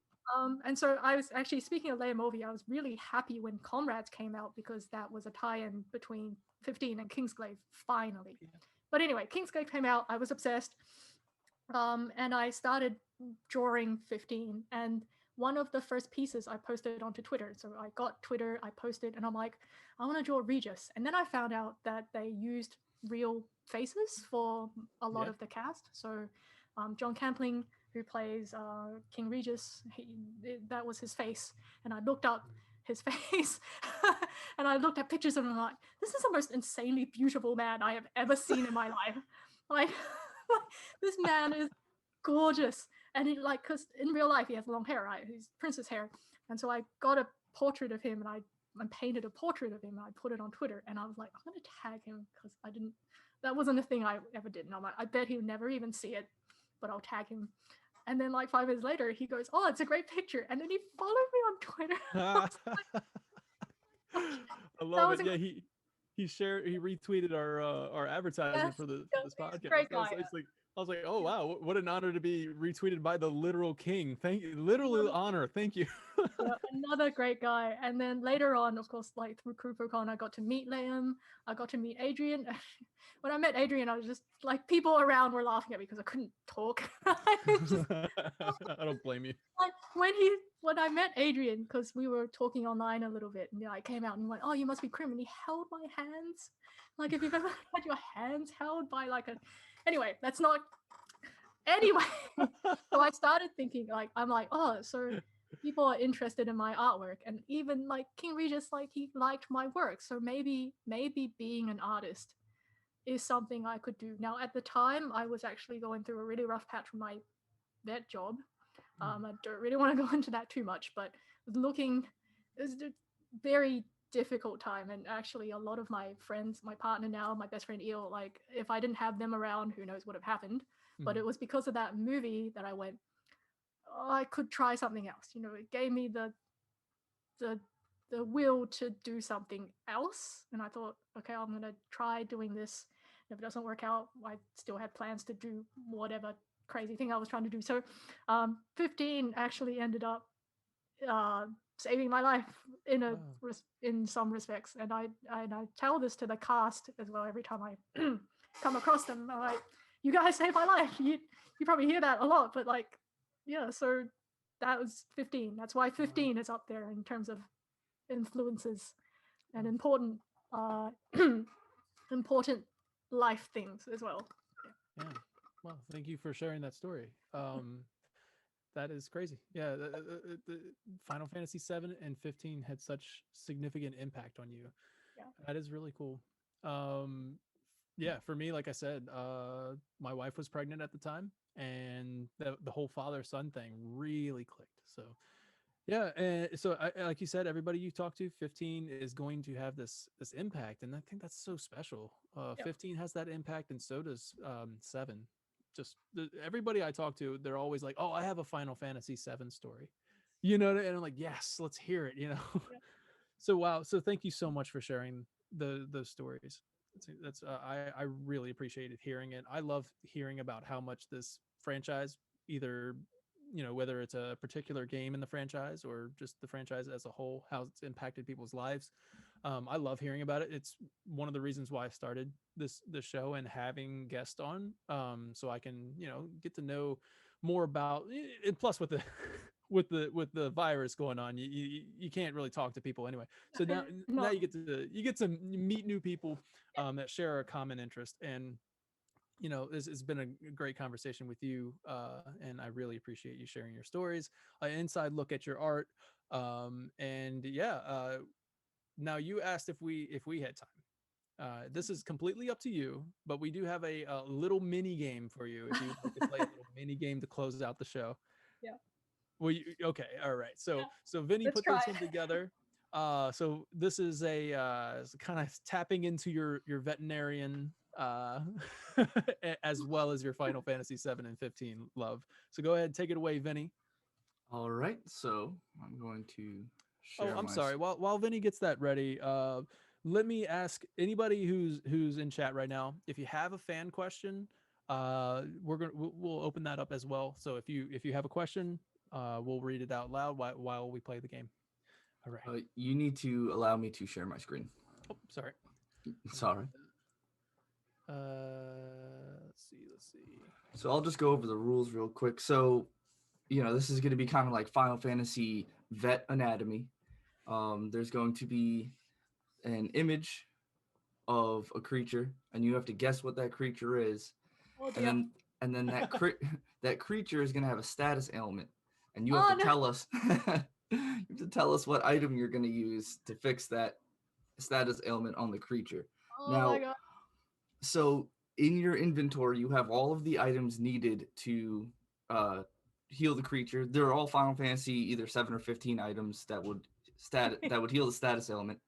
And so I was actually, speaking of Liam Mulvey, I was really happy when Comrades came out, because that was a tie-in between 15 and Kingsglaive, finally. Yeah. But anyway, Kingsgate came out. I was obsessed. And I started drawing 15. And one of the first pieces I posted onto Twitter. So I got Twitter, I posted, and I'm like, I want to draw Regis. And then I found out that they used real faces for a lot of the cast. So John Campling, who plays King Regis, that was his face. And I looked up his face and I looked at pictures of him and I'm like, this is the most insanely beautiful man I have ever seen in my life. Like, this man is gorgeous. And he, like, because in real life he has long hair, right? He's princess hair. And so I got a portrait of him and I painted a portrait of him and I put it on Twitter. And I was like, I'm going to tag him because that wasn't a thing I ever did. And I'm like, I bet he'll never even see it, but I'll tag him. And then like 5 years later, he goes, oh, it's a great picture. And then he followed me on Twitter. I love it. Yeah, he retweeted our advertisement for this podcast. Great guy. I was like, oh wow, what an honor to be retweeted by the literal king. Thank you, literal honor. Thank you. Another great guy. And then later on, of course, like through KupoCon, I got to meet Liam. I got to meet Adrian. When I met Adrian, I was just like, people around were laughing at me because I couldn't talk. I don't blame you. Like when I met Adrian, because we were talking online a little bit, and I came out and went, oh, you must be Crim, and he held my hands. Like if you've ever had your hands held by like a, anyway, that's not. Anyway, so I started thinking like, I'm like, oh, so people are interested in my artwork, and even like King Regis, like he liked my work, so maybe being an artist is something I could do. Now at the time I was actually going through a really rough patch with my vet job. I don't really want to go into that too much, but it was a very difficult time, and actually a lot of my friends, my partner now, my best friend Eel, like if I didn't have them around, who knows what have happened. But it was because of that movie that I went, oh, I could try something else. You know, it gave me the will to do something else. And I thought, okay, I'm going to try doing this. If it doesn't work out, I still had plans to do whatever crazy thing I was trying to do. So 15 actually ended up saving my life in some respects. And I tell this to the cast as well every time I come across them. I'm like, you guys saved my life. You probably hear that a lot, but like, yeah, so that was 15. That's why 15 is up there in terms of influences and important important life things as well. Yeah. Well, thank you for sharing that story. That is crazy. Yeah, the Final Fantasy VII and 15 had such significant impact on you. Yeah. That is really cool. Yeah, for me, like I said, my wife was pregnant at the time, and the whole father-son thing really clicked. So yeah, and so like you said, everybody you talk to, 15 is going to have this impact, and I think that's so special. 15 has that impact, and so does 7. Just everybody I talk to, they're always like, oh, I have a Final Fantasy VII story, you know, and I'm like, yes, let's hear it, you know. Yeah. So wow, so thank you so much for sharing those stories. That's I really appreciated hearing it. I love hearing about how much this franchise, either, you know, whether it's a particular game in the franchise or just the franchise as a whole, how it's impacted people's lives. I love hearing about it. It's one of the reasons why I started this show and having guests on, so I can, you know, get to know more about it. Plus with the with the virus going on, you can't really talk to people anyway. So now you get to meet new people that share a common interest. And you know, it's been a great conversation with you, and I really appreciate you sharing your stories, an inside look at your art, and yeah. Now you asked if we had time. This is completely up to you, but we do have a little mini game for you if you'd like to play a little mini game to close out the show. Yeah. Well, okay, all right. So Vinny put this one together. So this is a kind of tapping into your veterinarian as well as your Final Fantasy 7 and 15 love. So go ahead, take it away, Vinny. All right, so I'm going to share. Oh, I'm sorry. While Vinny gets that ready, let me ask anybody who's in chat right now, if you have a fan question, we'll open that up as well. So if you have a question, we'll read it out loud while we play the game. All right. You need to allow me to share my screen. Oh, sorry. Sorry. Let's see. So I'll just go over the rules real quick. So, this is going to be kind of like Final Fantasy Vet Anatomy. There's going to be an image of a creature, and you have to guess what that creature is. Oh And dear. then that creature is going to have a status ailment, and you Oh, have to no. tell us you have to tell us what item you're going to use to fix that status ailment on the creature. Oh Now, my god. so in your inventory, you have all of the items needed to heal the creature. They're all Final Fantasy either 7 or 15 items that would heal the status ailment.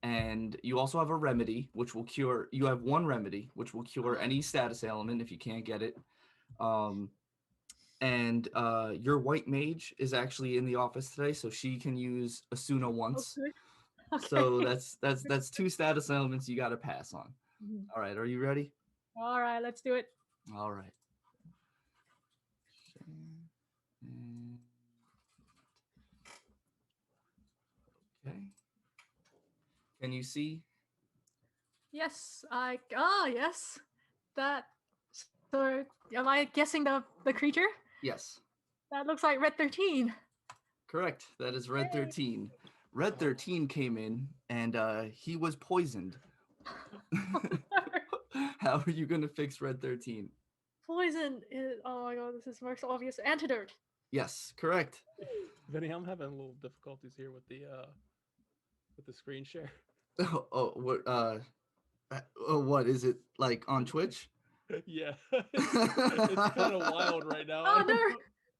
And you also have a remedy, which will cure. You have one remedy, which will cure any status ailment if you can't get it. And your white mage is actually in the office today, so she can use Asuna once. Okay. Okay. So that's 2 status elements you got to pass on. Mhm. All right, are you ready? All right, let's do it. All right. Okay. Can you see? Yes, yes. That. So, am I guessing the creature? Yes. That looks like Red 13. Correct. That is Red 13. Red 13 came in and he was poisoned. How are you going to fix Red 13? Poison is. Oh my god, this is most obvious. Antidote. Yes, correct. Vinny, I'm having a little difficulties here with the screen share. What is it like on Twitch? Yeah, it's kind of wild right now. Oh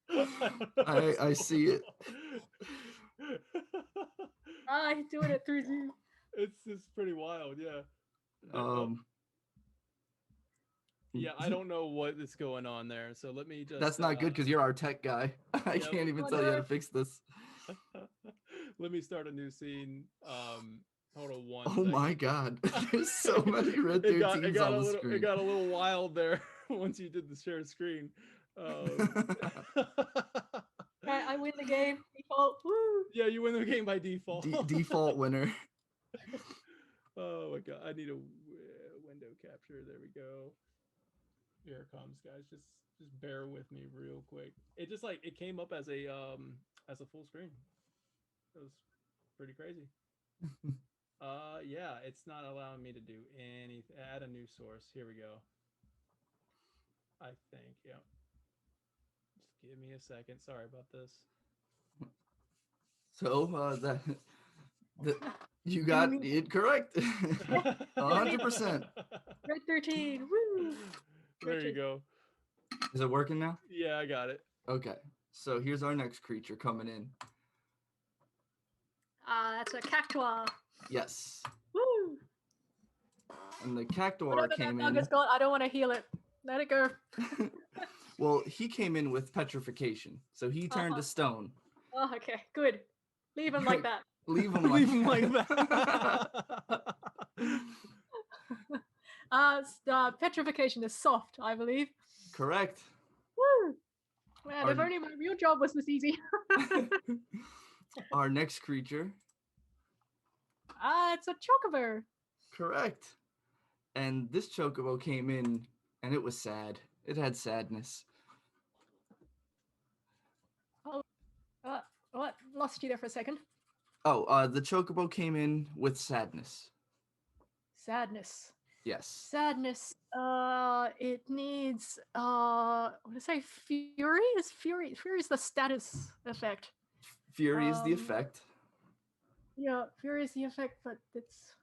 no! I see it. I'm doing it through Zoom. It's pretty wild, yeah. Yeah, I don't know what is going on there. So let me just. That's not good because you're our tech guy. I Yep. can't even tell you how to fix this. Let me start a new scene. Hold on one. Oh second. my god, there's so many Red 13s on the screen. It got a little wild there once you did the share screen. I win the game. Default. Woo! Yeah, you win the game by default. Default winner. Oh my god, I need a window capture. There we go. Here it comes, guys. Just bear with me real quick. It just it came up as a full screen. It was pretty crazy. Yeah, it's not allowing me to do anything. Add a new source. Here we go. I think, yeah. Just give me a second. Sorry about this. So that you got it correct. 100%. Red 13. Woo! There you go. Is it working now? Yeah, I got it. Okay. So here's our next creature coming in. That's a cactuar. Yes. Woo! And the cactuar came in. I don't want to heal it. Let it go. Well, he came in with petrification, so he turned to stone. Oh, okay, good. Leave him like that. Leave him like that. Petrification is soft, I believe. Correct. Woo! Man, if only my real job was this easy. Our next creature. It's a chocobo. Correct. And this chocobo came in, and it was sad. It had sadness. Oh, what? Lost you there for a second. Oh, the chocobo came in with sadness. Sadness. Yes. Sadness. It needs. I want to say fury. Is fury? Fury is the status effect. Fury is the effect. Yeah, fury is the effect, but it's.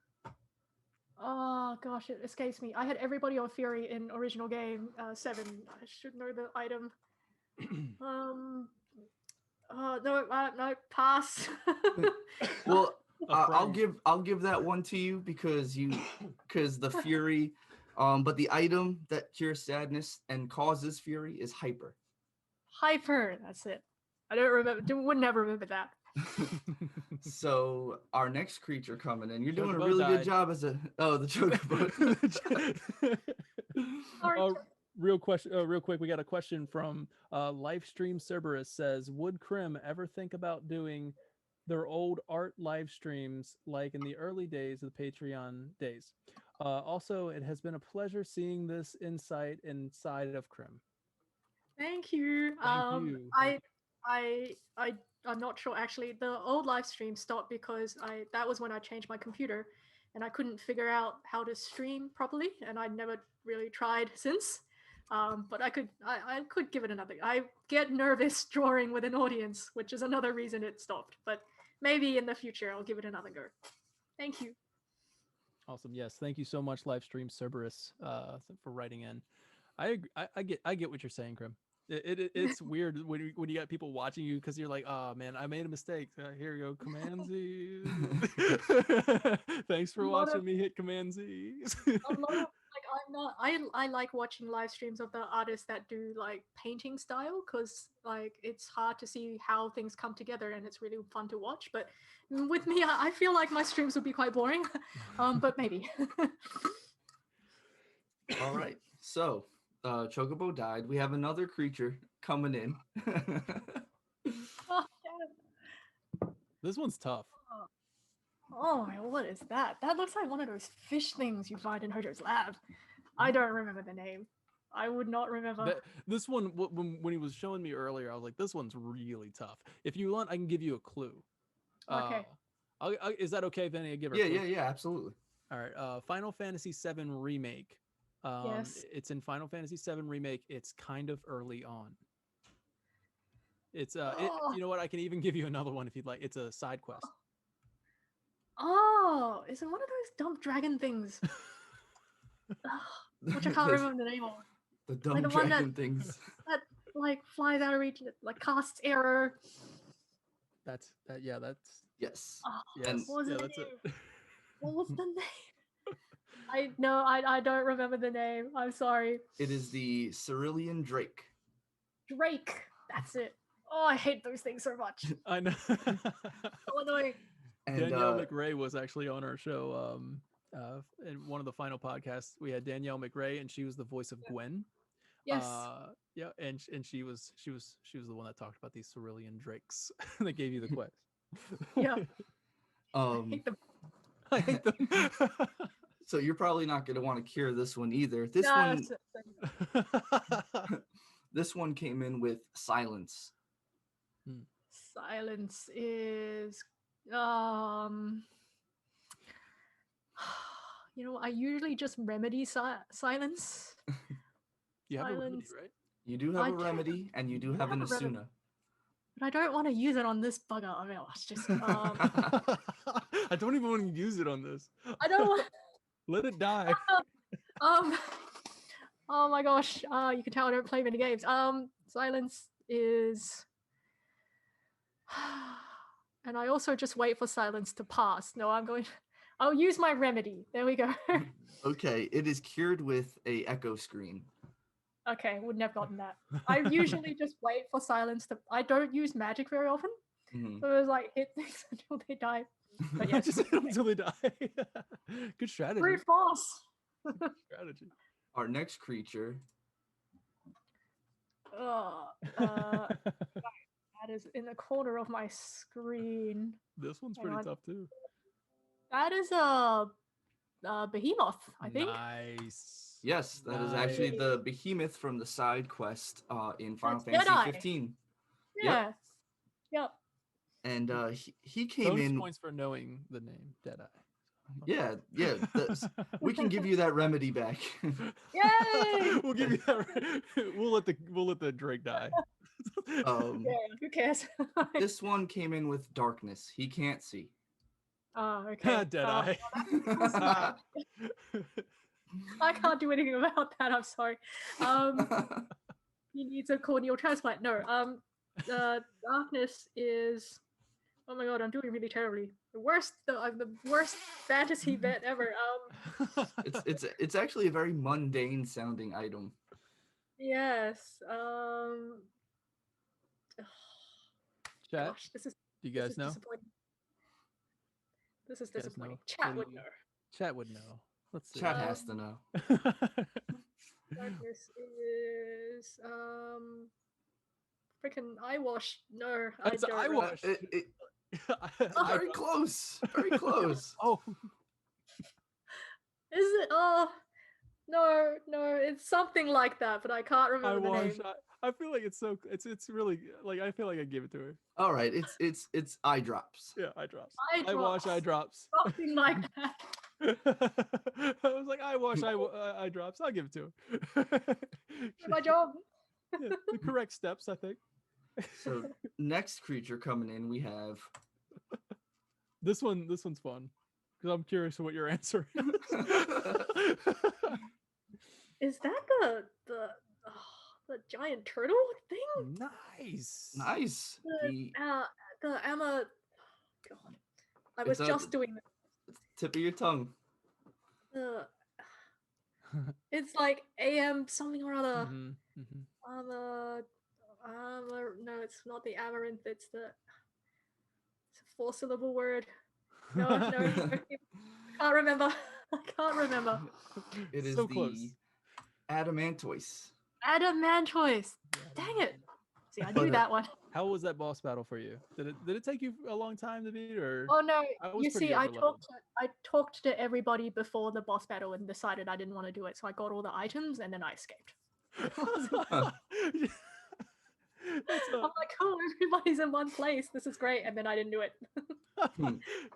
Oh gosh, it escapes me. I had everybody on fury in original game 7. I should know the item. No, pass. Well, I'll give that one to you because the fury, but the item that cures sadness and causes fury is hyper. Hyper, that's it. I don't remember. Would never remember that. So our next creature coming in, you're doing a Chocobo really died. good job as the chocobo. Real quick, we got a question from Livestream Cerberus says, would Crim ever think about doing their old art live streams like in the early days of the Patreon days? Also, it has been a pleasure seeing this insight inside of Crim. Thank you. Thank you. I'm not sure actually. The old live stream stopped because that was when I changed my computer, and I couldn't figure out how to stream properly, and I never really tried since. But I could give it another. I get nervous drawing with an audience, which is another reason it stopped. But maybe in the future I'll give it another go. Thank you. Awesome. Yes. Thank you so much, Livestream Cerberus, for writing in. I get what you're saying, Crim. It's weird when you got people watching you because you're like, oh man, I made a mistake. Here you go, Command Z. Thanks for watching me hit Command Z. A lot of I'm not. I like watching live streams of the artists that do like painting style because like it's hard to see how things come together and it's really fun to watch. But with me, I feel like my streams would be quite boring. But maybe. All right. So Chocobo died. We have another creature coming in. Oh, yeah. This one's tough. Oh, what is that? That looks like one of those fish things you find in Hojo's lab. I don't remember the name. I would not remember. This one, when he was showing me earlier, I was like, this one's really tough. If you want, I can give you a clue. Okay. Is that okay, Vinny? I give her Yeah, a clue? yeah, absolutely. All right. Final Fantasy VII Remake. Yes. It's in Final Fantasy VII Remake. It's kind of early on. It's you know what? I can even give you another one if you'd like. It's a side quest. Oh, is it one of those dumb dragon things? Which I can't remember the name of. The dumb Like the one dragon things. That like flies out of reach, like casts arrow. That's that. Yeah, that's Yes. Oh, yes. what was Yeah, the that's name? it. What was the name? I don't remember the name. I'm sorry. It is the Cerulean Drake. Drake. That's it. Oh, I hate those things so much. I know. So annoying. And Danielle McRae was actually on our show. In one of the final podcasts, we had Danielle McRae, and she was the voice of Gwen. Yes. Yeah, and she was the one that talked about these Cerulean Drakes that gave you the quest. Yeah. I hate them. I hate them. So you're probably not going to want to cure this one either. This Nah, this one came in with Silence. Silence is you know, I usually just remedy silence. You have a remedy, Silence. right? You do have a remedy, and you do have an Asuna. But I don't want to use it on this bugger. I mean, it's just I don't even want to use it on this. I don't want. Let it die. Oh my gosh. You can tell I don't play many games. Silence is. And I also just wait for silence to pass. No, I'll use my remedy. There we go. Okay, it is cured with a echo screen. Okay, wouldn't have gotten that. I usually just wait for silence to. I don't use magic very often, so it was like hit things until they die. But yeah, just hit them until they die. Good strategy. Brute force. Strategy. Our next creature. That is in the corner of my screen. This one's pretty tough too. That is a behemoth, I think. Nice. Yes, that is actually the behemoth from the side quest in Final Fantasy Jedi. 15. Yeah. Yep. And he came Bonus in. points for knowing the name Deadeye. Yeah. We can give you that remedy back. Yay! We'll give you that. We'll let the Drake die. Yeah, who cares? This one came in with darkness. He can't see. Oh, okay. Deadeye. I can't do anything about that. I'm sorry. He needs a corneal transplant. No. Darkness is. Oh my god, I'm doing really terribly. The worst fantasy vet ever. It's actually a very mundane sounding item. Yes. Chat. Gosh, do you guys know? This is disappointing. Know? Chat would know. Chat would know. Let's see. Chat has to know. Darkness is freaking eyewash. No, That's I don't. eyewash. Very close. Very close. Oh. Is it? Oh, no, it's something like that, but I can't remember the name. I feel like it's really like I feel like I gave it to her. All right, it's eye drops. Yeah, eye drops. Eye I wash eye drops. Something like that. I was like, I wash eye drops. I'll give it to her. Did my job. Yeah, the correct steps, I think. So next creature coming in, we have This one's fun because I'm curious what your answer is. Is that the giant turtle thing? Nice. nice. The Amma. God, I was It's just doing tip of your tongue. the. It's like AM something or other. Mhm, mhm. No, it's not the amaranth. It's a 4-syllable word. No, I can't remember. I can't remember. It is So the close. Adamantoise. Adamantoise. Dang it. See, I knew that one. How was that boss battle for you? Did it take you a long time to beat, or? Oh no! I was You pretty see, I overleveled. talked to everybody before the boss battle and decided I didn't want to do it, so I got all the items and then I escaped. I'm like, oh, everybody's in one place. This is great, and then I didn't do it.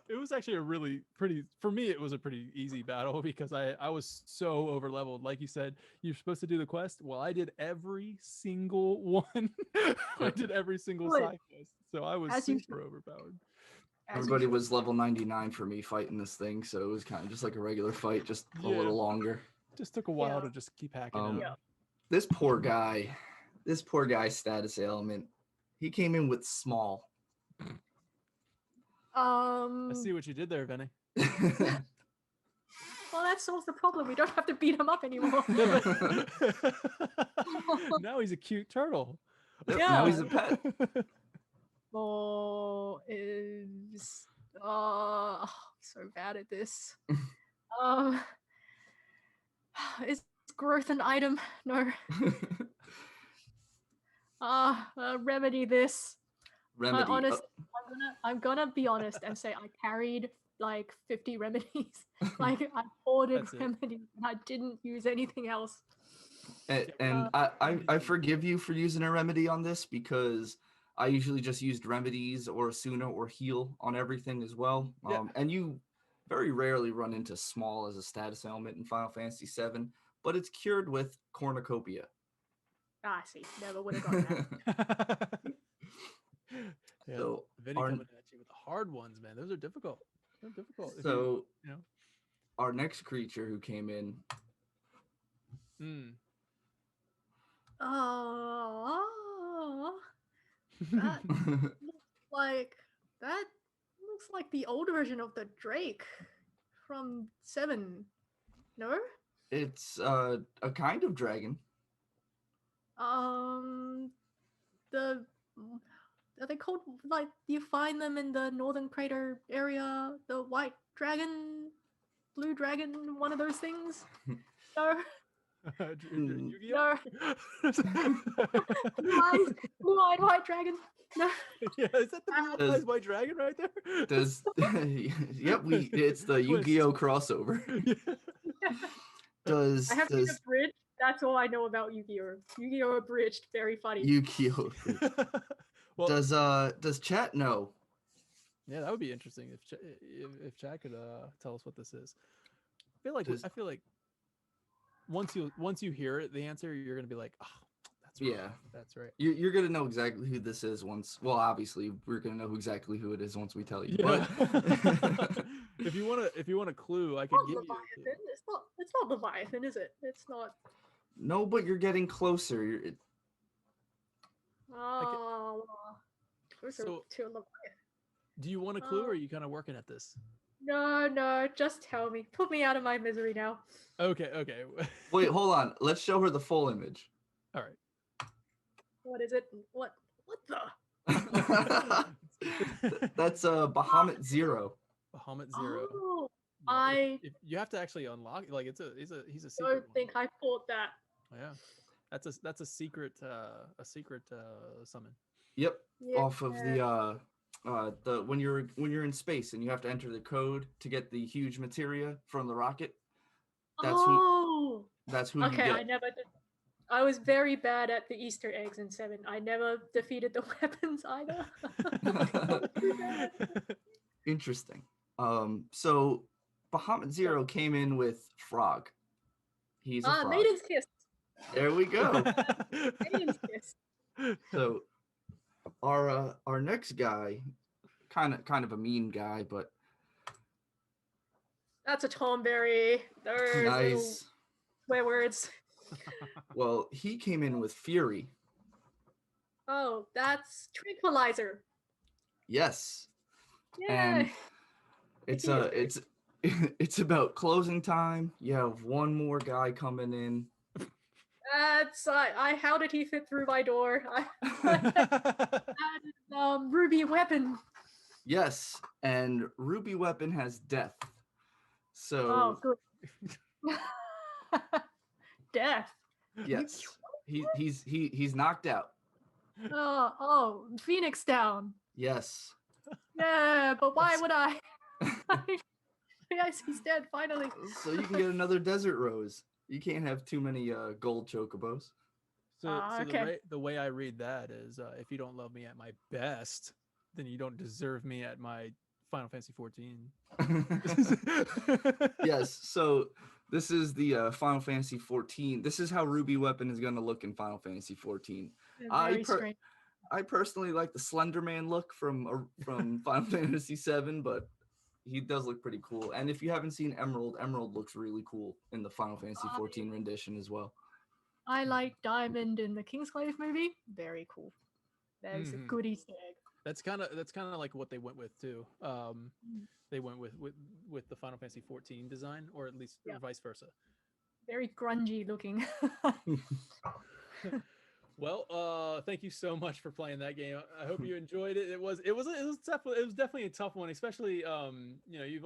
It was actually a really pretty, for me, it was a pretty easy battle because I was so over leveled. Like you said, you're supposed to do the quest. Well, I did every single one. I did every single Good. side quest. So I was As you super overpowered. Everybody was level 99 for me fighting this thing, so it was kind of just like a regular fight, just a Yeah. little longer. Just took a while Yeah. to just keep hacking Um, out. This poor guy's status ailment, he came in with small. I see what you did there, Vinny. Well, that solves the problem. We don't have to beat him up anymore. Now he's a cute turtle. Yep, Yeah. Now he's a pet. Oh, is so bad at this. Is growth an item? No. Remedy this. Remedy. Honestly, I'm gonna be honest and say I carried like 50 remedies. Like I ordered That's it. remedies and I didn't use anything else. And I forgive you for using a remedy on this because I usually just used remedies or Asuna or heal on everything as well. Yeah. And you very rarely run into small as a status ailment in Final Fantasy VII, but it's cured with cornucopia. I see. Never would have gotten that. Yeah, So Vinny our- coming at you with the hard ones, man. Those are difficult. They're difficult. If So you know. our next creature who came in, Mm. Oh, that looks like the old version of the Drake from 7. No? it's a kind of dragon. The are they called, like, you find them in the Northern Crater area? The white dragon, blue dragon, one of those things? No. Yu-Gi-Oh? Blue-eyed white dragon. No. Yeah, is that the blue-eyed white dragon right there? Does yep, it's the Yu-Gi-Oh crossover. Yeah. Does I have seen a bridge. That's all I know about Yu-Gi-Oh. Yu-Gi-Oh abridged, very funny. Yu-Gi-Oh. Well, does chat know? yeah, that would be interesting if Chad could tell us what this is. I feel like once you hear it, the answer, you're gonna be like, oh, that's right. Yeah, that's right. You're gonna know exactly who this is once. Well, obviously, we're gonna know exactly who it is once we tell you. Yeah. But if you want a clue, I could Not give you. Leviathan. It's not Leviathan, is it? It's not. no, but you're getting closer. Closer So- to Leviathan. Do you want a clue, or are you kind of working at this? No, just tell me. Put me out of my misery now. Okay. Wait, hold on. Let's show her the full image. All right. What is it? What the? That's Bahamut Zero. Bahamut Zero. Oh, Yeah, if you have to actually unlock. Like he's a I secret. don't think I thought that. Yeah, that's a secret summon. Yep. Yeah. Off of the when you're in space and you have to enter the code to get the huge materia from the rocket. That's who. Oh, That's who you okay. I get. never did. I was very bad at the Easter eggs in 7. I never defeated the weapons either. I was too bad. Interesting. So Bahamut Zero came in with Frog. He's a frog. Maiden's Kiss. There we go. Maiden's Kiss. So our next guy, kind of a mean guy, but That's a Tomberry. There's little nice. swear words. Well, he came in with Fury. Oh, that's Tranquilizer. Yes. Yeah. And it's it's about closing time. You have one more guy coming in. That's how did he fit through my door? That is, Ruby Weapon. Yes, and Ruby Weapon has death. Oh, So good. Death. yes, he's knocked out. Oh, Phoenix down. Yes. Yeah, but why would I? Yes, he's dead finally. So you can get another Desert Rose. You can't have too many gold chocobos. So Okay. the way I read that is, if you don't love me at my best, then you don't deserve me at my Final Fantasy 14. Yes. So this is the Final Fantasy 14. This is how Ruby Weapon is going to look in Final Fantasy 14. Very strange. I personally like the Slender Man look from Final Fantasy 7, but he does look pretty cool. And if you haven't seen Emerald, Emerald looks really cool in the Final Fantasy 14 rendition as well. I like Diamond in the Kingsglaive movie. Very cool. That is a good Easter egg. That's kind of like what they went with too. They went with the Final Fantasy 14 design, or at least or vice versa. Very grungy looking. Well, thank you so much for playing that game. I hope you enjoyed it. It was definitely a tough one, especially you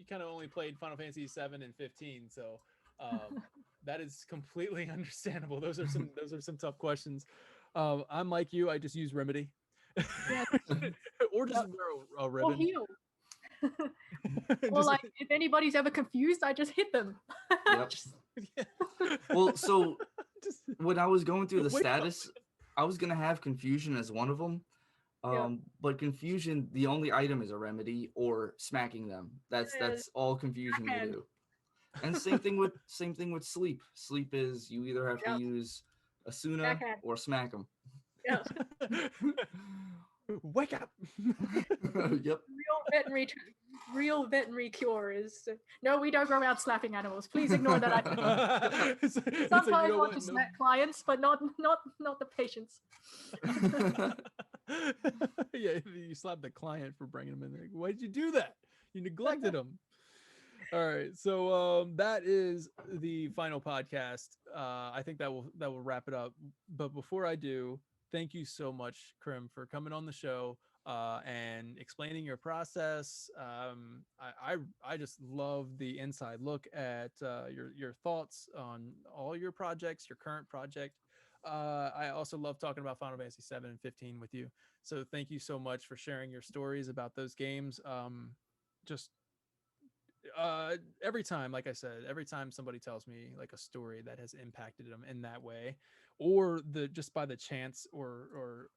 kind of only played Final Fantasy 7 and 15, so that is completely understandable. Those are some tough questions. I'm like you. I just use Remedy, or just wear a ribbon. Or heal. Or like if anybody's ever confused, I just hit them. Yep. Well, so when I was going through the status, I was gonna have Confusion as one of them. But Confusion, the only item is a remedy or smacking them. That's all Confusion will do. And same thing with Sleep. Sleep is you either have to use Asuna or smack them. Yeah. Wake up. Yep. Real veterinary cure is no, we don't go around slapping animals. Please ignore that. Sometimes want to slap clients, but not the patients. Yeah, you slapped the client for bringing them in there. Why did you do that? You neglected them. All right, so that is the final podcast. I think that will wrap it up. But before I do, thank you so much, Crim, for coming on the show and explaining your process. I just love the inside look at your thoughts on all your projects, your current project. I also love talking about Final Fantasy 7 and 15 with you. So thank you so much for sharing your stories about those games. Every time, like I said, every time somebody tells me like a story that has impacted them in that way, or just by the chance or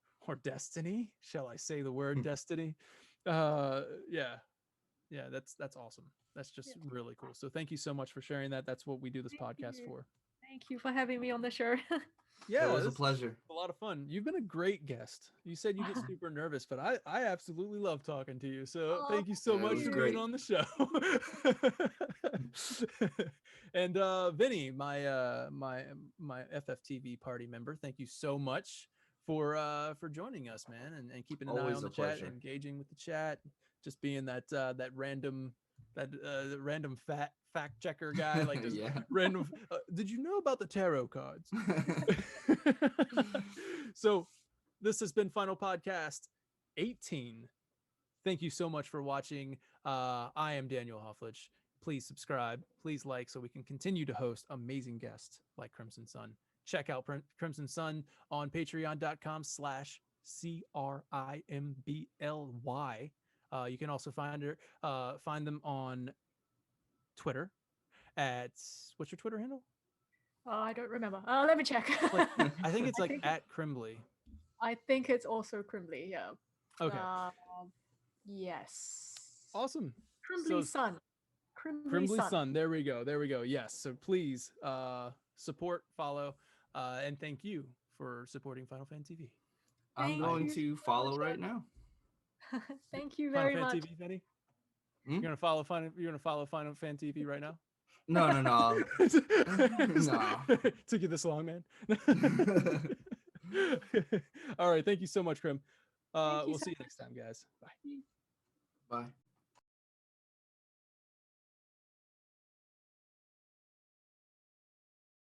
destiny, shall I say the word destiny? Yeah, that's awesome. That's just really cool. So thank you so much for sharing that. That's what we do this podcast for. Thank you for having me on the show. Yeah, it was a pleasure. A lot of fun. You've been a great guest. You said you get super nervous, but I absolutely love talking to you. So thank you so much for being on the show. And Vinny, my FFTV party member, thank you so much for joining us, man, and keeping an eye on the chat, engaging with the chat, just being that random fact checker guy, like just random. Did you know about the tarot cards? So this has been Final Podcast 18. Thank you so much for watching. I am Daniel Hofflich. Please subscribe, please like, so we can continue to host amazing guests like Crimson Sun. Check out Crimson Sun on patreon.com/CRIMBLY. You can also find them on Twitter at what's your Twitter handle? I don't remember. Let me check. Like, I think it's I like think at Crimbly. I think it's also Crimly. Yeah. Okay. Yes. Awesome. Crimbly So Sun. Crimbly Crimbly Sun. Sun. There we go. There we go. Yes. So please support, follow, and thank you for supporting Final Fantasy V. I'm Thank going you to so follow much, right Ed. now. Thank you Final very Fantasy much. V, Fanny? Hmm? You're gonna follow Final Fantasy V right now? No. No. Took you this long, man. All right. Thank you so much, Crim. Thank you We'll so see you next time, guys. Bye. much. Bye.